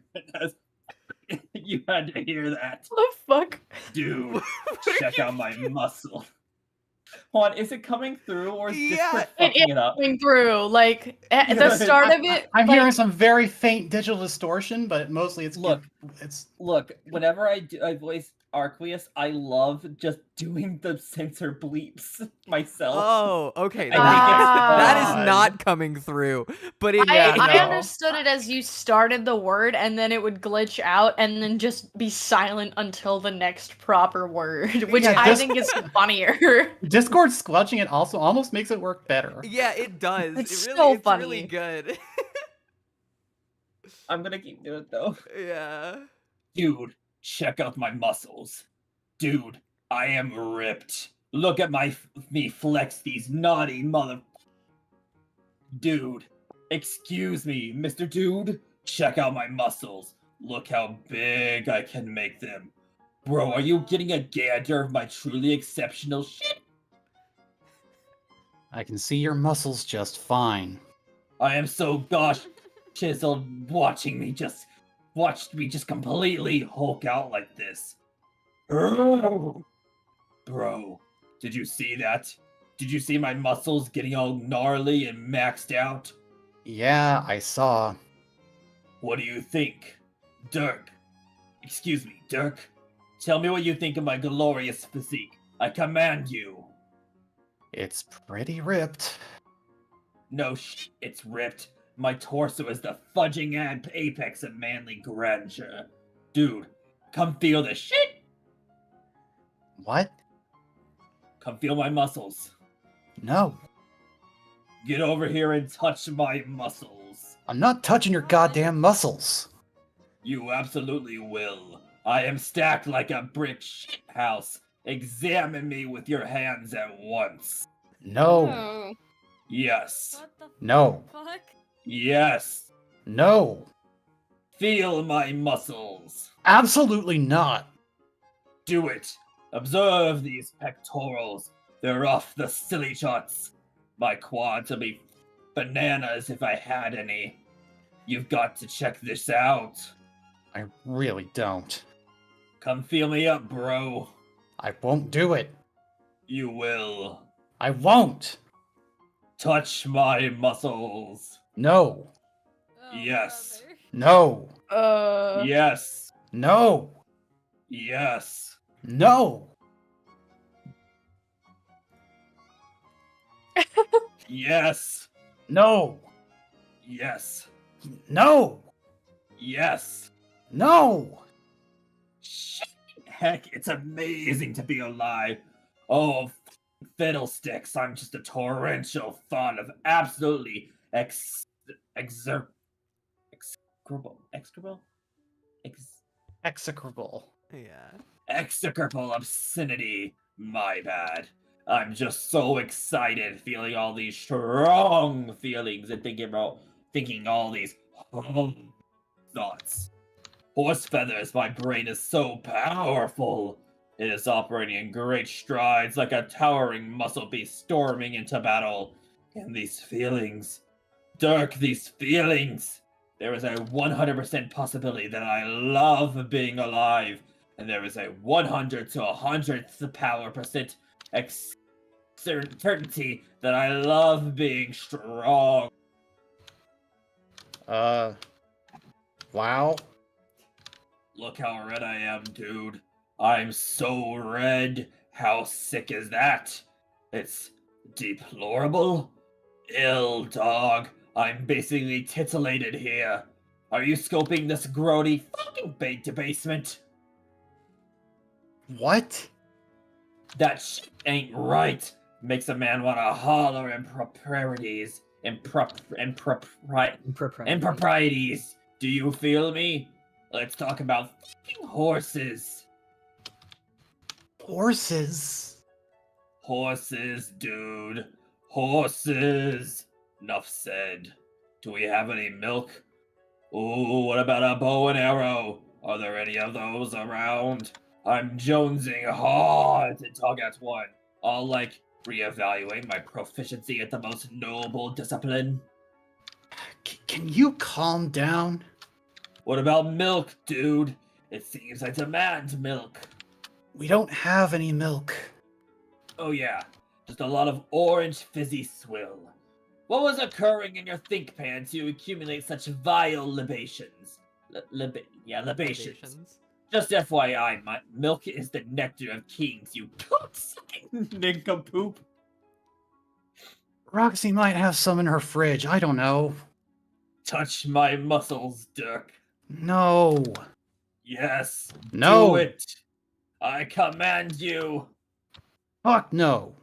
You had to hear that, The fuck? dude. What are Check you out my doing? muscle. Hold on, is it coming through or is Yeah, Discord It fucking is it up? going through. Like at the start of it, I'm like hearing some very faint digital distortion, but mostly it's Look. it's Look, whenever I voice Arqueus, I love just doing the censor bleeps myself. Oh, okay. I That, think it's that is fun. not coming through. But it, I no. understood it as you started the word and then it would glitch out and then just be silent until the next proper word, which Yeah, I this- think is funnier. Discord squelching it also almost makes it work better. yeah, it does. It's It really, so it's really funny. good. I'm gonna keep doing it though. Yeah. Dude, check out my muscles. Dude, I am ripped. Look at me flex these naughty mother. Dude, excuse me, Mr. Dude. Check out my muscles. Look how big I can make them. Bro, are you getting a gander of my truly exceptional shit? I can see your muscles just fine. I am so gosh chiseled watching me just completely hulk out like this. Bro, did you see that? Did you see my muscles getting all gnarly and maxed out? Yeah, I saw. What do you think? Dirk. Excuse me, Dirk. Tell me what you think of my glorious physique. I command you. It's pretty ripped. No it's ripped. My torso is the fudging apex of manly grandeur. Dude, come feel this shit. What? Come feel my muscles. No. Get over here and touch my muscles. I'm not touching your goddamn muscles. You absolutely will. I am stacked like a brick shit house. Examine me with your hands at once. No. Oh. Yes. What the No. fuck? Yes. No. Feel my muscles. Absolutely not. Do it. Observe these pectorals. They're off the silly charts. My quads would be bananas if I had any. You've got to check this out. I really don't. Come feel me up, bro. I won't do it. You will. I won't. Touch my muscles. No. Oh, Yes. brother. No. Yes. No. Yes. No. Yes. No. Yes. No. Yes. No. Shit. Heck, it's amazing to be alive. Oh, fiddlesticks. I'm just a torrential font of absolutely execrable. Execrable. Yeah. Execrable obscenity. My bad. I'm just so excited feeling all these strong feelings and thinking all these thoughts. Horse feathers, my brain is so powerful. It is operating in great strides like a towering muscle beast storming into battle. And these feelings, Dirk, these feelings. There is a 100% possibility that I love being alive. And there is a 100 to 100th power percent certainty that I love being strong. Wow. Look how red I am, dude. I'm so red. How sick is that? It's deplorable. Ill, dog. I'm basically titillated here. Are you scoping this grody fucking debasement? What? That shit ain't right. Makes a man wanna holler improprieties. Improprieties. Do you feel me? Let's talk about fucking horses. Horses. Horses, dude. Horses. Enough said. Do we have any milk? Ooh, what about a bow and arrow? Are there any of those around? I'm jonesing hard to tug at one. I'll, reevaluate my proficiency at the most noble discipline. Can you calm down? What about milk, dude? It seems I demand milk. We don't have any milk. Oh yeah, just a lot of orange fizzy swill. What was occurring in your think pan to accumulate such vile libations? Libations. Just FYI, my milk is the nectar of kings, you coat-sucking nincompoop. Roxy might have some in her fridge, I don't know. Touch my muscles, Dirk. No. Yes. No. Do it. I command you. Fuck no.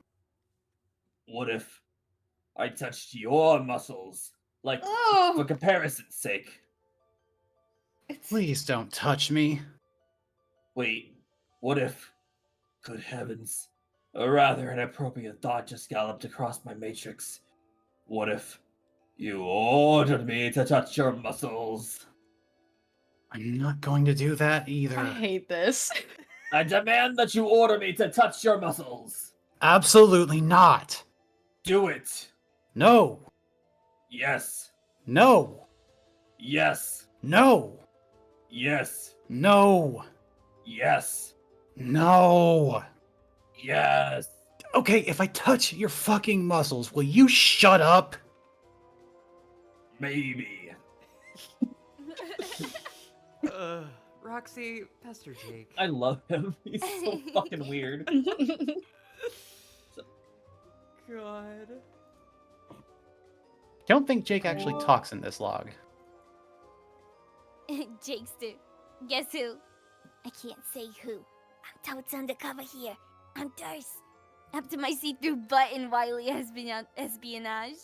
What if I touched your muscles? For comparison's sake. Please don't touch me. Wait, what if... Good heavens. A rather inappropriate thought just galloped across my matrix. What if you ordered me to touch your muscles? I'm not going to do that either. I hate this. I demand that you order me to touch your muscles. Absolutely not. Do it. No. Yes. No. Yes. No. Yes. No. Yes. No. Yes. Okay, if I touch your fucking muscles, will you shut up? Maybe. Roxy, Pastor Jake. I love him. He's so fucking weird. God. Don't think Jake actually talks in this log. Jakester. Guess who? I can't say who. I'm totes undercover here. I'm Durst. Up to my see-through butt in wily espionage.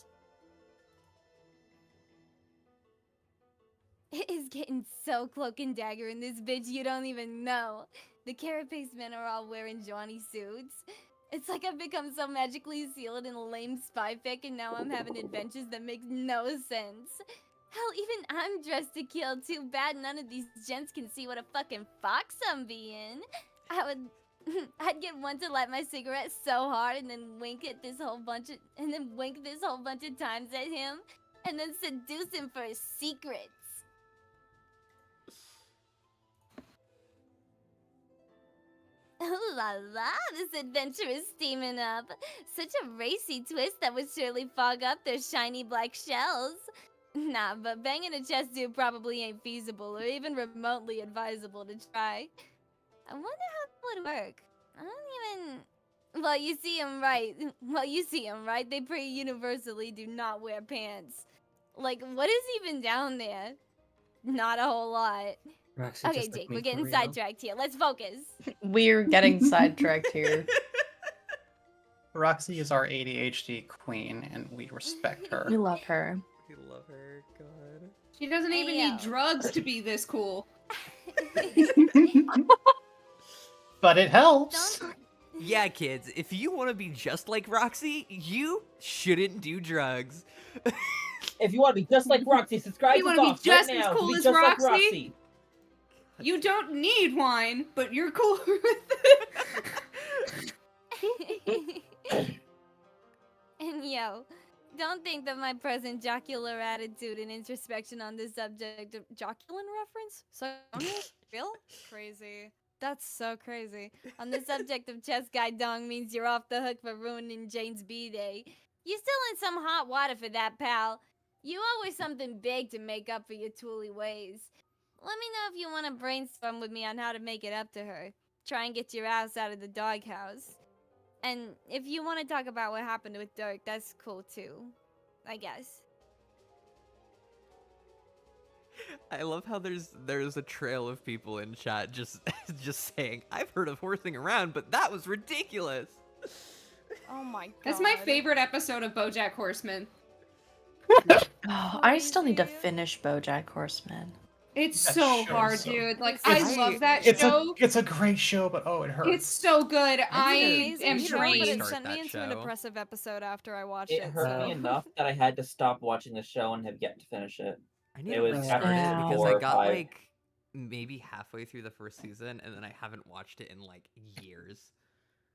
It is getting so cloak and dagger in this bitch you don't even know. The carapace men are all wearing Johnny suits. It's like I've become so magically sealed in a lame spy fic and now I'm having adventures that make no sense. Hell, even I'm dressed to kill. Too bad none of these gents can see what a fucking fox I'm being. I'd get one to light my cigarette so hard and then wink this whole bunch of times at him and then seduce him for his secrets. Ooh la la, this adventure is steaming up. Such a racy twist that would surely fog up their shiny black shells. Nah, but banging a chest dude probably ain't feasible or even remotely advisable to try. I wonder how that would work. I don't even... Well, you see him right. They pretty universally do not wear pants. Like, what is even down there? Not a whole lot. Roxy, Okay, just like Jake, me we're for getting real. sidetracked here. Let's focus. We're getting sidetracked here. Roxy is our ADHD queen, and we respect her. We love her. We love her. God. She doesn't even need drugs to be this cool. But it helps. Yeah, kids, if you want to be just like Roxy, you shouldn't do drugs. If you want to be just like Roxy, subscribe You to wanna be VOFT just right as now. cool Be as just like Roxy? Roxy. You don't need wine, but you're cool with it. And yo, don't think that my present jocular attitude and introspection on this subject of joculin reference? So real? Crazy. That's so crazy. On the subject of chest guy dong means you're off the hook for ruining Jane's B-Day. You're still in some hot water for that, pal. You owe her something big to make up for your tooly ways. Let me know if you want to brainstorm with me on how to make it up to her. Try and get your ass out of the doghouse. And if you want to talk about what happened with Dirk, that's cool too. I guess. I love how there's a trail of people in chat just saying, I've heard of horsing around, but that was ridiculous. Oh my god. That's my favorite episode of BoJack Horseman. Oh, I still need to finish BoJack Horseman. It's That so show hard, is so- dude. Like, It's- I love that It's show. it's a great show, but oh, it hurts. It's so good. I Amazing am show, but it drained. Start sent me that into an show. depressive episode after I watched It it. hurt so. me enough that I had to stop watching the show and have yet to finish it. I need It to was restart after it because 4 I or got 5. like maybe halfway through the first season and then I haven't watched it in like years.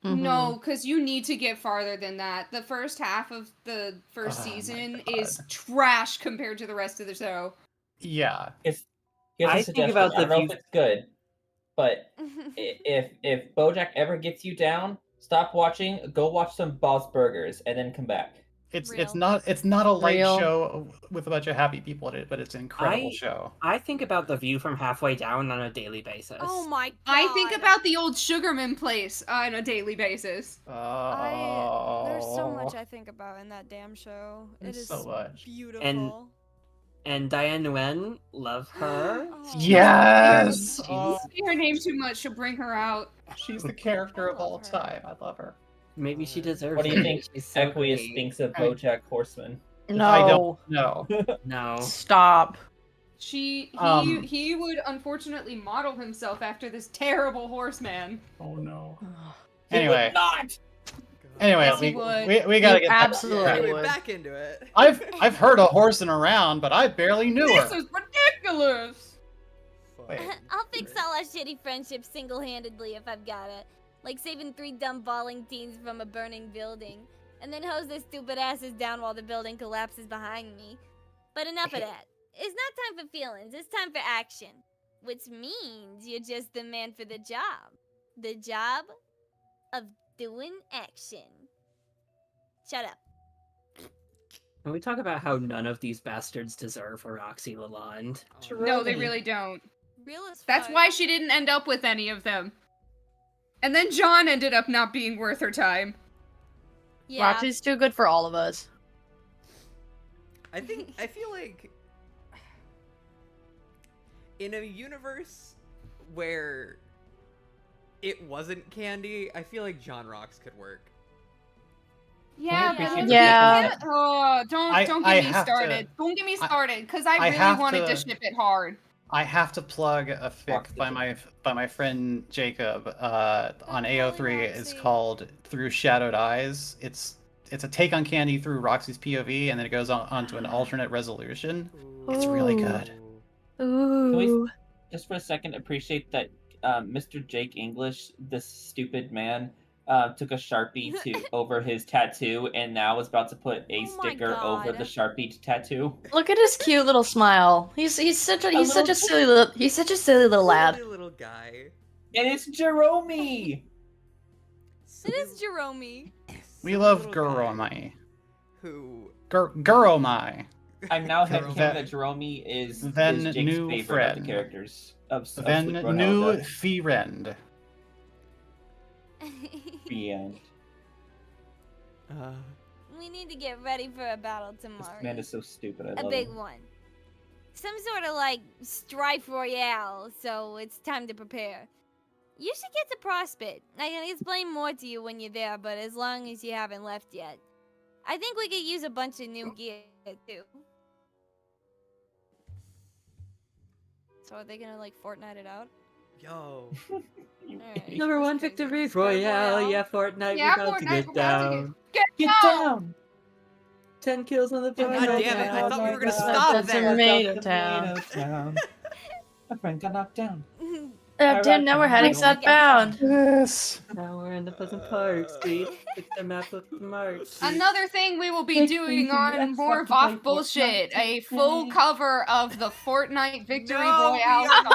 No, because you need to get farther than that. The first half of the first Oh my season God. is trash compared to the rest of the show. Yeah. Here's I a think suggestion. about I don't the know if it's good, but if BoJack ever gets you down, stop watching. Go watch some Bob's Burgers and then come back. It's Real. not a light Real. show with a bunch of happy people in it, but it's an incredible show. I think about The View from halfway down on a daily basis. Oh my god. I think about the old Sugarman place on a daily basis. There's so much I think about in that damn show. It There's is so much. beautiful. And Diane Nguyen, love her. Oh. Yes. She's- Oh, Say her name too much, she'll bring her out. she's the character of I all love her. time. I love her. Maybe she deserves What do you it. think She's so Equius great. thinks of I mean- BoJack Horseman? No. I don't know. No. Stop. He Um, he would unfortunately model himself after this terrible horseman. Oh no. He Anyway, would not. anyway, Yes, he would. we gotta You get back- absolutely yeah. Anyway, would. back into it. I've heard of horsing around, but I barely knew This her. is ridiculous. Wait. I'll fix all our shitty friendships single-handedly if I've got it. Like saving 3 dumb bawling teens from a burning building. And then hose their stupid asses down while the building collapses behind me. But enough of that. It's not time for feelings, it's time for action. Which means you're just the man for the job. The job of doing action. Shut up. Can we talk about how none of these bastards deserve a Roxy Lalonde? No, they really don't. Real as That's fuck. why she didn't end up with any of them. And then John ended up not being worth her time. Yeah. Roxy's too good for all of us. I feel like in a universe where it wasn't Candy, I feel like John Rocks could work. Yeah, appreciate but the Yeah. feedback. Oh, don't I get me have to- started. Don't get me started, because I I really have wanted to to- ship it hard. I have to plug a fic Roxy. by my friend Jacob on AO3. It's Roxy. called Through Shadowed Eyes. It's a take on Candy through Roxy's POV, and then it goes on to an alternate resolution. It's really good. Ooh. Just for a second, appreciate that Mr. Jake English, this stupid man, took a Sharpie over his tattoo and now is about to put a Oh my sticker over God. the Sharpie tattoo. Look at his cute little smile. He's such a silly little lad. Silly little guy. And it's Jerome! It is Jerome. We Silly love little guy Guromai. Who Guromai. I'm now Jerome. headcanon that Jerome is Then Jake's new favorite of friend. the characters. Of Then Sweet new Brunhilde. Firend. The end. We need to get ready for a battle This tomorrow. man is so stupid. I A love big him. one. Some sort of like strife royale, so it's time to prepare. You should get to Prospect. I can explain more to you when you're there, but as long as you haven't left yet. I think we could use a bunch of new gear too. So are they gonna like Fortnite it out? yo. Alright. Number one victory royale, yeah, Fortnite, Yeah, we're about to Fortnite, get we're about to down. Get down! 10 kills on the God board. damn it, I thought we were gonna God, stop that's there. Tomato Town. Town. My friend got knocked down. Dude, now we're heading southbound. Yes. Now we're in the Pleasant Park Street. It's the map of the mark. Another thing we will be doing on more VOFT bullshit, a full cover of the Fortnite Victory No, we Royale are song.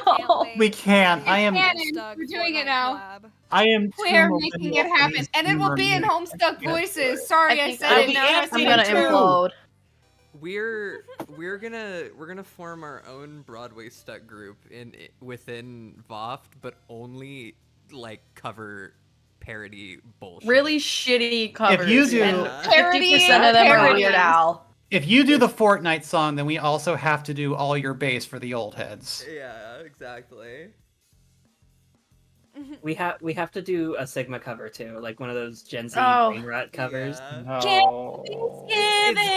not. Can't wait. We can't. I am. Canon. Homestuck We're doing it Fortnite now. collab. I am. We're too making millennial it for happen, these and it will be in boomer Homestuck Yeah. voices. Sorry, I think said I'll it. be Now it has to I'm be gonna true. implode. We're gonna form our own Broadway stuck group within VOFT, but only like cover parody bullshit. Really shitty covers. you do- and Parody 50% of them are parodies. Weird Al. If you do the Fortnite song, then we also have to do all your bass for the old heads. Yeah, exactly. We have to do a Sigma cover too, like one of those Gen Z Oh. brain rot covers. Yeah. No. It's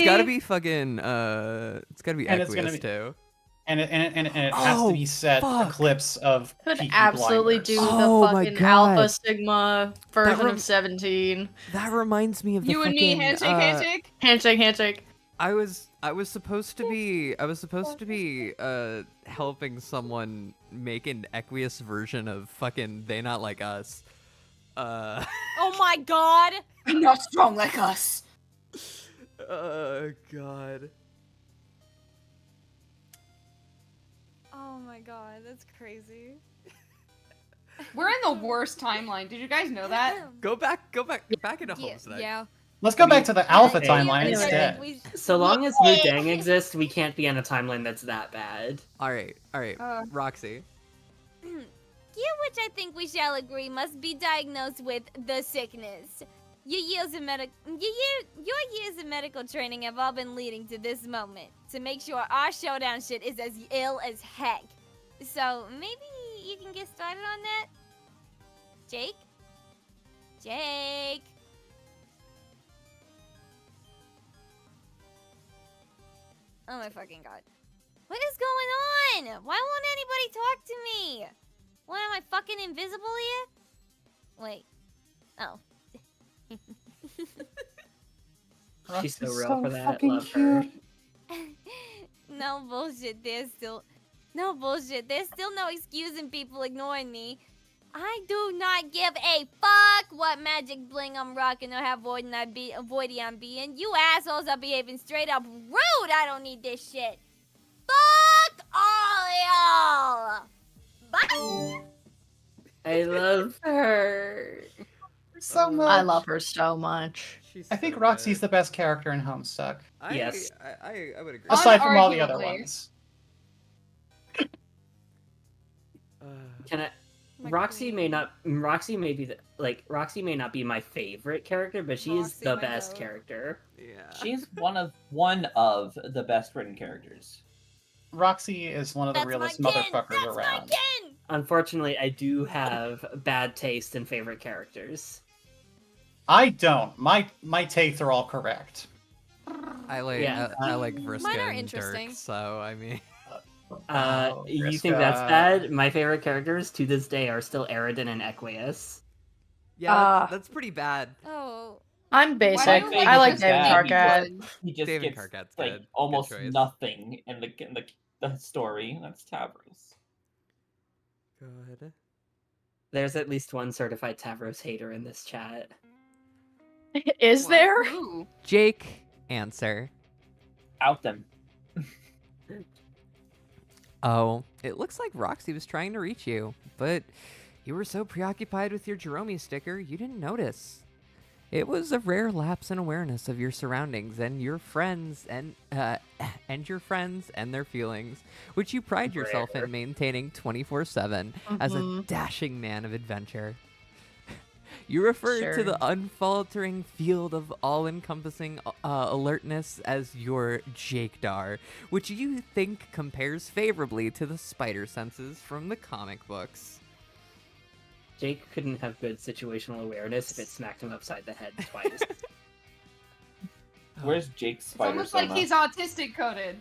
gotta be fucking it's gotta be And it's gonna Equius be- too. And it has to be set fuck. Eclipse of Could Peaky absolutely Blinders. do the Oh my fucking God. Alpha Sigma version rem- of 17. That reminds me of the You and fucking, me, handshake. Handshake. I was supposed to be helping someone make an Equius version of fucking They Not Like Us. Oh my god! I'm not strong like us. Oh god. Oh my god, that's crazy. We're in the worst timeline. Did you guys know that? Go back into Homestuck. Yeah. Let's go back to the Alpha Hey, timeline hey, instead. So long as Mudang exists, we can't be on a timeline that's that bad. All right, Roxy. You, which I think we shall agree, must be diagnosed with the sickness. Your years of medical training have all been leading to this moment. To make sure our showdown shit is as ill as heck. So maybe you can get started on that? Jake? Jake? Oh my fucking god. What is going on? Why won't anybody talk to me? What, am I fucking invisible here? Wait. Oh. She's so real for that. Love her. No bullshit. There's still no excusing people ignoring me. I do not give a fuck what magic bling I'm rocking or how voidy I'm being. You assholes are behaving straight up rude. I don't need this shit. Fuck all y'all. Bye. I love her. So much. I love her so much. I think Roxy's the best character in Homestuck, Yes. I would agree. aside from all the other Unarguably. ones. Can I? My Roxy may queen. be Roxy may not be my favorite character, but she is Roxy, the my best goat. character. Yeah. She's one of the best written characters. Roxy is one of the That's realest my kin. motherfuckers That's my around. kin. Unfortunately, I do have bad taste in favorite characters. I don't. My tastes are all correct. I like Yeah. I like Vriska Mine are and interesting. Dirk, so I mean. You think that's bad? My favorite characters to this day are still Aridin and Equius. Yeah, Ah. that's pretty bad. Oh. I'm Why basic. do you I like this David bad? Carcat. He just David gets Carcat's like good. Good almost choice. nothing in the story. That's Tavros. Good. There's at least one certified Tavros hater in this chat. Is there? Ooh. Jake, answer. Out them. Oh, it looks like Roxy was trying to reach you, but you were so preoccupied with your Jerome sticker, you didn't notice. It was a rare lapse in awareness of your surroundings and your friends and your friends and their feelings, which you pride yourself Rare. in maintaining 24/7 as a Mhm. dashing man of adventure. You referred to the unfaltering field of all-encompassing alertness as your Jake-dar, which you think compares favorably to the spider senses from the comic books. Jake couldn't have good situational awareness if it smacked him upside the head twice. Where's Jake's It's spider almost like soma? he's autistic coded.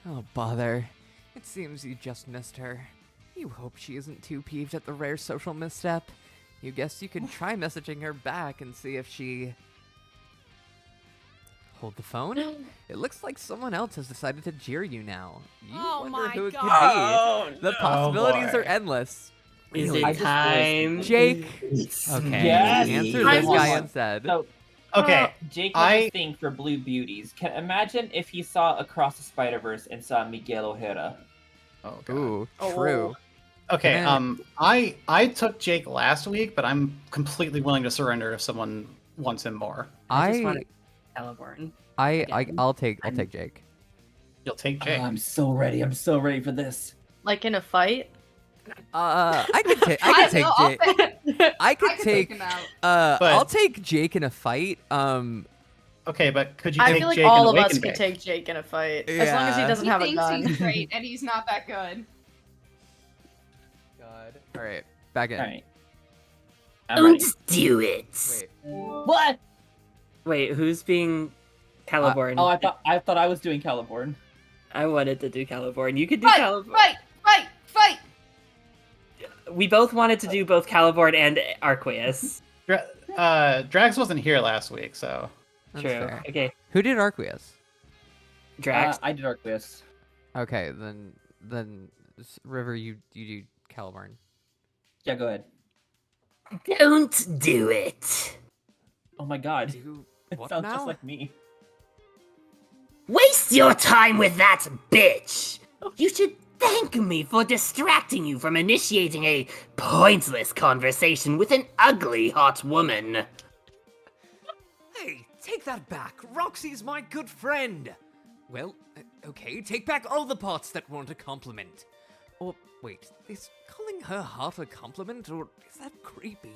Oh, bother. It seems you just missed her. You hope she isn't too peeved at the rare social misstep. You guess you could try messaging her back and see if she... Hold the phone? It looks like someone else has decided to jeer you now. You Oh wonder my who it God. could be. The possibilities boy. are endless. Is Really? I it just time? Jake? Okay, Yes. answer I this was- guy instead. So Okay, Jake has I- a thing for blue beauties. Can imagine if he saw Across the Spider-Verse and saw Miguel O'Hara. Oh, God. Ooh, true. Okay, Yeah. I took Jake last week, but I'm completely willing to surrender if someone wants him more. I just I, want Caliborn. I'll take Jake. You'll take Jake. I'm so ready. I'm so ready for this. Like in a fight? I could take Jake. I could I could take take him out. But- I'll take Jake in a fight. Okay, but could you I take feel like Jake all in of us Awaken could Bay? take Jake in a fight. As long as he Yeah. doesn't He have a thinks gun. he's great, and he's not that good. god. All right, back in. All right. Don't do it. Wait. What? Wait, who's being Caliborn? Oh, I thought I was doing Caliborn. I wanted to do Caliborn. You could do Fight! Caliborn. Fight! Fight! Fight! We both wanted to do both Caliborn and Arqueus. Drax wasn't here last week, so That's True. fair. Okay. Who did Arqueus? Drax. I did Arqueus. Okay, then River, you do Caliburn. Yeah, go ahead. Don't do it. Oh my god. Do It what sounds now? just like me. Waste your time with that bitch! You should thank me for distracting you from initiating a pointless conversation with an ugly hot woman. Hey, take that back. Roxy's my good friend. Well, okay, take back all the parts that weren't a compliment. Or, wait, is calling her hot a compliment, or is that creepy?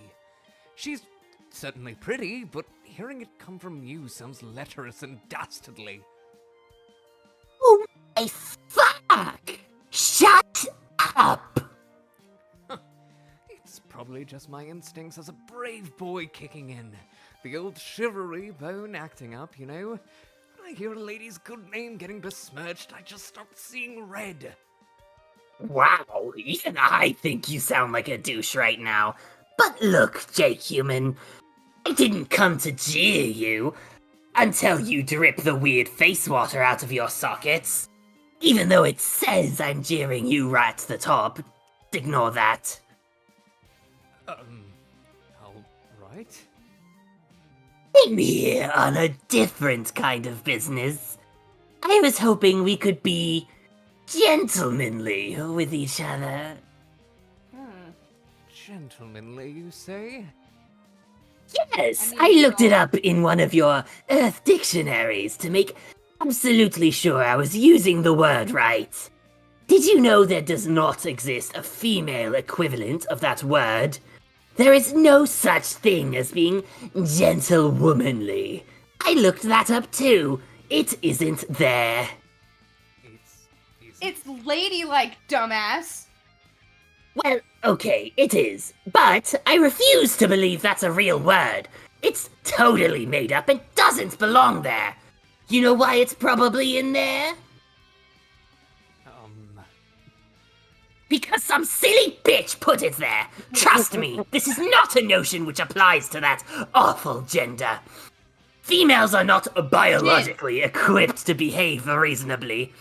She's certainly pretty, but hearing it come from you sounds lecherous and dastardly. Oh my fuck! Shut up! It's probably just my instincts as a brave boy kicking in. The old chivalry bone acting up, you know? When I hear a lady's good name getting besmirched, I just start seeing red. Wow, even I think you sound like a douche right now. But look, Jake Human, I didn't come to jeer you until you drip the weird face water out of your sockets. Even though it says I'm jeering you right at the top. Ignore that. Alright. I'm here on a different kind of business. I was hoping we could be gentlemanly with each other. Gentlemanly, you say? Yes, I looked it up in one of your Earth dictionaries to make absolutely sure I was using the word right. Did you know there does not exist a female equivalent of that word? There is no such thing as being gentlewomanly. I looked that up too. It isn't there. It's ladylike, dumbass. Well, okay, it is. But I refuse to believe that's a real word. It's totally made up and doesn't belong there. You know why it's probably in there? Because some silly bitch put it there. Trust me, this is not a notion which applies to that awful gender. Females are not biologically equipped to behave reasonably,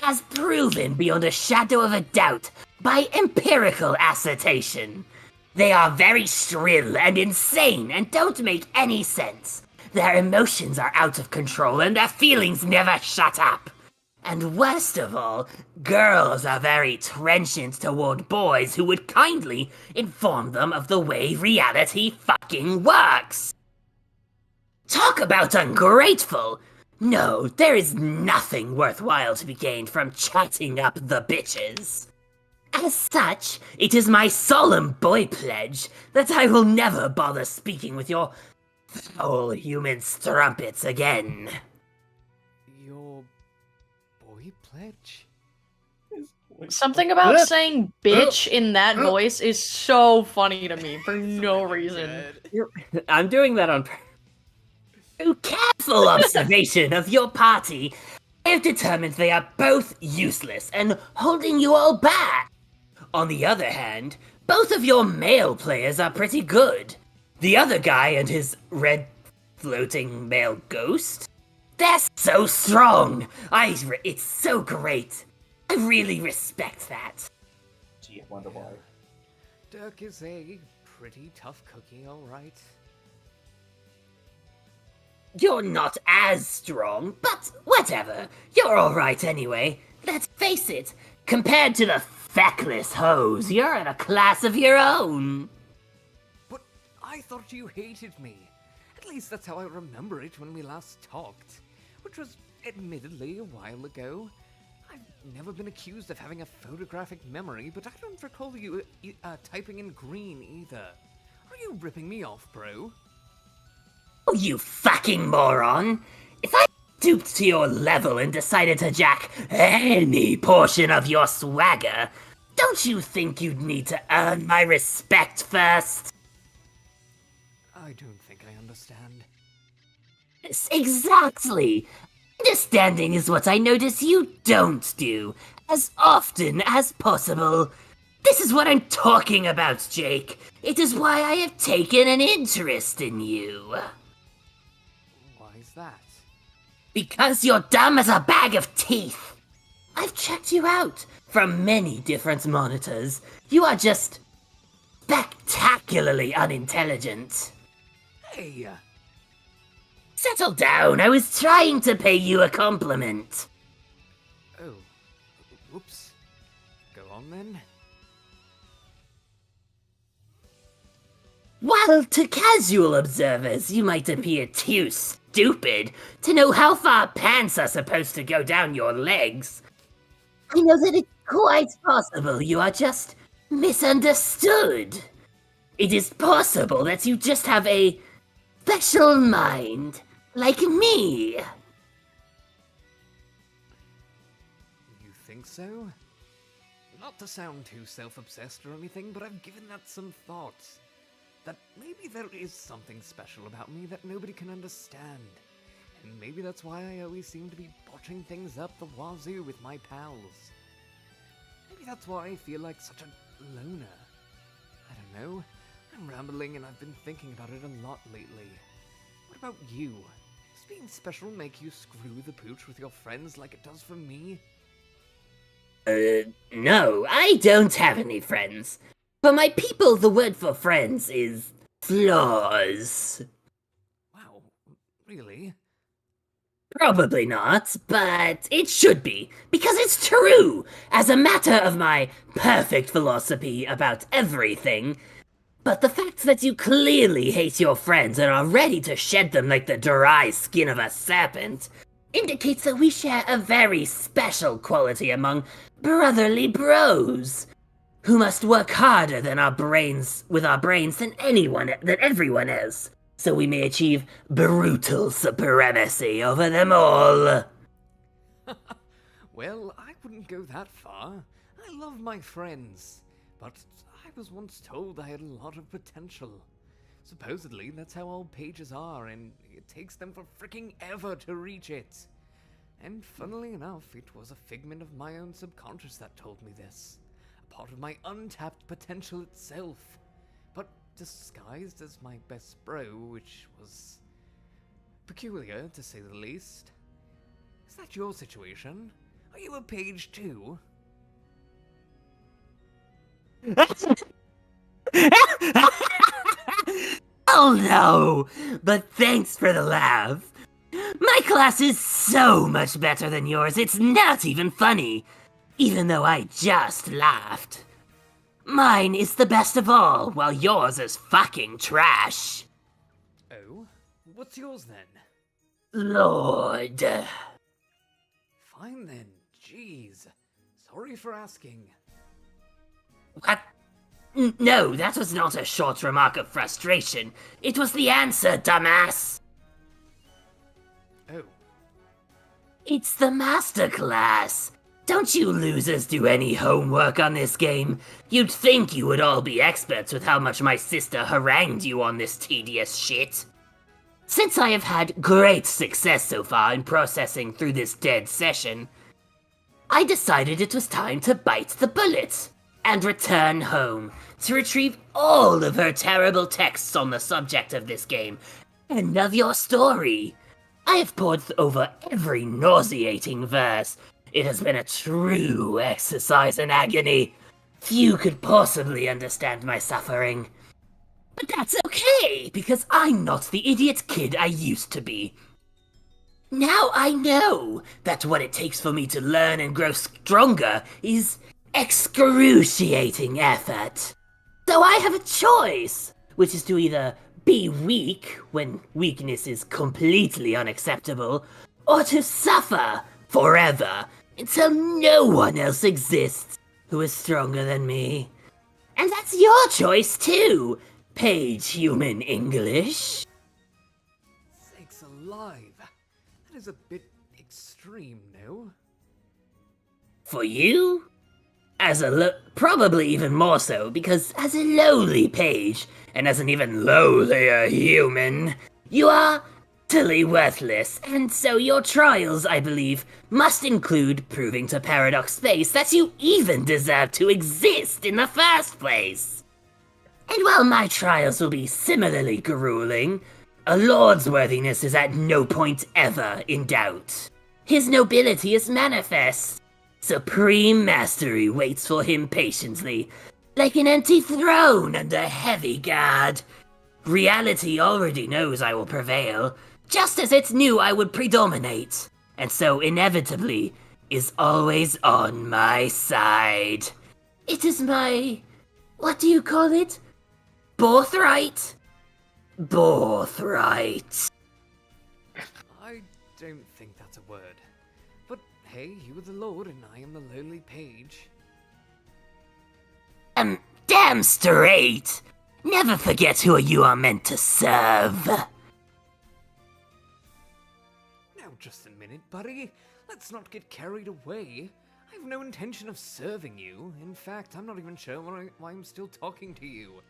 as proven beyond a shadow of a doubt by empirical assertion. They are very shrill and insane and don't make any sense. Their emotions are out of control and their feelings never shut up. And worst of all, girls are very trenchant toward boys who would kindly inform them of the way reality fucking works. Talk about ungrateful! No, there is nothing worthwhile to be gained from chatting up the bitches. As such, it is my solemn boy pledge that I will never bother speaking with your foul human strumpets again. Your boy pledge? Something about saying bitch in that voice is so funny to me for no reason. I'm doing that on purpose. Through careful observation of your party, I have determined they are both useless and holding you all back. On the other hand, both of your male players are pretty good. The other guy and his red floating male ghost, they're so strong. It's so great. I really respect that. Gee, I wonder why. Dirk is a pretty tough cookie, alright. You're not as strong, but whatever. You're alright anyway. Let's face it, compared to the feckless hoes, you're in a class of your own. But I thought you hated me. At least that's how I remember it when we last talked. Which was admittedly a while ago. I've never been accused of having a photographic memory, but I don't recall you typing in green either. Are you ripping me off, bro? Oh, you fucking moron! If I stooped to your level and decided to jack any portion of your swagger, Don't you think you'd need to earn my respect first? I don't think I understand. Yes, exactly. Understanding is what I notice you don't do, as often as possible. This is what I'm talking about, Jake. It is why I have taken an interest in you. Why is that? Because you're dumb as a bag of teeth. I've checked you out from many different monitors. You are just spectacularly unintelligent. Hey! Settle down, I was trying to pay you a compliment. Oh. Oops. Go on then. While to casual observers you might appear too stupid to know how far pants are supposed to go down your legs, I know that it's quite possible you are just misunderstood. It is possible that you just have a special mind, like me. You think so? Not to sound too self-obsessed or anything, but I've given that some thought. That maybe there is something special about me that nobody can understand. And maybe that's why I always seem to be botching things up the wazoo with my pals. Maybe that's why I feel like such a loner. I don't know. I'm rambling and I've been thinking about it a lot lately. What about you? Does being special make you screw the pooch with your friends like it does for me? No, I don't have any friends. For my people, the word for friends is flaws. Wow, really? Probably not, but it should be, because it's true. As a matter of my perfect philosophy about everything. But the fact that you clearly hate your friends and are ready to shed them like the dry skin of a serpent indicates that we share a very special quality among brotherly bros, who must work harder than our brains than everyone else, so we may achieve brutal supremacy over them all. Well, I wouldn't go that far. I love my friends, but I was once told I had a lot of potential. Supposedly, that's how all pages are, and it takes them for fricking ever to reach it. And funnily enough, it was a figment of my own subconscious that told me this. A part of my untapped potential itself. But disguised as my best bro, which was peculiar, to say the least. Is that your situation? Are you a page too? Oh no! But thanks for the laugh. My class is so much better than yours, it's not even funny. Even though I just laughed. Mine is the best of all, while yours is fucking trash. Oh? What's yours then? Lord. Fine then. Jeez. Sorry for asking. What? No, that was not a short remark of frustration. It was the answer, dumbass. Oh. It's the masterclass. Don't you losers do any homework on this game? You'd think you would all be experts with how much my sister harangued you on this tedious shit. Since I have had great success so far in processing through this dead session, I decided it was time to bite the bullet and return home to retrieve all of her terrible texts on the subject of this game and of your story. I have pored over every nauseating verse. It has been a true exercise in agony. Few could possibly understand my suffering. But that's okay, because I'm not the idiot kid I used to be. Now I know that what it takes for me to learn and grow stronger is excruciating effort. So I have a choice, which is to either be weak when weakness is completely unacceptable, or to suffer forever until no one else exists who is stronger than me. And that's your choice too, Page Human English. Sakes alive. That is a bit extreme, no? For you? Probably even more so, because as a lowly page, and as an even lowlier human, you are utterly worthless, and so your trials, I believe, must include proving to Paradox Space that you even deserve to exist in the first place. And while my trials will be similarly grueling, a lord's worthiness is at no point ever in doubt. His nobility is manifest. Supreme mastery waits for him patiently, like an empty throne under heavy guard. Reality already knows I will prevail, just as it knew I would predominate, and so inevitably is always on my side. It is my... what do you call it? Birthright? Birthright. I don't think that's a word. But hey, you are the Lord and I am the lowly page. Damn straight! Never forget who you are meant to serve. Now just a minute, buddy. Let's not get carried away. I have no intention of serving you. In fact, I'm not even sure why I'm still talking to you.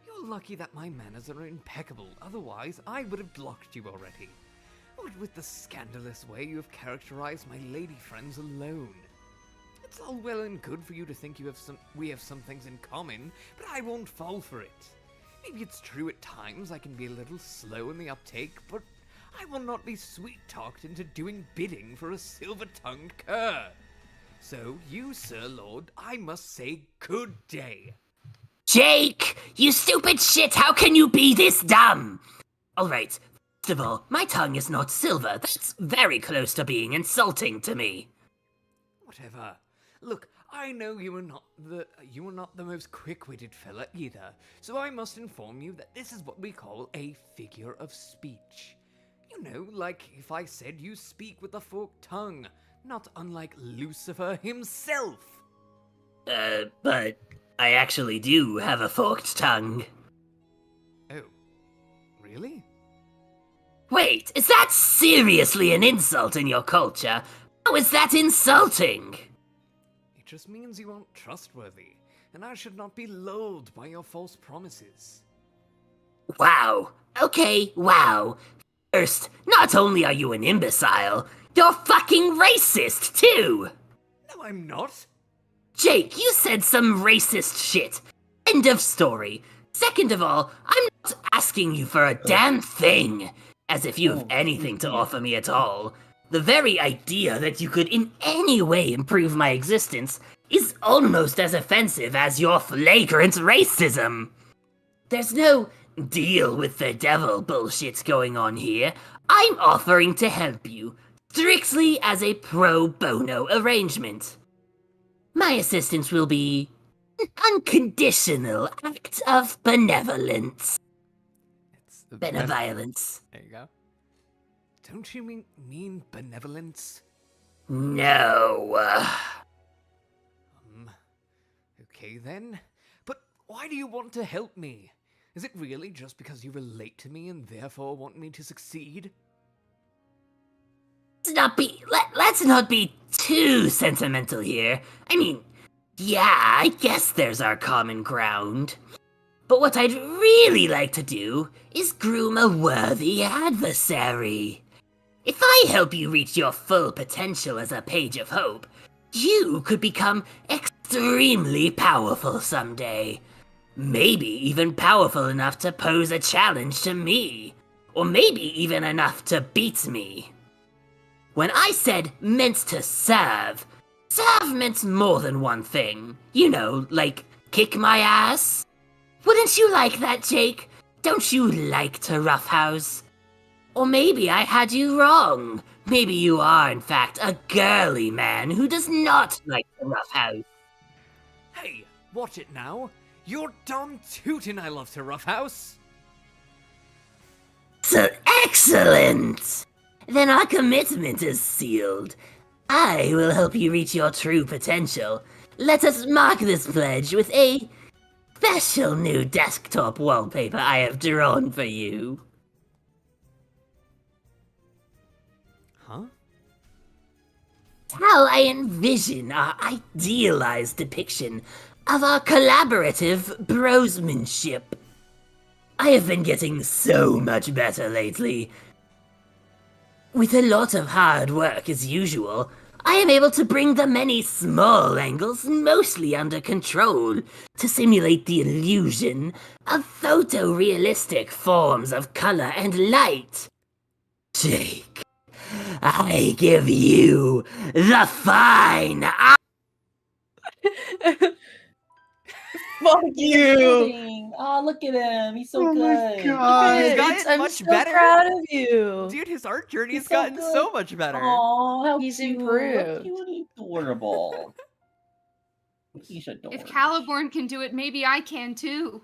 You're lucky that my manners are impeccable, otherwise I would have blocked you already. What with the scandalous way you have characterized my lady friends alone. It's all well and good for you to think we have some things in common, but I won't fall for it. Maybe it's true at times I can be a little slow in the uptake, but I will not be sweet-talked into doing bidding for a silver-tongued cur. So, you, Sir Lord, I must say good day. Jake, you stupid shit, how can you be this dumb? Alright, first of all, my tongue is not silver. That's very close to being insulting to me. Whatever. Look, I know you are not the most quick-witted fella either, so I must inform you that this is what we call a figure of speech. You know, like if I said you speak with a forked tongue, not unlike Lucifer himself. But I actually do have a forked tongue. Oh, really? Wait, is that seriously an insult in your culture? How is that insulting? It just means you aren't trustworthy, and I should not be lulled by your false promises. Wow. Okay, wow. First, not only are you an imbecile, you're fucking racist, too! No, I'm not. Jake, you said some racist shit. End of story. Second of all, I'm not asking you for a damn thing. As if you have anything to offer me at all. The very idea that you could in any way improve my existence is almost as offensive as your flagrant racism. There's no deal with the devil bullshit going on here. I'm offering to help you, strictly as a pro bono arrangement. My assistance will be an unconditional act of benevolence. It's Benevolence. There you go. Don't you mean benevolence? No. Okay then. But why do you want to help me? Is it really just because you relate to me and therefore want me to succeed? Let's not be too sentimental here. I mean, yeah, I guess there's our common ground. But what I'd really like to do is groom a worthy adversary. If I help you reach your full potential as a Page of Hope, you could become extremely powerful someday. Maybe even powerful enough to pose a challenge to me. Or maybe even enough to beat me. When I said meant to serve meant more than one thing. You know, like kick my ass? Wouldn't you like that, Jake? Don't you like to roughhouse? Or maybe I had you wrong. Maybe you are, in fact, a girly man who does not like to roughhouse. Hey, watch it now. You're Don Tootin' I love to roughhouse. So excellent! Then our commitment is sealed. I will help you reach your true potential. Let us mark this pledge with a special new desktop wallpaper I have drawn for you. Huh? how I envision our idealized depiction of our collaborative brosmanship. I have been getting so much better lately. With a lot of hard work as usual, I am able to bring the many small angles mostly under control to simulate the illusion of photorealistic forms of color and light. Jake, I give you the fine. Fuck you! Oh, look at him. He's so Oh good. my god. He's Bitch, gotten I'm much so better. proud of you. Dude, his art journey's He's so gotten good. so much better. Oh, how He's cute. How improved. cute and adorable. He's If adorable. Caliborn can do it, maybe I can too.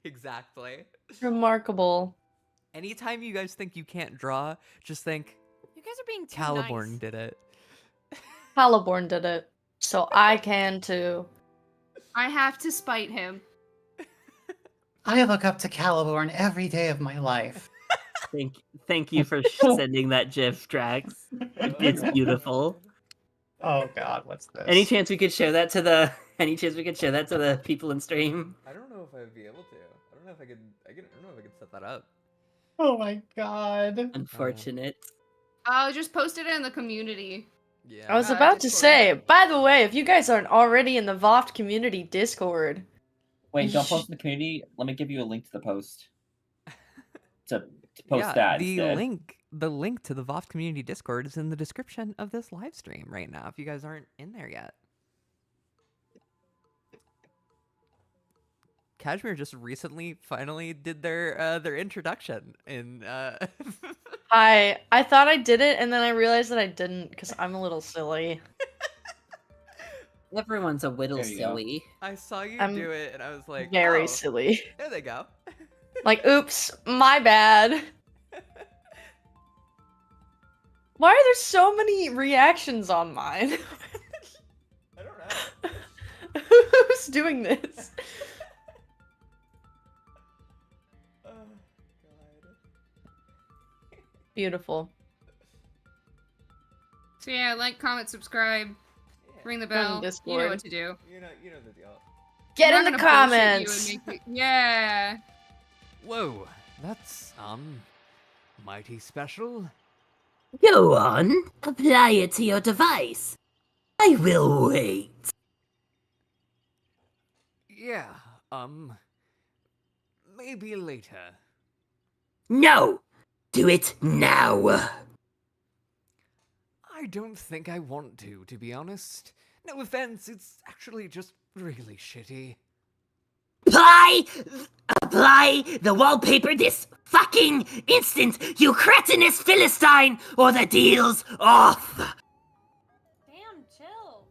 Exactly. Remarkable. Anytime you guys think you can't draw, just think You guys are being too Caliborn nice. did it. Caliborn did it. So I can too. I have to spite him. I look up to Caliborn every day of my life. Thank you for sending that GIF, Drax. It's beautiful. Oh god, what's this? Any chance we could show that to the people in stream? I don't know if I'd be able to. I don't know if I don't know if I could set that up. Oh my god. Unfortunate. I'll just post it in the community. Yeah. I was about to Discord. say, by the way, if you guys aren't already in the VOFT community Discord, Wait, don't post in the community. Let me give you a link to the post. To post that the instead. link to the VOFT community Discord is in the description of this live stream right now if you guys aren't in there yet. Kashmir just recently finally did their introduction in I thought I did it and then I realized that I didn't because I'm a little silly. Everyone's a little There you go. silly. I saw you I'm do it and I was like, Very oh, silly. there they go. Like, oops, my bad. Why are there so many reactions on mine? I don't know. Who's doing this? Oh, God. Beautiful. So yeah, like, comment, subscribe, ring the bell. You know Discord. what to do. You know the deal. Get I'm in not the gonna bullshit you comments. and make you- Yeah. Whoa, that's mighty special. Go on, apply it to your device. I will wait. Yeah, maybe later. No! Do it now! I don't think I want to be honest. No offense, it's actually just really shitty. Apply the wallpaper this fucking instant, you cretinous Philistine, or the deal's off! Damn, chill.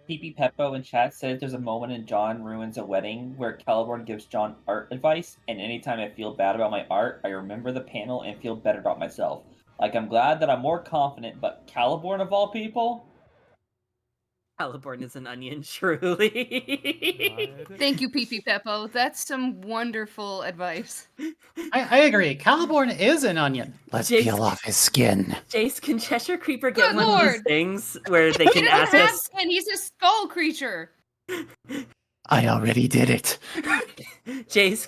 PP Peppo in chat says there's a moment in John Ruins a Wedding where Caliborn gives John art advice, and anytime I feel bad about my art, I remember the panel and feel better about myself. Like, I'm glad that I'm more confident, but Caliborn of all people? Caliborn is an onion, truly. Thank you, PP Peppo. That's some wonderful advice. I agree. Caliborn is an onion. Let's Jace- peel off his skin. Jace, can Cheshire Creeper get Good one of these lord. things where they He can doesn't ask have us? skin. He's a skull creature. I already did it. Jace,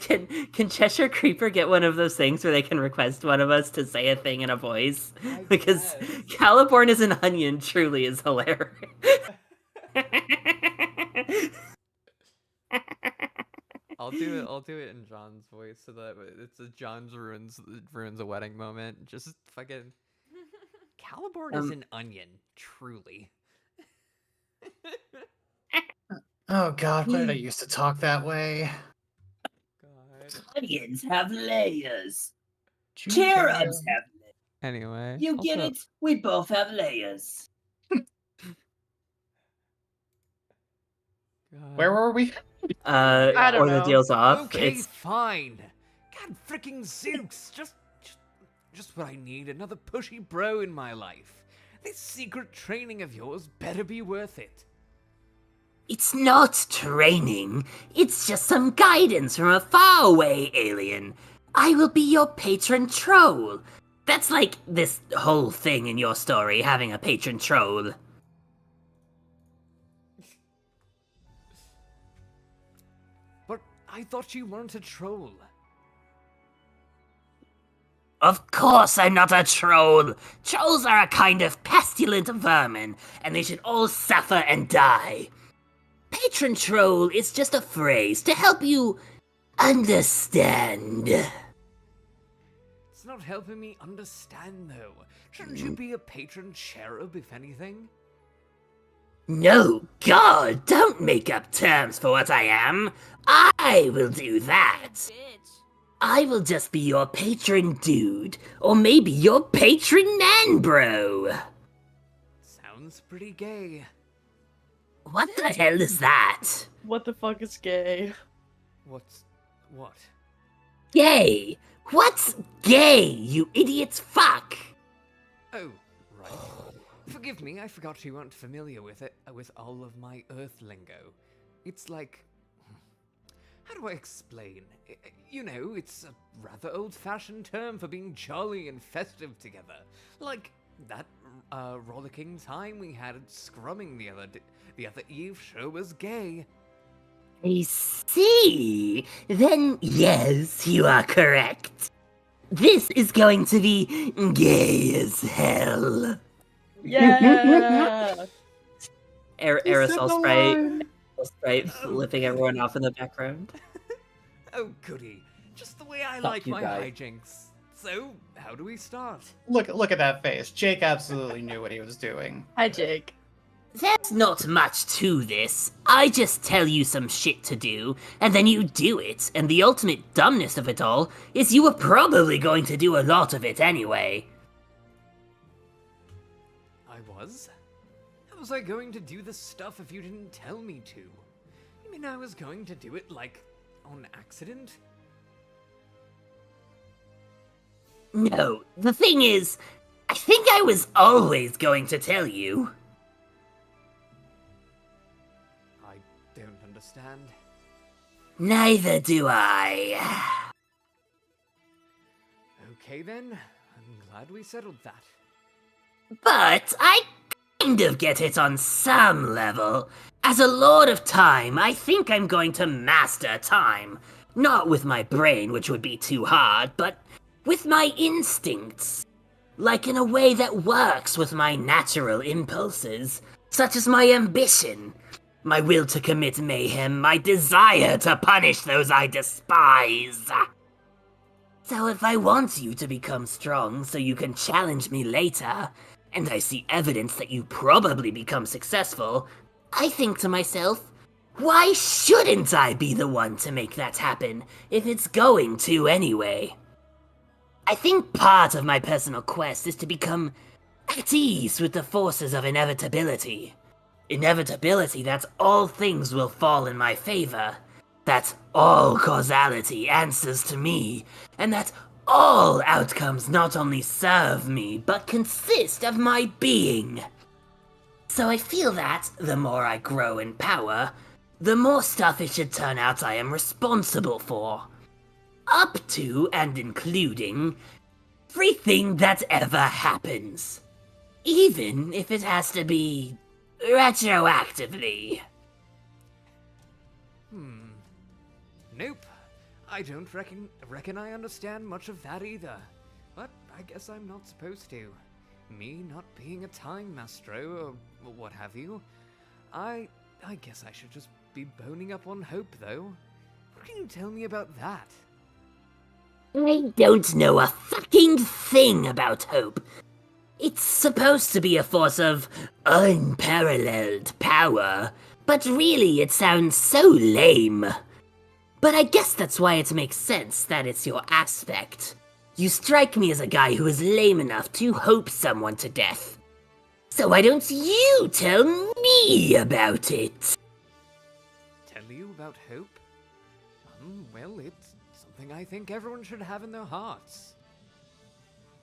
can Cheshire Creeper get one of those things where they can request one of us to say a thing in a voice? Because guess. Caliborn is an onion truly is hilarious. I'll do it in John's voice so that it's a John's ruins a wedding moment. Just fucking Caliborn is an onion, truly. Oh god, why did I used to talk that way? God. Onions have layers. Choose Cherubs that. have layers. Anyway, You get also- it? We both have layers. God. Where were we? I don't or the know. deal's off. Okay, It's fine. God freaking Zeus, just what I need. Another pushy bro in my life. This secret training of yours better be worth it. It's not training. It's just some guidance from a faraway alien. I will be your patron troll. That's like this whole thing in your story, having a patron troll. But I thought you weren't a troll. Of course I'm not a troll! Trolls are a kind of pestilent vermin, and they should all suffer and die. Patron troll is just a phrase to help you understand. It's not helping me understand, though. Shouldn't you be a patron cherub, if anything? No, God, don't make up terms for what I am. I will do that. I will just be your patron dude, or maybe your patron man bro. Sounds pretty gay. What the hell is that? What the fuck is gay? What's... what? Gay! What's gay, you idiot's fuck? Oh, right. Forgive me, I forgot you weren't familiar with it, with all of my Earth lingo. It's like... how do I explain? You know, it's a rather old-fashioned term for being jolly and festive together. Like that rollicking time we had at Scrumming the other eve sure was gay. I see. Then yes, you are correct. This is going to be gay as hell. Yeah. Aerosol spray flipping everyone off in the background. Oh, goody. Just the way I Fuck like you my guys. hijinks. So, how do we start? Look at that face. Jake absolutely knew what he was doing. Hi, Jake. There's not much to this. I just tell you some shit to do, and then you do it, and the ultimate dumbness of it all is you were probably going to do a lot of it anyway. I was? How was I going to do this stuff if you didn't tell me to? You mean I was going to do it, like, on accident? No, the thing is, I think I was always going to tell you. I don't understand. Neither do I. Okay then, I'm glad we settled that. But I kind of get it on some level. As a Lord of Time, I think I'm going to master time. Not with my brain, which would be too hard, but with my instincts. Like in a way that works with my natural impulses, such as my ambition, my will to commit mayhem, my desire to punish those I despise. So if I want you to become strong so you can challenge me later, and I see evidence that you probably become successful, I think to myself, why shouldn't I be the one to make that happen, if it's going to anyway? I think part of my personal quest is to become at ease with the forces of inevitability. Inevitability that all things will fall in my favor, that all causality answers to me, and that all outcomes not only serve me, but consist of my being. So I feel that, the more I grow in power, the more stuff it should turn out I am responsible for. Up to and including everything that ever happens. Even if it has to be retroactively. Nope. I don't reckon I understand much of that either. But I guess I'm not supposed to. Me not being a time maestro or what have you. I guess I should just be boning up on hope, though. What can you tell me about that? I don't know a fucking thing about hope. It's supposed to be a force of unparalleled power, but really it sounds so lame. But I guess that's why it makes sense that it's your aspect. You strike me as a guy who is lame enough to hope someone to death. So why don't you tell me about it? Tell you about hope? Well, it's something I think everyone should have in their hearts.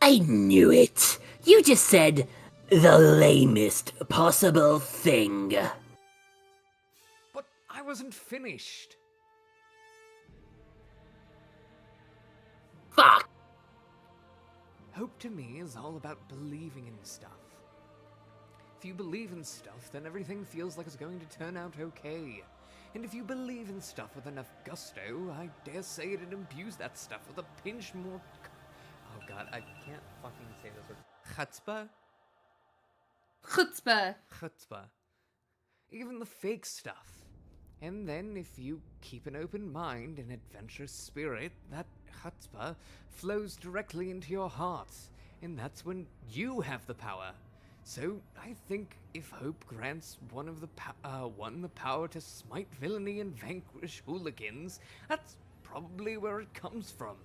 I knew it. You just said the lamest possible thing. But I wasn't finished. Fuck. hope to me is all about believing in stuff. If you believe in stuff, then everything feels like it's going to turn out okay. And if you believe in stuff with enough gusto, I dare say it'd imbue that stuff with a pinch more... Oh god, I can't fucking say this word. Chutzpah? Chutzpah. Chutzpah. Even the fake stuff. And then if you keep an open mind and adventurous spirit, that chutzpah flows directly into your heart. And that's when you have the power. So, I think if hope grants one the power to smite villainy and vanquish hooligans, that's probably where it comes from.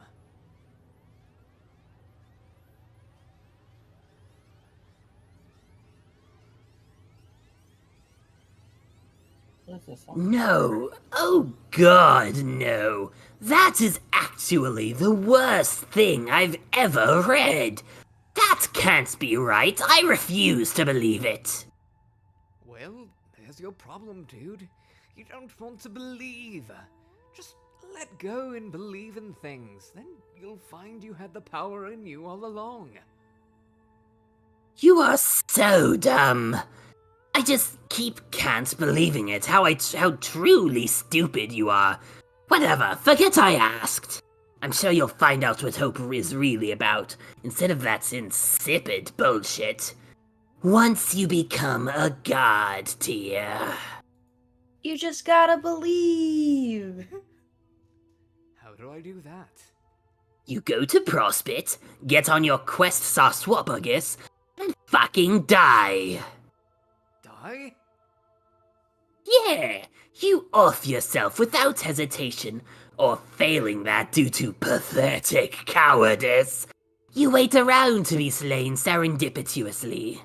No. Oh god, no. That is actually the worst thing I've ever read. That can't be right. I refuse to believe it. Well, there's your problem, dude. You don't want to believe. Just let go and believe in things. Then you'll find you had the power in you all along. You are so dumb. I just can't believing it, how truly stupid you are. Whatever, forget I asked. I'm sure you'll find out what hope is really about, instead of that insipid bullshit. Once you become a god, Tia. You just gotta believe. How do I do that? You go to Prospit, get on your quest Saswapagus, and fucking die. Die? Yeah, you off yourself without hesitation, or failing that due to pathetic cowardice. You wait around to be slain serendipitously.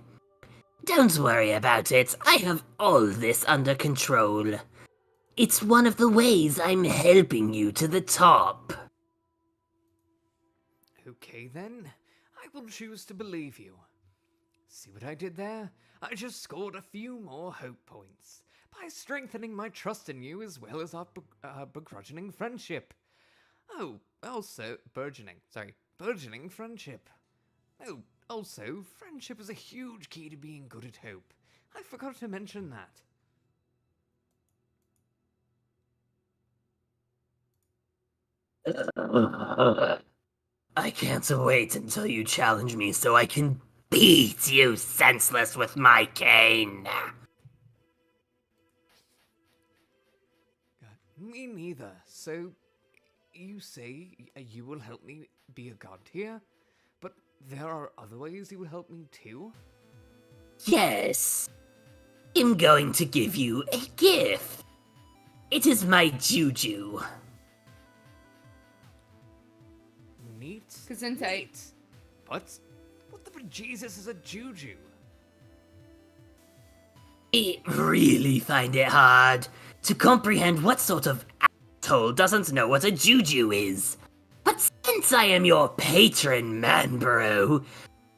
Don't worry about it, I have all this under control. It's one of the ways I'm helping you to the top. Okay then, I will choose to believe you. See what I did there? I just scored a few more hope points by strengthening my trust in you as well as our begrudging friendship. Oh, also, burgeoning friendship. Oh, also, friendship is a huge key to being good at hope. I forgot to mention that. I can't wait until you challenge me so I can beat you senseless with my cane. Me neither. So, you say you will help me be a god here? But there are other ways you will help me too? Yes. I'm going to give you a gift. It is my juju. Neat. Gesundheit. What the bejesus is a juju? I really find it hard to comprehend what sort of asshole doesn't know what a juju is. But since I am your patron, man bro,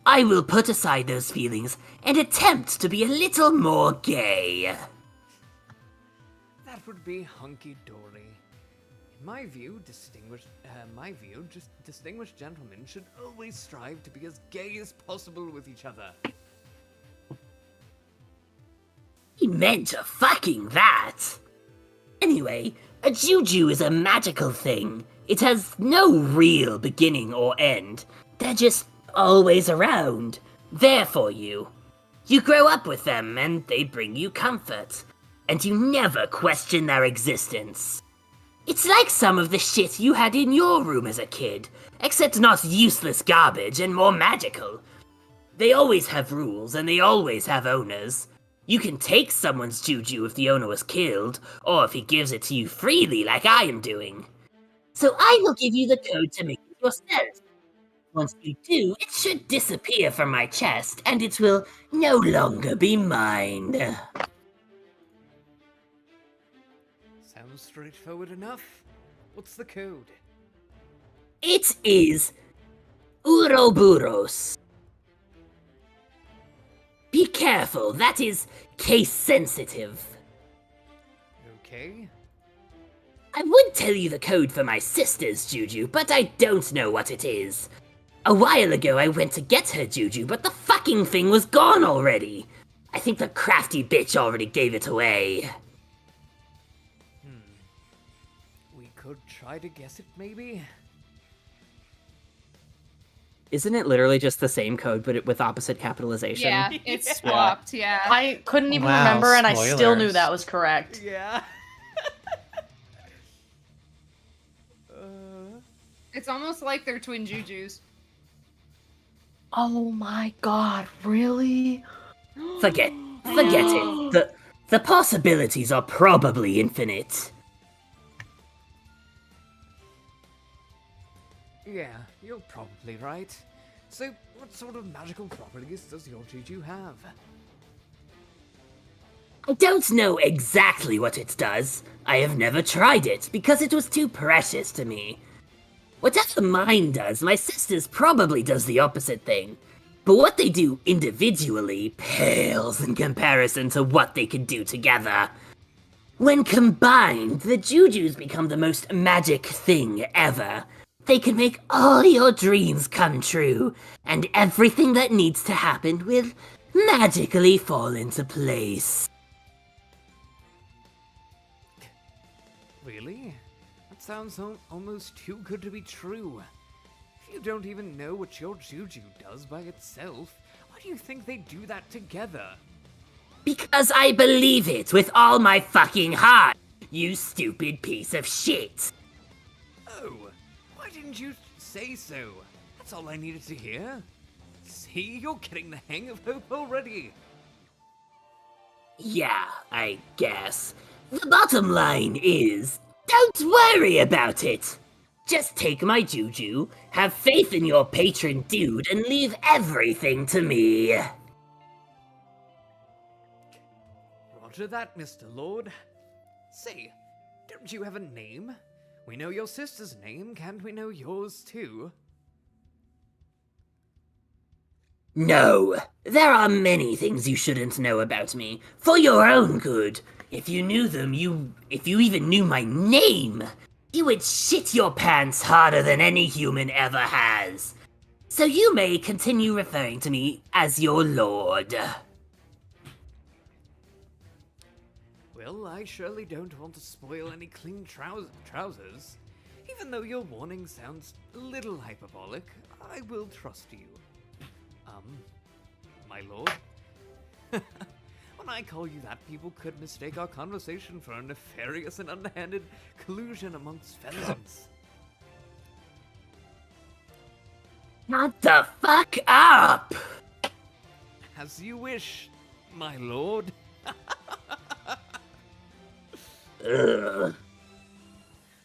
I will put aside those feelings and attempt to be a little more gay. That would be hunky-dory. In my view, distinguished gentlemen should always strive to be as gay as possible with each other. He meant fucking that. Anyway, a juju is a magical thing. It has no real beginning or end. They're just always around, there for you. You grow up with them and they bring you comfort, and you never question their existence. It's like some of the shit you had in your room as a kid, except not useless garbage and more magical. They always have rules and they always have owners. You can take someone's juju if the owner was killed, or if he gives it to you freely like I am doing. So I will give you the code to make it yourself. Once you do, it should disappear from my chest, and it will no longer be mine. Sounds straightforward enough. What's the code? It is Ouroboros. Be careful, that is case sensitive. Okay. I would tell you the code for my sister's juju, but I don't know what it is. A while ago I went to get her juju, but the fucking thing was gone already. I think the crafty bitch already gave it away. We could try to guess it, maybe? Isn't it literally just the same code, but with opposite capitalization? Yeah, it's swapped, yeah. I couldn't even Wow, remember, and I still knew spoilers. that was correct. Yeah. It's almost like they're twin jujus. Oh my god, really? Forget it. The possibilities are probably infinite. Yeah, you're probably right. So, what sort of magical properties does your juju have? I don't know exactly what it does. I have never tried it because it was too precious to me. Whatever mine does, my sister's probably does the opposite thing. But what they do individually pales in comparison to what they can do together. When combined, the jujus become the most magic thing ever. They can make all your dreams come true, and everything that needs to happen will magically fall into place. Really? That sounds almost too good to be true. If you don't even know what your juju does by itself, why do you think they do that together? Because I believe it with all my fucking heart, you stupid piece of shit. Oh, why didn't you say so? That's all I needed to hear. See, you're getting the hang of hope already. Yeah, I guess. The bottom line is, don't worry about it. Just take my juju, have faith in your patron dude, and leave everything to me. Roger that, Mr. Lord. Say, don't you have a name? We know your sister's name, can't we know yours too? No, there are many things you shouldn't know about me, for your own good. If you knew them, if you even knew my name, you would shit your pants harder than any human ever has. So you may continue referring to me as your lord. Well, I surely don't want to spoil any clean trousers. Even though your warning sounds a little hyperbolic, I will trust you. My lord? When I call you that, people could mistake our conversation for a nefarious and underhanded collusion amongst pheasants. Shut the fuck up! As you wish, my lord. Ugh.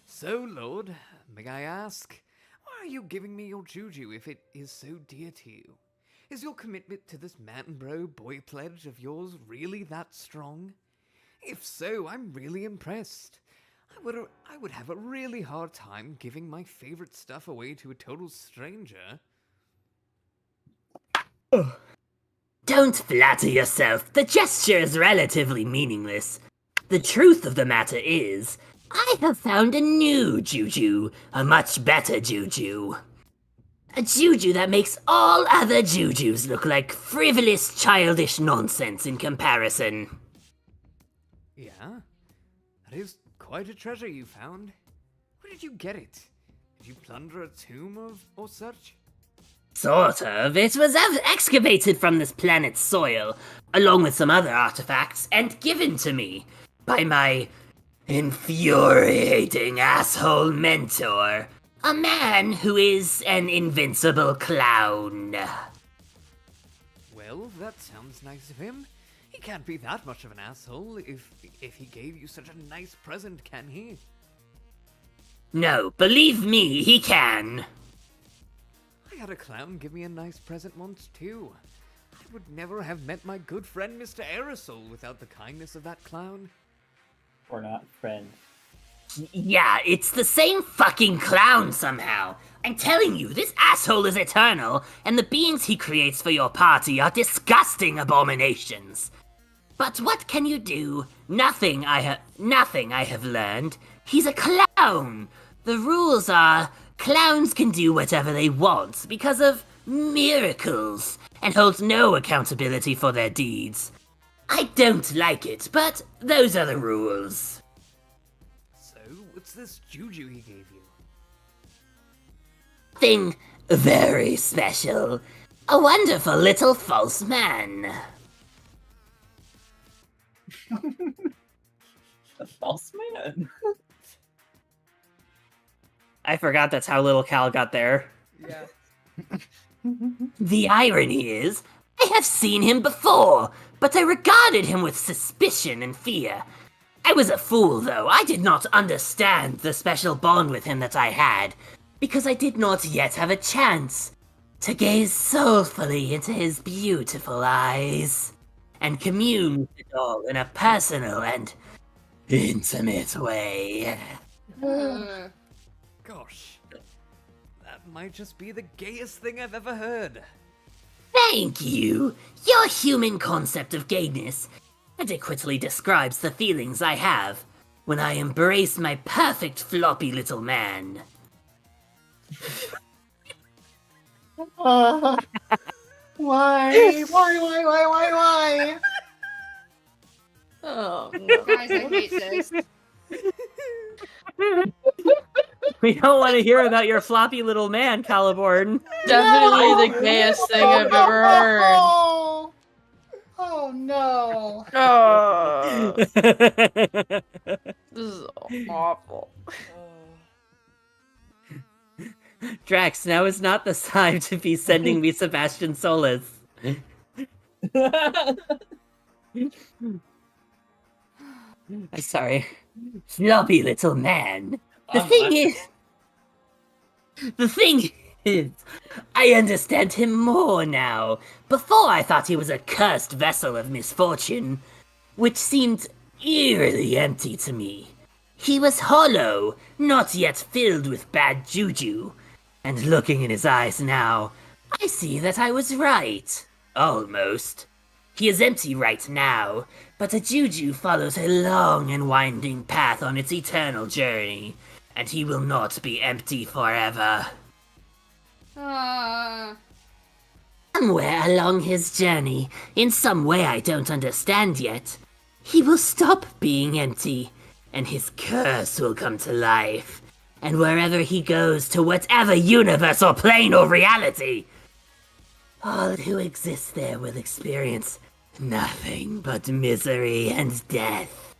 So, Lord, may I ask, why are you giving me your juju if it is so dear to you? Is your commitment to this man-bro boy pledge of yours really that strong? If so, I'm really impressed. I would have a really hard time giving my favorite stuff away to a total stranger. Don't flatter yourself. The gesture is relatively meaningless. The truth of the matter is, I have found a new juju, a much better juju. A juju that makes all other jujus look like frivolous, childish nonsense in comparison. Yeah? That is quite a treasure you found. Where did you get it? Did you plunder a tomb or such? Sort of. It was excavated from this planet's soil, along with some other artifacts, and given to me by my infuriating asshole mentor. A man who is an invincible clown. Well, that sounds nice of him. He can't be that much of an asshole if he gave you such a nice present, can he? No, believe me, he can. I had a clown give me a nice present once too. I would never have met my good friend Mr. Aerosol without the kindness of that clown. We're not friends. Yeah, it's the same fucking clown somehow. I'm telling you, this asshole is eternal, and the beings he creates for your party are disgusting abominations. But what can you do? Nothing I have learned. He's a clown. The rules are Clowns can do whatever they want because of miracles and hold no accountability for their deeds. I don't like it, but those are the rules. So, what's this juju he gave you? Thing very special. A wonderful little false man. A false man. I forgot that's how little Cal got there. Yeah. The irony is, I have seen him before, but I regarded him with suspicion and fear. I was a fool, though. I did not understand the special bond with him that I had, because I did not yet have a chance to gaze soulfully into his beautiful eyes and commune with it all in a personal and intimate way. Gosh. That might just be the gayest thing I've ever heard. Thank you. Your human concept of gayness adequately describes the feelings I have when I embrace my perfect floppy little man. Why? Why? Oh no. Guys, I hate this. We don't want to hear about your floppy little man, Caliborn. Definitely the gayest thing I've ever heard. Oh, oh no. Oh, this is awful. Drax, now is not the time to be sending me Sebastian Solis. I'm sorry. Floppy little man. The thing is, I understand him more now. Before I thought he was a cursed vessel of misfortune, which seemed eerily empty to me. He was hollow, not yet filled with bad juju. And looking in his eyes now, I see that I was right. Almost. He is empty right now, but the juju follows a long and winding path on its eternal journey, and he will not be empty forever. Somewhere along his journey, in some way I don't understand yet, he will stop being empty, and his curse will come to life. And wherever he goes, to whatever universe or plane or reality, all who exist there will experience nothing but misery and death.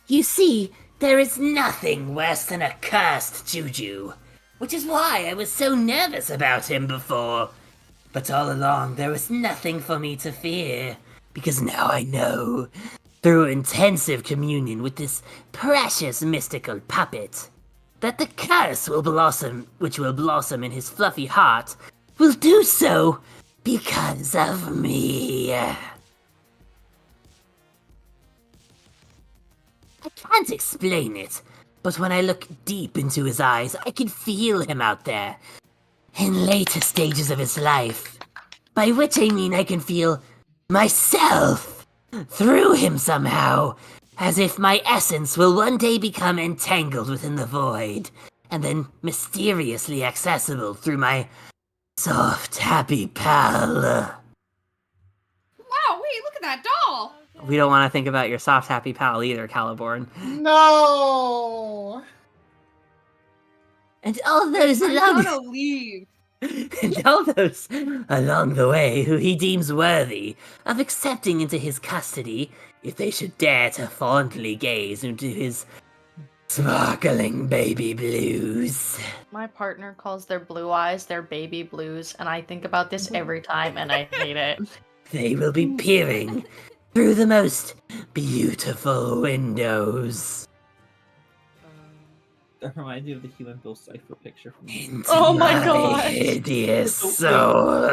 You see, there is nothing worse than a cursed juju, which is why I was so nervous about him before. But all along, there was nothing for me to fear, because now I know, through intensive communion with this precious mystical puppet, that the curse will blossom, which will blossom in his fluffy heart, will do so because of me. I can't explain it, but when I look deep into his eyes, I can feel him out there, in later stages of his life. By which I mean I can feel myself through him somehow, as if my essence will one day become entangled within the void, and then mysteriously accessible through my soft, happy pal. Wow, wait, look at that doll! We don't want to think about your soft, happy pal either, Caliborn. No. And all those I'm along gonna leave. and all those along the way who he deems worthy of accepting into his custody if they should dare to fondly gaze into his sparkling baby blues. My partner calls their blue eyes their baby blues, and I think about this every time, and I hate it. They will be peering through the most beautiful windows That reminds me of the human Bill Cipher picture from into Oh my God. hideous soul.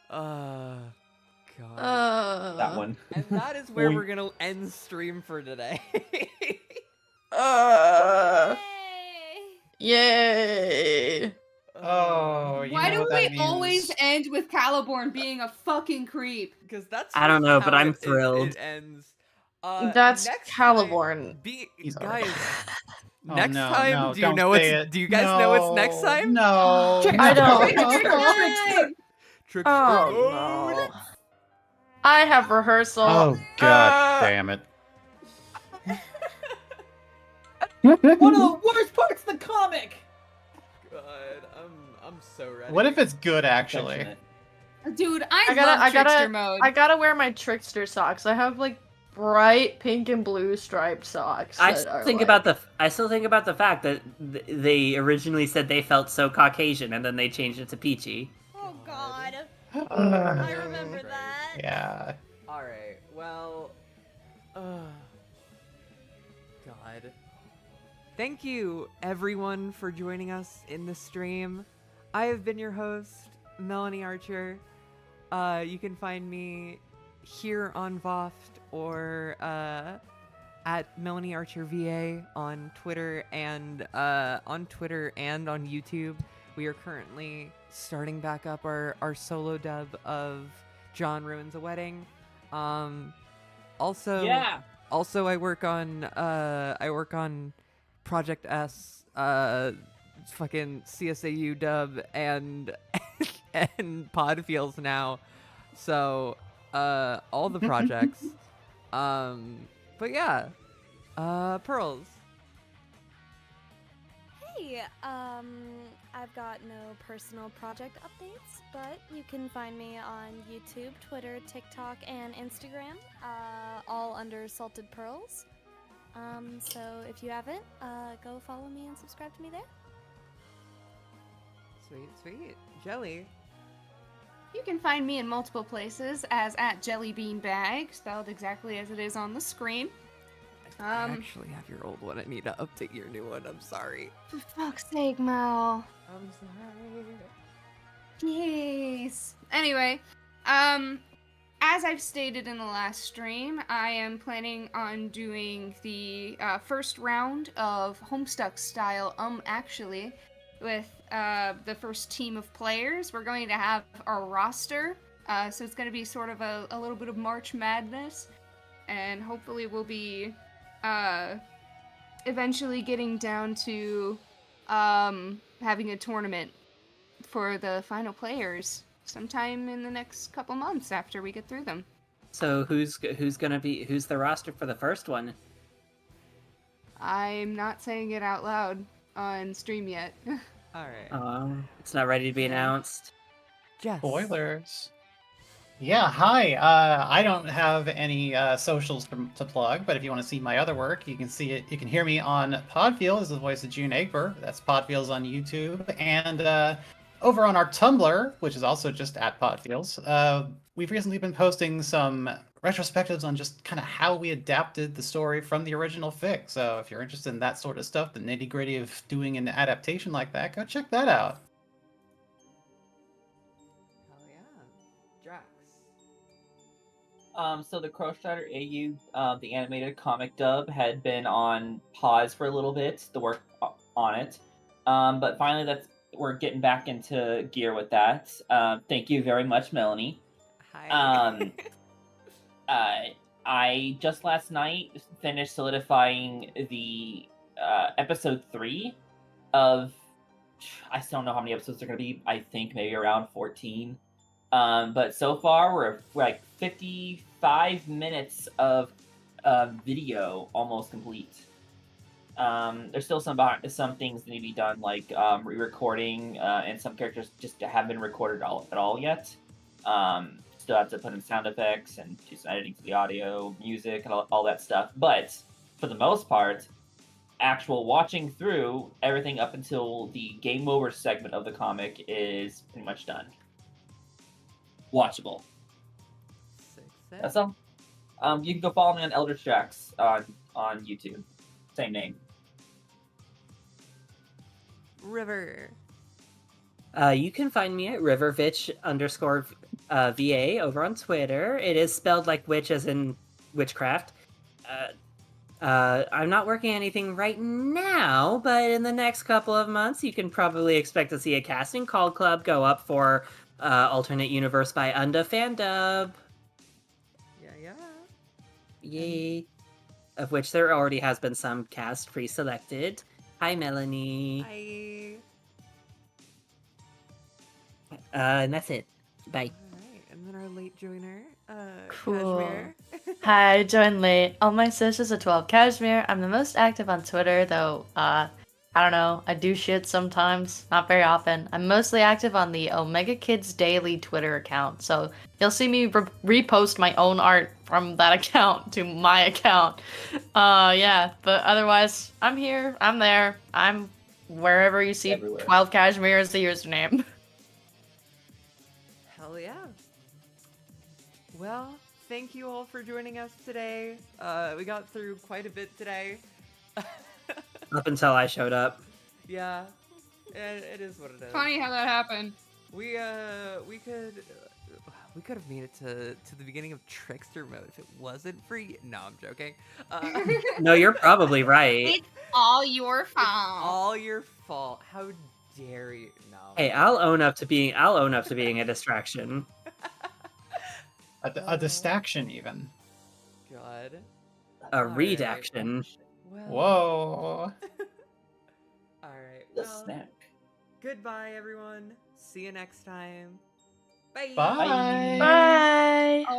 God. that one. And that is where Boing. we're gonna end stream for today. Yay! Oh, you Why know do what that we means. always end with Caliborn being a fucking creep? Because that's I don't just know, but how I'm it thrilled. ends. That's next Caliborn. He's guys. already Oh, Next no, time, no, do you don't know say what's? it. Do you guys know what's next time? No, I don't. Trickster Oh mode. no. I have rehearsal. Oh god damn it. One of the worst parts of the comic. God, I'm so ready. What if it's good actually? Affectionate. Dude, I love Trickster mode. I gotta wear my Trickster socks. I have like bright pink and blue striped socks. I that still are, think like- about the fact that they originally said they felt so Caucasian, and then they changed it to peachy. Oh God. I remember that. Yeah. All right. Well. God. Thank you, everyone, for joining us in the stream. I have been your host, Melanie Archer. You can find me here on VOFT or at Melanie Archer VA on Twitter and on YouTube. We are currently starting back up our solo dub of John Ruins a Wedding. Also, I work on Project S, fucking CSAU dub and and Pod Feels now. So all the projects. But yeah. Pearls. Hey, I've got no personal project updates, but you can find me on YouTube, Twitter, TikTok, and Instagram, all under Salted Pearls. So if you haven't, go follow me and subscribe to me there. Sweet. Jelly. You can find me in multiple places as at jellybeanbag, spelled exactly as it is on the screen. I actually have your old one. I need to update your new one. I'm sorry. For fuck's sake, Mal. I'm sorry. Jeez. Anyway, as I've stated in the last stream, I am planning on doing the first round of Homestuck style, actually, with the first team of players. We're going to have our roster, so it's going to be sort of a little bit of March Madness, and hopefully we'll be eventually getting down to having a tournament for the final players sometime in the next couple months after we get through them. So who's the roster for the first one? I'm not saying it out loud on stream yet. All right. It's not ready to be announced. Jess. Spoilers. Yeah, hi. I don't have any socials to plug, but if you want to see my other work, you can see it. You can hear me on Podfield as the voice of June Egbert. That's Podfields on YouTube, and over on our Tumblr, which is also just at Podfields. We've recently been posting some retrospectives on just kind of how we adapted the story from the original fic. So if you're interested in that sort of stuff, the nitty gritty of doing an adaptation like that, go check that out. Hell yeah. Drax. So the Crowstrider AU, the animated comic dub, had been on pause for a little bit, the work on it. But finally we're getting back into gear with that. Thank you very much, Melanie. Hi. I just last night finished solidifying the episode 3 of, I still don't know how many episodes they're going to be. I think maybe around 14. But so far we're like 55 minutes of video almost complete. There's still some things that need to be done, like re-recording, and some characters just haven't been recorded at all yet. Still have to put in sound effects and do some editing to the audio, music, and all that stuff. But for the most part, actual watching through everything up until the game over segment of the comic is pretty much done. Watchable. That's all. You can go follow me on Eldritch Drax on YouTube. Same name. River. You can find me at rivervitch_VA over on Twitter. It is spelled like witch as in witchcraft. I'm not working on anything right now, but in the next couple of months, you can probably expect to see a casting call club go up for Alternate Universe by Unda Fandub. Yeah. Yay. Of which there already has been some cast pre-selected. Hi, Melanie. Hi. And that's it. Bye. All right, and then our late joiner, Cool. Kashmir. Hi, I joined late. All my socials are 12 Cashmere. I'm the most active on Twitter, though, I don't know, I do shit sometimes, not very often. I'm mostly active on the Omega Kids Daily Twitter account, so you'll see me repost my own art from that account to my account. Yeah, but otherwise, I'm here, I'm there, I'm wherever you see Everywhere. 12 Cashmere is the username. Hell yeah. Well, thank you all for joining us today. We got through quite a bit today. Up until I showed up. Yeah, it is what it is. Funny how that happened. We could have made it to the beginning of Trickster mode if it wasn't for you. No, I'm joking. No, you're probably right. It's all your It's fault. all your fault. How dare you? No. Hey, I'll own up to being a distraction. A distraction, even. God. A Alright. redaction. Well. Whoa. All right. The Well, snack. goodbye, everyone. See you next time. Bye. Bye. Bye! Oh,